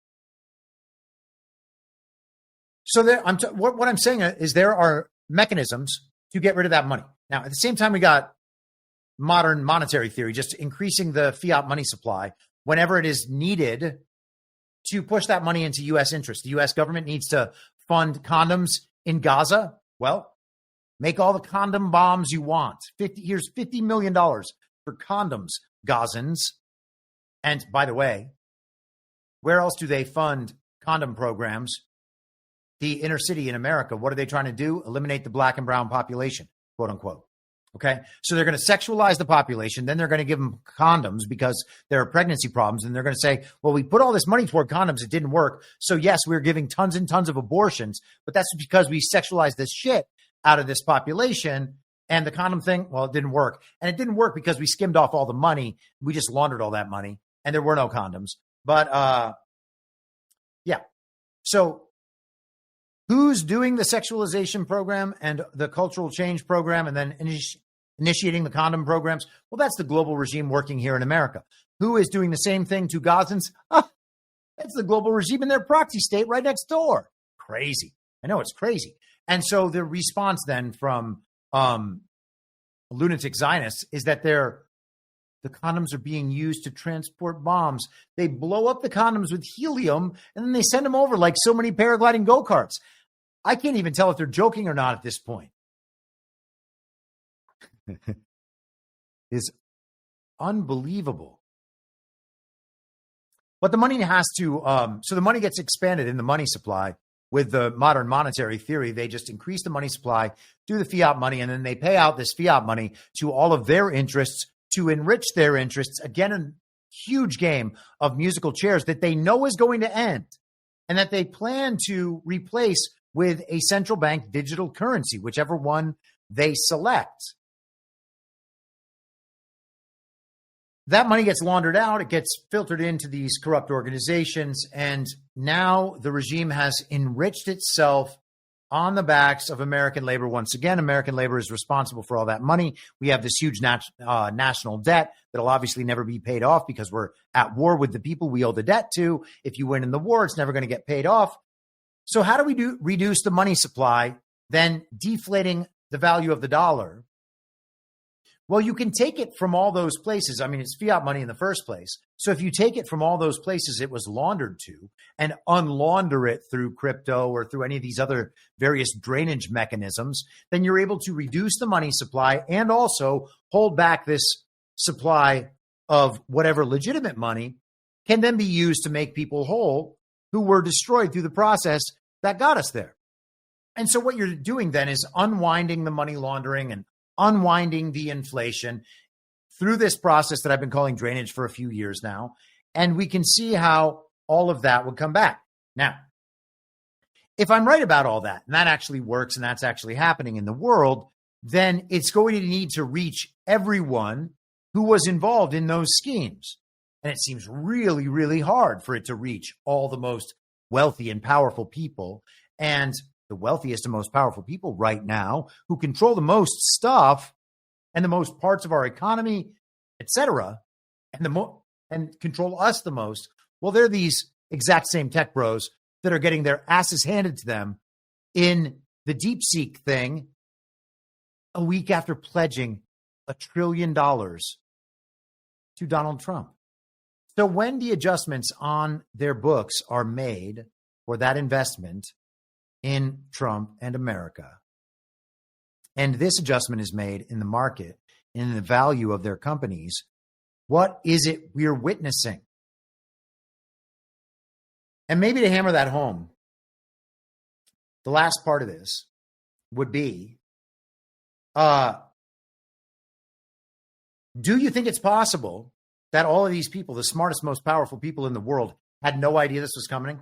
So there, what I'm saying is there are mechanisms to get rid of that money. Now, at the same time, we got modern monetary theory, just increasing the fiat money supply whenever it is needed to push that money into U.S. interest. The U.S. government needs to fund condoms in Gaza. Well, make all the condom bombs you want. Here's $50 million for condoms, Gazans. And by the way, where else do they fund condom programs? The inner city in America. What are they trying to do? Eliminate the black and brown population, quote unquote. Okay. So they're going to sexualize the population. Then they're going to give them condoms because there are pregnancy problems. And they're going to say, well, we put all this money toward condoms. It didn't work. So yes, we're giving tons and tons of abortions, but that's because we sexualized this shit out of this population. And the condom thing, well, it didn't work. And it didn't work because we skimmed off all the money. We just laundered all that money and there were no condoms. But yeah. So who's doing the sexualization program and the cultural change program and then initiating the condom programs? Well, that's the global regime working here in America. Who is doing the same thing to Gazans? That's the global regime in their proxy state right next door. Crazy. I know, it's crazy. And so the response then from lunatic Zionists is that the condoms are being used to transport bombs. They blow up the condoms with helium and then they send them over like so many paragliding go-karts. I can't even tell if they're joking or not at this point. Is unbelievable. But the money has to, so the money gets expanded in the money supply. With the modern monetary theory, they just increase the money supply, do the fiat money, and then they pay out this fiat money to all of their interests to enrich their interests. Again, a huge game of musical chairs that they know is going to end and that they plan to replace with a central bank digital currency, whichever one they select. That money gets laundered out. It gets filtered into these corrupt organizations. And now the regime has enriched itself on the backs of American labor. Once again, American labor is responsible for all that money. We have this huge national debt that'll obviously never be paid off because we're at war with the people we owe the debt to. If you win in the war, it's never going to get paid off. So how do we reduce the money supply, then deflating the value of the dollar? Well, you can take it from all those places. I mean, it's fiat money in the first place. So if you take it from all those places it was laundered to and unlaunder it through crypto or through any of these other various drainage mechanisms, then you're able to reduce the money supply and also hold back this supply of whatever legitimate money can then be used to make people whole who were destroyed through the process that got us there. And so what you're doing then is unwinding the money laundering and unwinding the inflation through this process that I've been calling drainage for a few years now. And we can see how all of that would come back. Now, if I'm right about all that, and that actually works and that's actually happening in the world, then it's going to need to reach everyone who was involved in those schemes. And it seems really, really hard for it to reach all the most wealthy and powerful people. And the wealthiest and most powerful people right now who control the most stuff and the most parts of our economy, etc., and control us the most. Well, they're these exact same tech bros that are getting their asses handed to them in the DeepSeek thing a week after pledging $1 trillion to Donald Trump. So when the adjustments on their books are made for that investment in Trump and America, and this adjustment is made in the market, in the value of their companies, what is it we're witnessing? And maybe to hammer that home, the last part of this would be, do you think it's possible that all of these people, the smartest, most powerful people in the world, had no idea this was coming?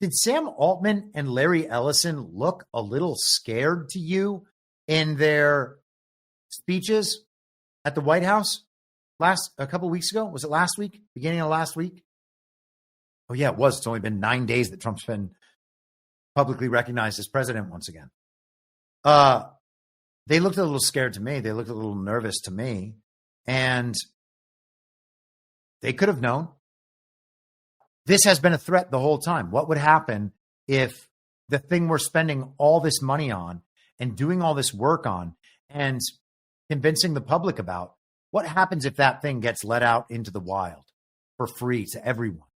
Did Sam Altman and Larry Ellison look a little scared to you in their speeches at the White House a couple of weeks ago? Was it last week? Beginning of last week? Oh, yeah, it was. It's only been 9 days that Trump's been publicly recognized as president once again. They looked a little scared to me. They looked a little nervous to me. And they could have known. This has been a threat the whole time. What would happen if the thing we're spending all this money on and doing all this work on and convincing the public about, what happens if that thing gets let out into the wild for free to everyone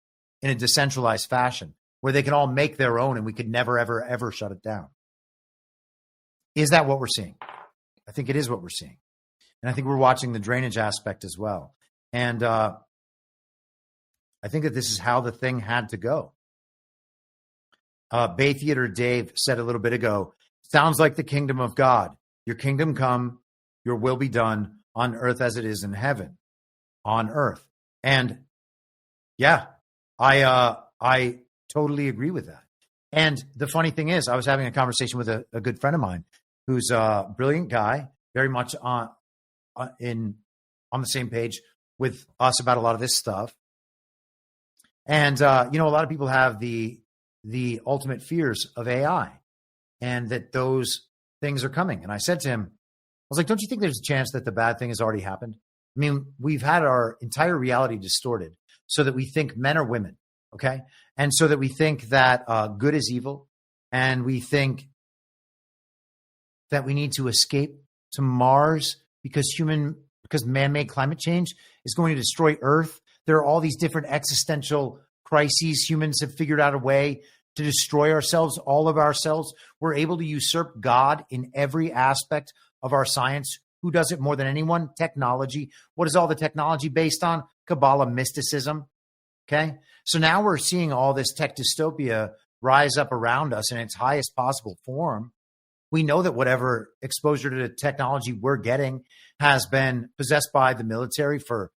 in a decentralized fashion where they can all make their own and we could never, ever, ever shut it down? Is that what we're seeing? I think it is what we're seeing. And I think we're watching the drainage aspect as well. And I think that this is how the thing had to go. Bay Theater Dave said a little bit ago, sounds like the kingdom of God. Your kingdom come, your will be done on earth as it is in heaven, on earth. And yeah, I totally agree with that. And the funny thing is, I was having a conversation with a good friend of mine who's a brilliant guy, very much on the same page with us about a lot of this stuff. And, a lot of people have the ultimate fears of AI and that those things are coming. And I said to him, I was like, don't you think there's a chance that the bad thing has already happened? I mean, we've had our entire reality distorted so that we think men are women, okay? And so that we think that good is evil, and we think that we need to escape to Mars because man-made climate change is going to destroy Earth. There are all these different existential crises. Humans have figured out a way to destroy ourselves, all of ourselves. We're able to usurp God in every aspect of our science. Who does it more than anyone? Technology. What is all the technology based on? Kabbalah mysticism. Okay. So now we're seeing all this tech dystopia rise up around us in its highest possible form. We know that whatever exposure to technology we're getting has been possessed by the military for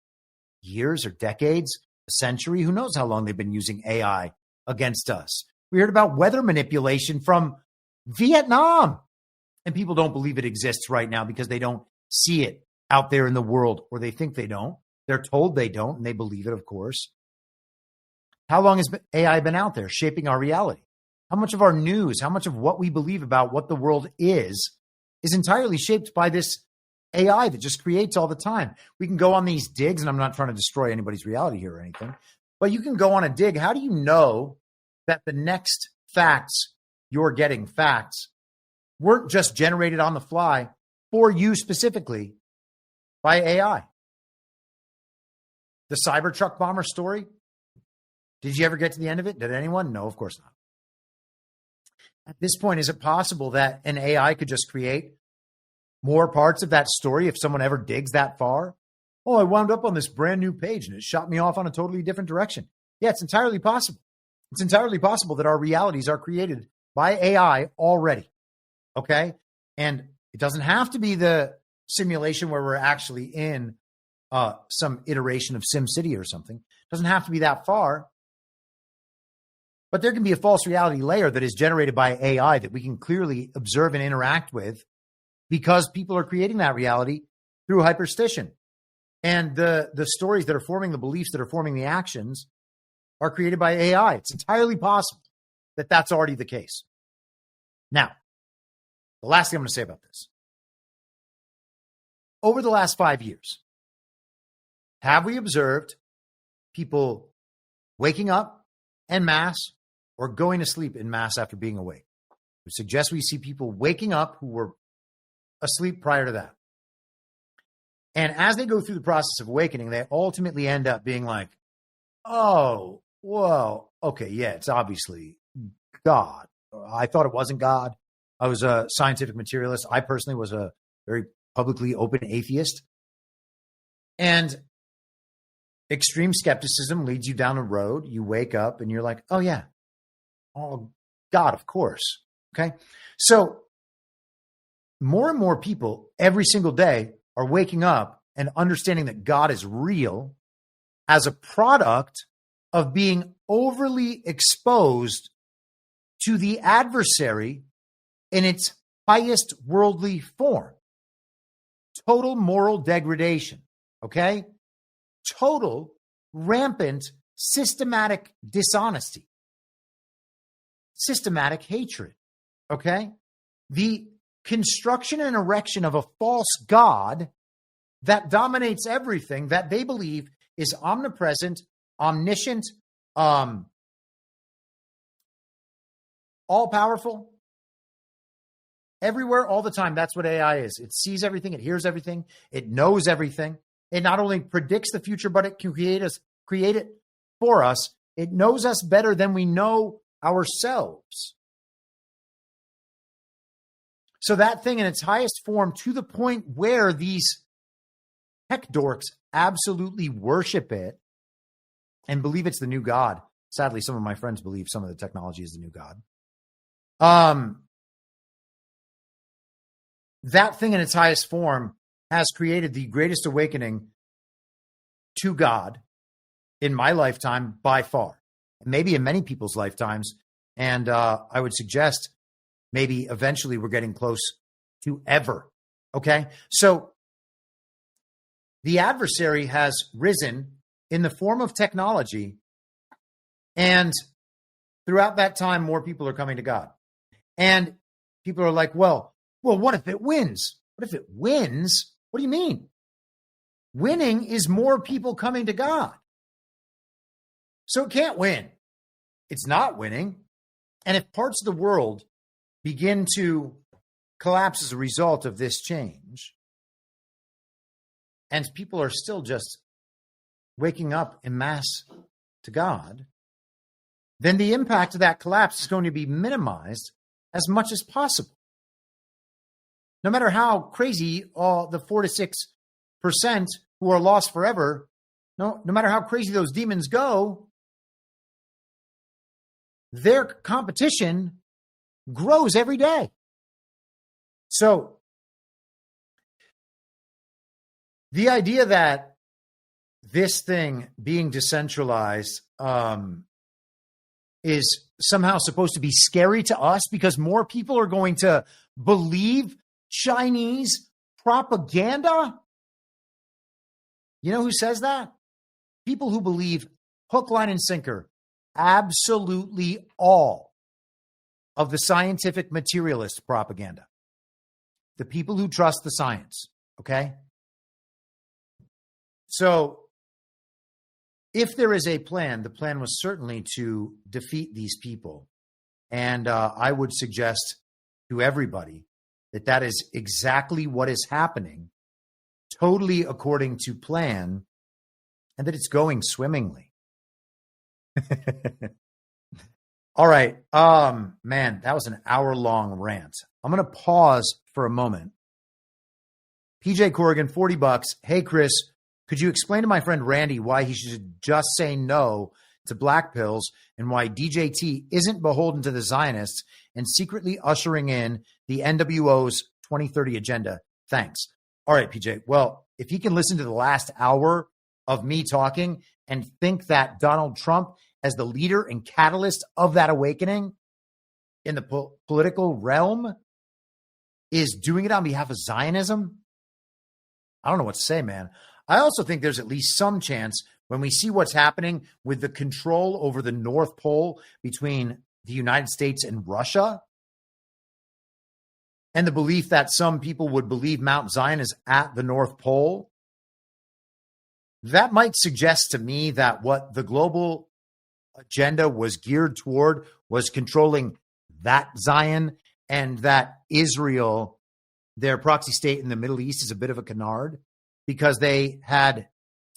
years or decades, a century. Who knows how long they've been using AI against us? We heard about weather manipulation from Vietnam. And people don't believe it exists right now because they don't see it out there in the world, or they think they don't. They're told they don't, and they believe it, of course. How long has AI been out there shaping our reality? How much of our news, how much of what we believe about what the world is entirely shaped by this AI that just creates all the time? We can go on these digs, and I'm not trying to destroy anybody's reality here or anything, but you can go on a dig. How do you know that the next facts you're getting, facts, weren't just generated on the fly for you specifically by AI? The Cybertruck bomber story, did you ever get to the end of it? Did anyone? No, of course not. At this point, is it possible that an AI could just create more parts of that story if someone ever digs that far? Oh, I wound up on this brand new page and it shot me off on a totally different direction. Yeah, it's entirely possible. It's entirely possible that our realities are created by AI already. Okay? And it doesn't have to be the simulation where we're actually in some iteration of SimCity or something. It doesn't have to be that far. But there can be a false reality layer that is generated by AI that we can clearly observe and interact with because people are creating that reality through hyperstition. And the stories that are forming the beliefs that are forming the actions are created by AI. It's entirely possible that that's already the case. Now, the last thing I'm going to say about this. Over the last 5 years, have we observed people waking up en masse or going to sleep en masse after being awake? We suggest we see people waking up who were asleep prior to that. And as they go through the process of awakening, they ultimately end up being like, oh, well, okay, yeah, it's obviously God. I thought it wasn't God. I was a scientific materialist. I personally was a very publicly open atheist. And extreme skepticism leads you down a road. You wake up and you're like, oh, yeah. Oh, God, of course. Okay. So more and more people every single day are waking up and understanding that God is real as a product of being overly exposed to the adversary in its highest worldly form. Total moral degradation. Okay. Total rampant systematic dishonesty. Systematic hatred. Okay. The construction and erection of a false God that dominates everything that they believe is omnipresent, omniscient, all powerful, everywhere, all the time. That's what AI is. It sees everything. It hears everything. It knows everything. It not only predicts the future, but it can create it for us. It knows us better than we know ourselves. So that thing in its highest form, to the point where these tech dorks absolutely worship it and believe it's the new God. Sadly, some of my friends believe some of the technology is the new God. That thing in its highest form has created the greatest awakening to God in my lifetime by far, maybe in many people's lifetimes. And I would suggest maybe eventually we're getting close to ever. Okay. So the adversary has risen in the form of technology. And throughout that time, more people are coming to God. And people are like, well, what if it wins? What if it wins? What do you mean? Winning is more people coming to God. So it can't win. It's not winning. And if parts of the world begin to collapse as a result of this change, and people are still just waking up en masse to God, then the impact of that collapse is going to be minimized as much as possible. No matter how crazy all the 4 to 6% who are lost forever, no matter how crazy those demons go, their competition grows every day. So the idea that this thing being decentralized is somehow supposed to be scary to us because more people are going to believe Chinese propaganda? You know who says that? People who believe hook, line, and sinker, absolutely all of the scientific materialist propaganda. The people who trust the science, okay? So if there is a plan, the plan was certainly to defeat these people. And I would suggest to everybody that that is exactly what is happening, totally according to plan, and that it's going swimmingly. All right. Man, that was an hour-long rant. I'm going to pause for a moment. PJ Corrigan, $40. Hey, Chris, could you explain to my friend Randy why he should just say no to black pills and why DJT isn't beholden to the Zionists and secretly ushering in the NWO's 2030 agenda? Thanks. All right, PJ. Well, if he can listen to the last hour of me talking and think that Donald Trump, as the leader and catalyst of that awakening in the political realm, is doing it on behalf of Zionism, I don't know what to say, man. I also think there's at least some chance when we see what's happening with the control over the North Pole between the United States and Russia, and the belief that some people would believe Mount Zion is at the North Pole, that might suggest to me that what the global agenda was geared toward was controlling that Zion, and that Israel, their proxy state in the Middle East, is a bit of a canard because they had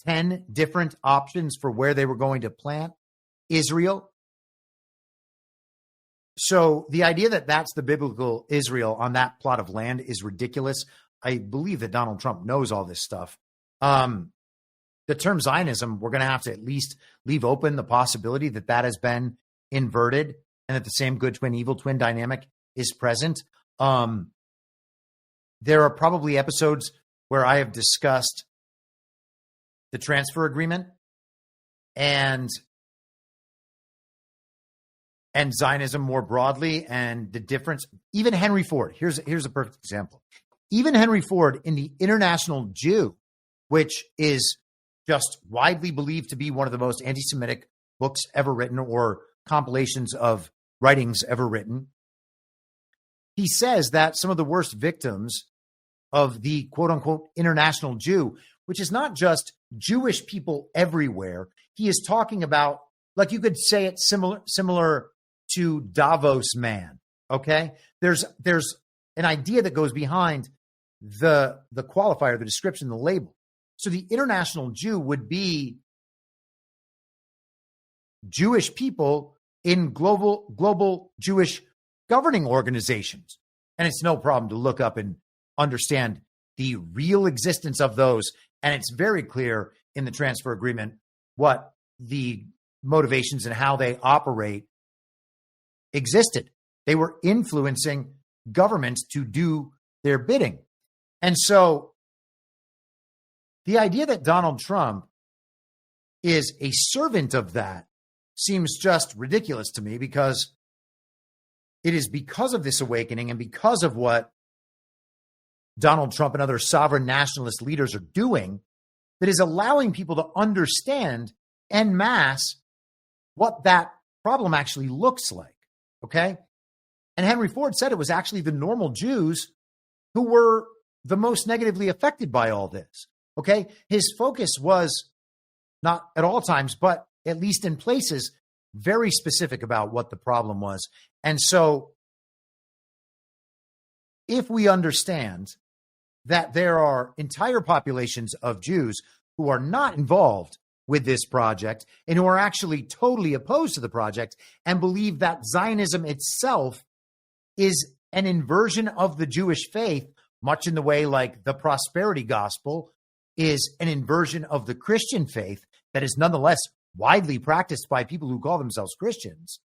10 different options for where they were going to plant Israel. So the idea that that's the biblical Israel on that plot of land is ridiculous. I believe that Donald Trump knows all this stuff. The term Zionism, we're going to have to at least leave open the possibility that that has been inverted and that the same good twin, evil twin dynamic is present. There are probably episodes where I have discussed the transfer agreement and Zionism more broadly and the difference. Even Henry Ford, here's a perfect example. Even Henry Ford in the International Jew, which is just widely believed to be one of the most anti-Semitic books ever written or compilations of writings ever written, he says that some of the worst victims of the quote-unquote International Jew, which is not just Jewish people everywhere. He is talking about, like you could say it similar to Davos man, okay? There's an idea that goes behind the qualifier, the description, the label. So the International Jew would be Jewish people in global Jewish governing organizations. And it's no problem to look up and understand the real existence of those. And it's very clear in the transfer agreement what the motivations and how they operate existed. They were influencing governments to do their bidding. And so the idea that Donald Trump is a servant of that seems just ridiculous to me, because it is because of this awakening and because of what Donald Trump and other sovereign nationalist leaders are doing that is allowing people to understand en masse what that problem actually looks like, okay? And Henry Ford said it was actually the normal Jews who were the most negatively affected by all this, okay? His focus was not at all times, but at least in places, very specific about what the problem was. And so if we understand that there are entire populations of Jews who are not involved with this project and who are actually totally opposed to the project and believe that Zionism itself is an inversion of the Jewish faith, much in the way like the prosperity gospel is an inversion of the Christian faith that is nonetheless widely practiced by people who call themselves Christians,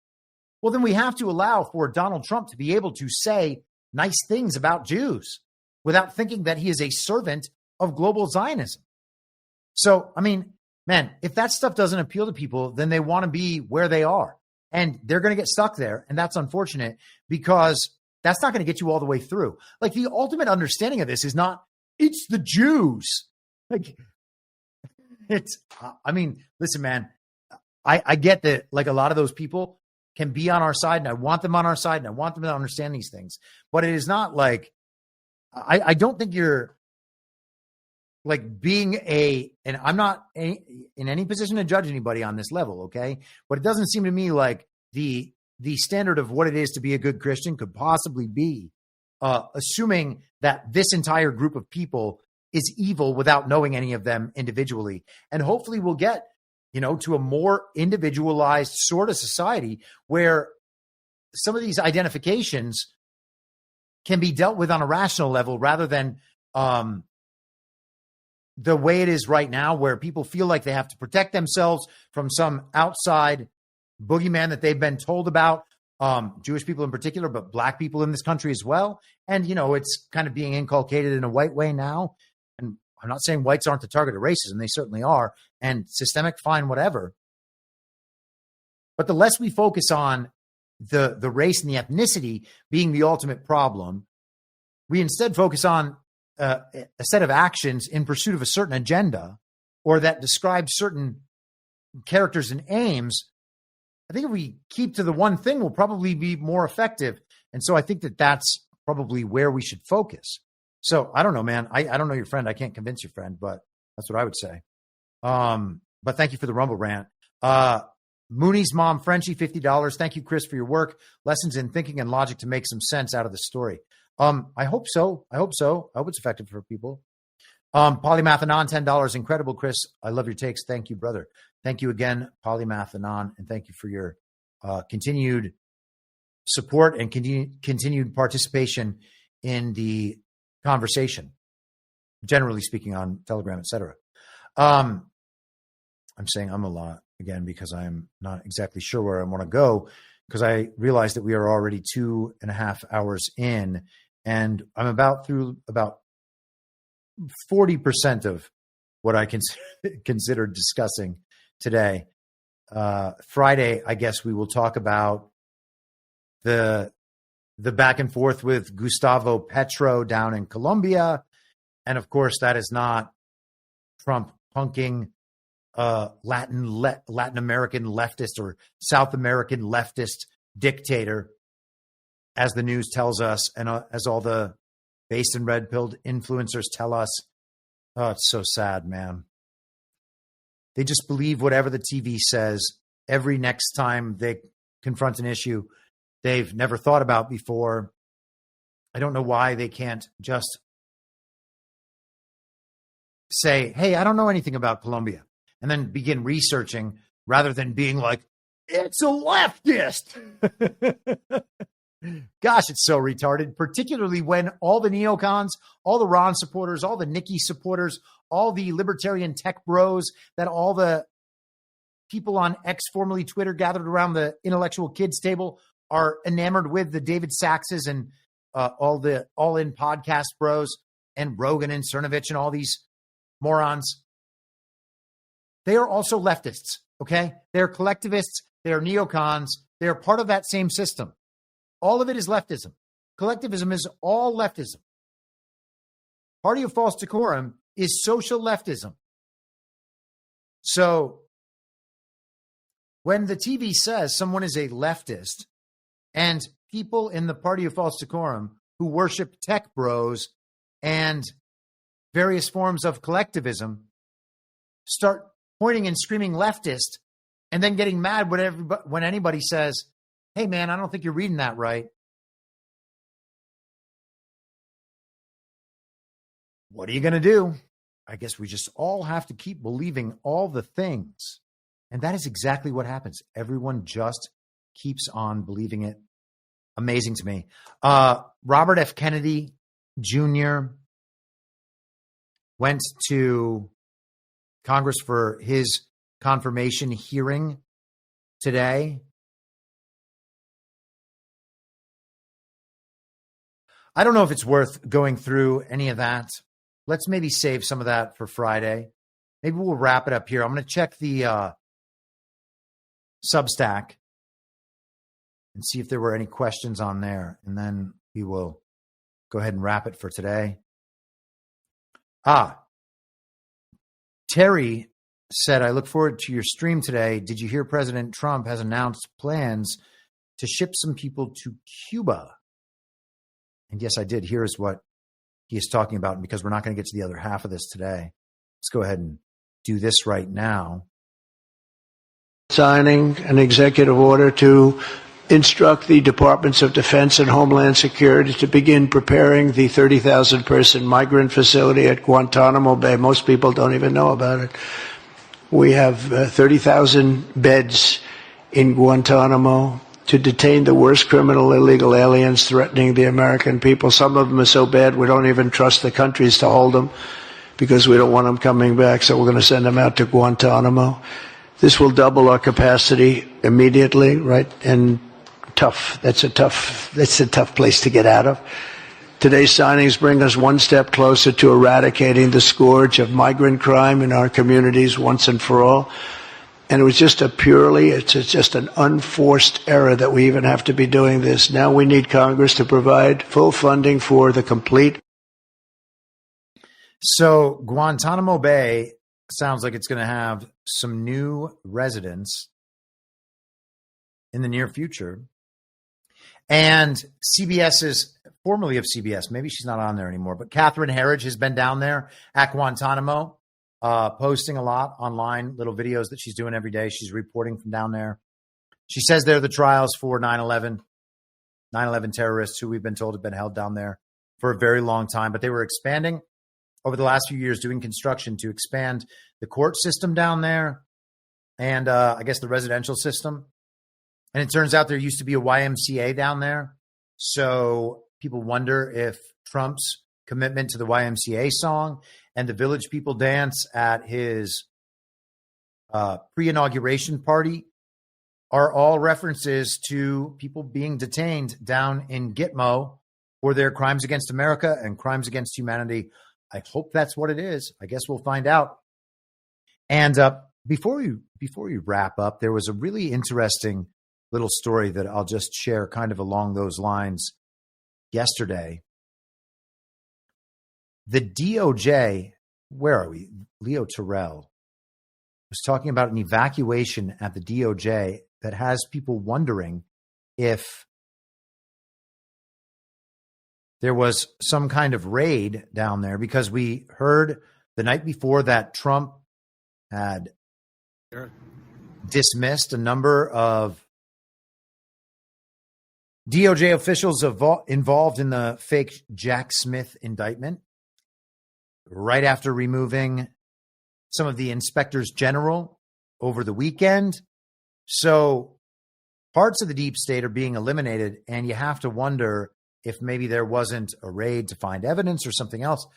well, then we have to allow for Donald Trump to be able to say nice things about Jews without thinking that he is a servant of global Zionism. So, I mean, man, if that stuff doesn't appeal to people, then they want to be where they are. And they're going to get stuck there. And that's unfortunate because that's not going to get you all the way through. Like the ultimate understanding of this is not, it's the Jews. Like listen, man, I get that like a lot of those people can be on our side and I want them on our side and I want them to understand these things. But it is not like, I don't think you're like being and I'm not in any position to judge anybody on this level, okay? But it doesn't seem to me like the standard of what it is to be a good Christian could possibly be assuming that this entire group of people is evil without knowing any of them individually. And hopefully we'll get, to a more individualized sort of society where some of these identifications can be dealt with on a rational level rather than the way it is right now, where people feel like they have to protect themselves from some outside boogeyman that they've been told about, Jewish people in particular, but black people in this country as well. And, it's kind of being inculcated in a white way now. And I'm not saying whites aren't the target of racism. They certainly are. And systemic, fine, whatever. But the less we focus on the race and the ethnicity being the ultimate problem, we instead focus on a set of actions in pursuit of a certain agenda or that describes certain characters and aims. I think if we keep to the one thing, we'll probably be more effective. And so I think that that's probably where we should focus. So I don't know, man. I don't know your friend. I can't convince your friend, but that's what I would say. But thank you for the Rumble rant. Mooney's mom, Frenchie, $50. Thank you, Chris, for your work. Lessons in thinking and logic to make some sense out of the story. I hope so. I hope it's effective for people. Polymathanon, $10. Incredible, Chris. I love your takes. Thank you, brother. Thank you again, Polymathanon, and thank you for your continued support and continued participation in the conversation, generally speaking, on Telegram, etc. I'm saying I'm a lot again because I'm not exactly sure where I want to go, because I realize that we are already 2.5 hours in, and I'm about 40% of what I consider discussing today. Friday, I guess we will talk about the back and forth with Gustavo Petro down in Colombia. And of course, that is not Trump punking Latin American leftist or South American leftist dictator, as the news tells us, and as all the based and red-pilled influencers tell us. Oh, it's so sad, man. They just believe whatever the TV says every next time they confront an issue they've never thought about before. I don't know why they can't just say, hey, I don't know anything about Colombia, and then begin researching rather than being like, it's a leftist. Gosh, it's so retarded, particularly when all the neocons, all the Ron supporters, all the Nikki supporters, all the libertarian tech bros, that all the people on X, formerly Twitter, gathered around the intellectual kids table are enamored with the David Saxes and all the all-in podcast bros and Rogan and Cernovich and all these morons. They are also leftists, okay? They're collectivists. They're neocons. They're part of that same system. All of it is leftism. Collectivism is all leftism. Party of false decorum is social leftism. So when the TV says someone is a leftist and people in the Party of false decorum who worship tech bros and various forms of collectivism start pointing and screaming leftist and then getting mad when anybody says, hey, man, I don't think you're reading that right. What are you going to do? I guess we just all have to keep believing all the things. And that is exactly what happens. Everyone just keeps on believing it. Amazing to me. Robert F. Kennedy Jr. went to Congress for his confirmation hearing today. I don't know if it's worth going through any of that. Let's maybe save some of that for Friday. Maybe we'll wrap it up here. I'm going to check the Substack and see if there were any questions on there. And then we will go ahead and wrap it for today. Terry said, I look forward to your stream today. Did you hear President Trump has announced plans to ship some people to Cuba? And yes, I did. Here's what he is talking about. And because we're not going to get to the other half of this today, let's go ahead and do this right now. Signing an executive order to instruct the Departments of Defense and Homeland Security to begin preparing the 30,000-person migrant facility at Guantanamo Bay. Most people don't even know about it. We have 30,000 beds in Guantanamo to detain the worst criminal illegal aliens threatening the American people. Some of them are so bad we don't even trust the countries to hold them because we don't want them coming back, so we're going to send them out to Guantanamo. This will double our capacity immediately, right? And that's a tough place to get out of. Today's signings bring us one step closer to eradicating the scourge of migrant crime in our communities once and for all. And it was just it's just an unforced error that we even have to be doing this. Now we need Congress to provide full funding for the complete. So Guantanamo Bay sounds like it's going to have some new residents in the near future. And CBS's, formerly of CBS, maybe she's not on there anymore, but Catherine Herridge has been down there at Guantanamo, posting a lot online, little videos that she's doing every day. She's reporting from down there. She says they're the trials for 9/11 terrorists who we've been told have been held down there for a very long time, but they were expanding over the last few years, doing construction to expand the court system down there and I guess the residential system. And it turns out there used to be a YMCA down there. So people wonder if Trump's commitment to the YMCA song and the Village People dance at his pre-inauguration party are all references to people being detained down in Gitmo for their crimes against America and crimes against humanity. I hope that's what it is. I guess we'll find out. And before we wrap up, there was a really interesting little story that I'll just share kind of along those lines. Yesterday, the DOJ, where are we? Leo Terrell was talking about an evacuation at the DOJ that has people wondering if there was some kind of raid down there, because we heard the night before that Trump had dismissed a number of DOJ officials involved in the fake Jack Smith indictment right after removing some of the inspectors general over the weekend. So parts of the deep state are being eliminated, and you have to wonder if maybe there wasn't a raid to find evidence or something else.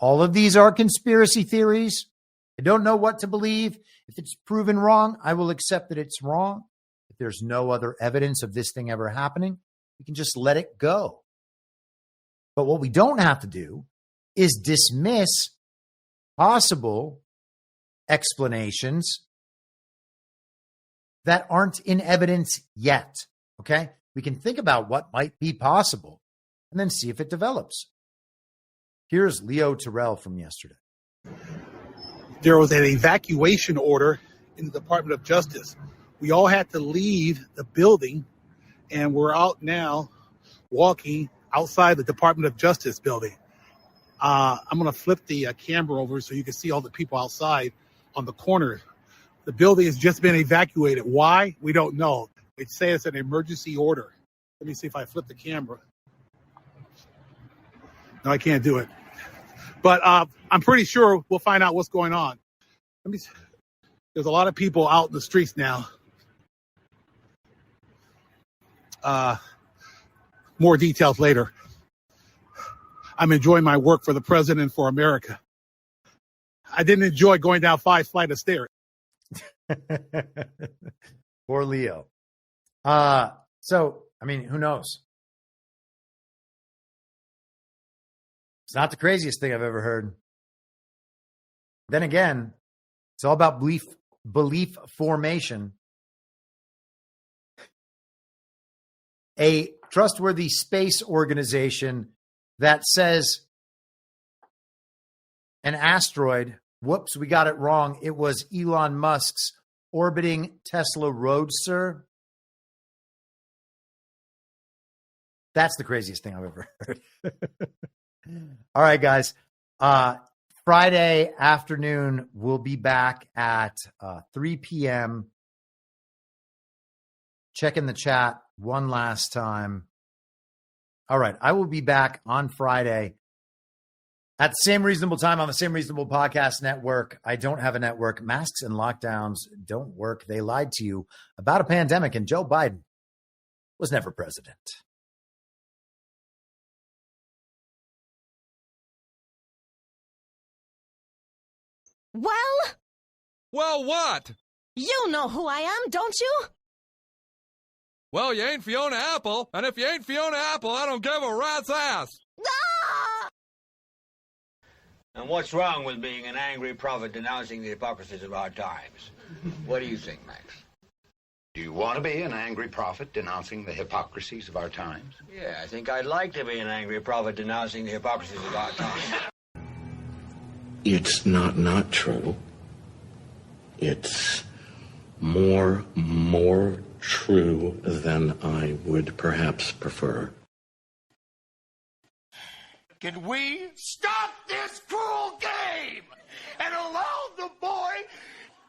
All of these are conspiracy theories. I don't know what to believe. If it's proven wrong, I will accept that it's wrong. If there's no other evidence of this thing ever happening, we can just let it go. But what we don't have to do is dismiss possible explanations that aren't in evidence yet. Okay? We can think about what might be possible and then see if it develops. Here's Leo Terrell from yesterday. There was an evacuation order in the Department of Justice. We all had to leave the building, and we're out now walking outside the Department of Justice building. I'm going to flip the camera over so you can see all the people outside on the corner. The building has just been evacuated. Why? We don't know. They say it's an emergency order. Let me see if I flip the camera. No, I can't do it. But I'm pretty sure we'll find out what's going on. There's a lot of people out in the streets now. More details later. I'm enjoying my work for the president, for America. I didn't enjoy going down 5 flights of stairs. Poor Leo. So, I mean, who knows? It's not the craziest thing I've ever heard. Then again, it's all about belief formation. a trustworthy space organization that says an asteroid, whoops, we got it wrong. It was Elon Musk's orbiting Tesla Roadster. That's the craziest thing I've ever heard. All right, guys. Friday afternoon, we'll be back at 3 p.m. Check in the chat one last time. All right, I will be back on Friday at the same reasonable time on the same reasonable podcast network. I don't have a network. Masks and lockdowns don't work. They lied to you about a pandemic, and Joe Biden was never president. Well, what? You know who I am, don't you? Well, you ain't Fiona Apple, and if you ain't Fiona Apple, I don't give a rat's ass. Ah! And what's wrong with being an angry prophet denouncing the hypocrisies of our times? What do you think, Max? Do you want to be an angry prophet denouncing the hypocrisies of our times? Yeah, I think I'd like to be an angry prophet denouncing the hypocrisies of our times. It's not true. It's more true than I would perhaps prefer. Can we stop this cruel game and allow the boy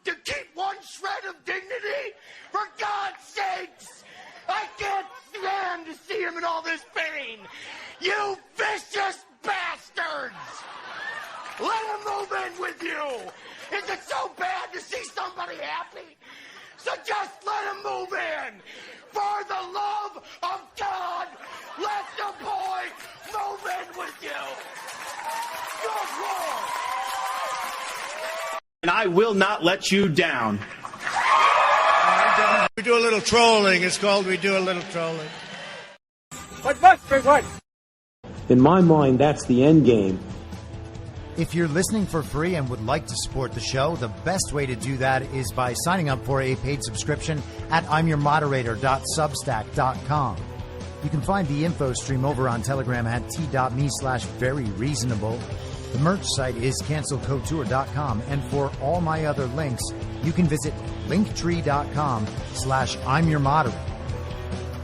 to keep one shred of dignity? For God's sakes! I can't stand to see him in all this pain! You vicious bastards! Let him move in with you! Is it so bad to see somebody happy? So just let him move in! For the love of God, let the boy move in with you! Good Lord! And I will not let you down. We do a little trolling. It's called We Do a Little Trolling. What? In my mind, that's the end game. If you're listening for free and would like to support the show, the best way to do that is by signing up for a paid subscription at imyourmoderator.substack.com. You can find the info stream over on Telegram at t.me/veryreasonable. The merch site is cancelcouture.com, and for all my other links, you can visit linktree.com/imyourmoderator.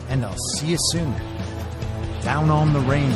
And I'll see you soon down on the range.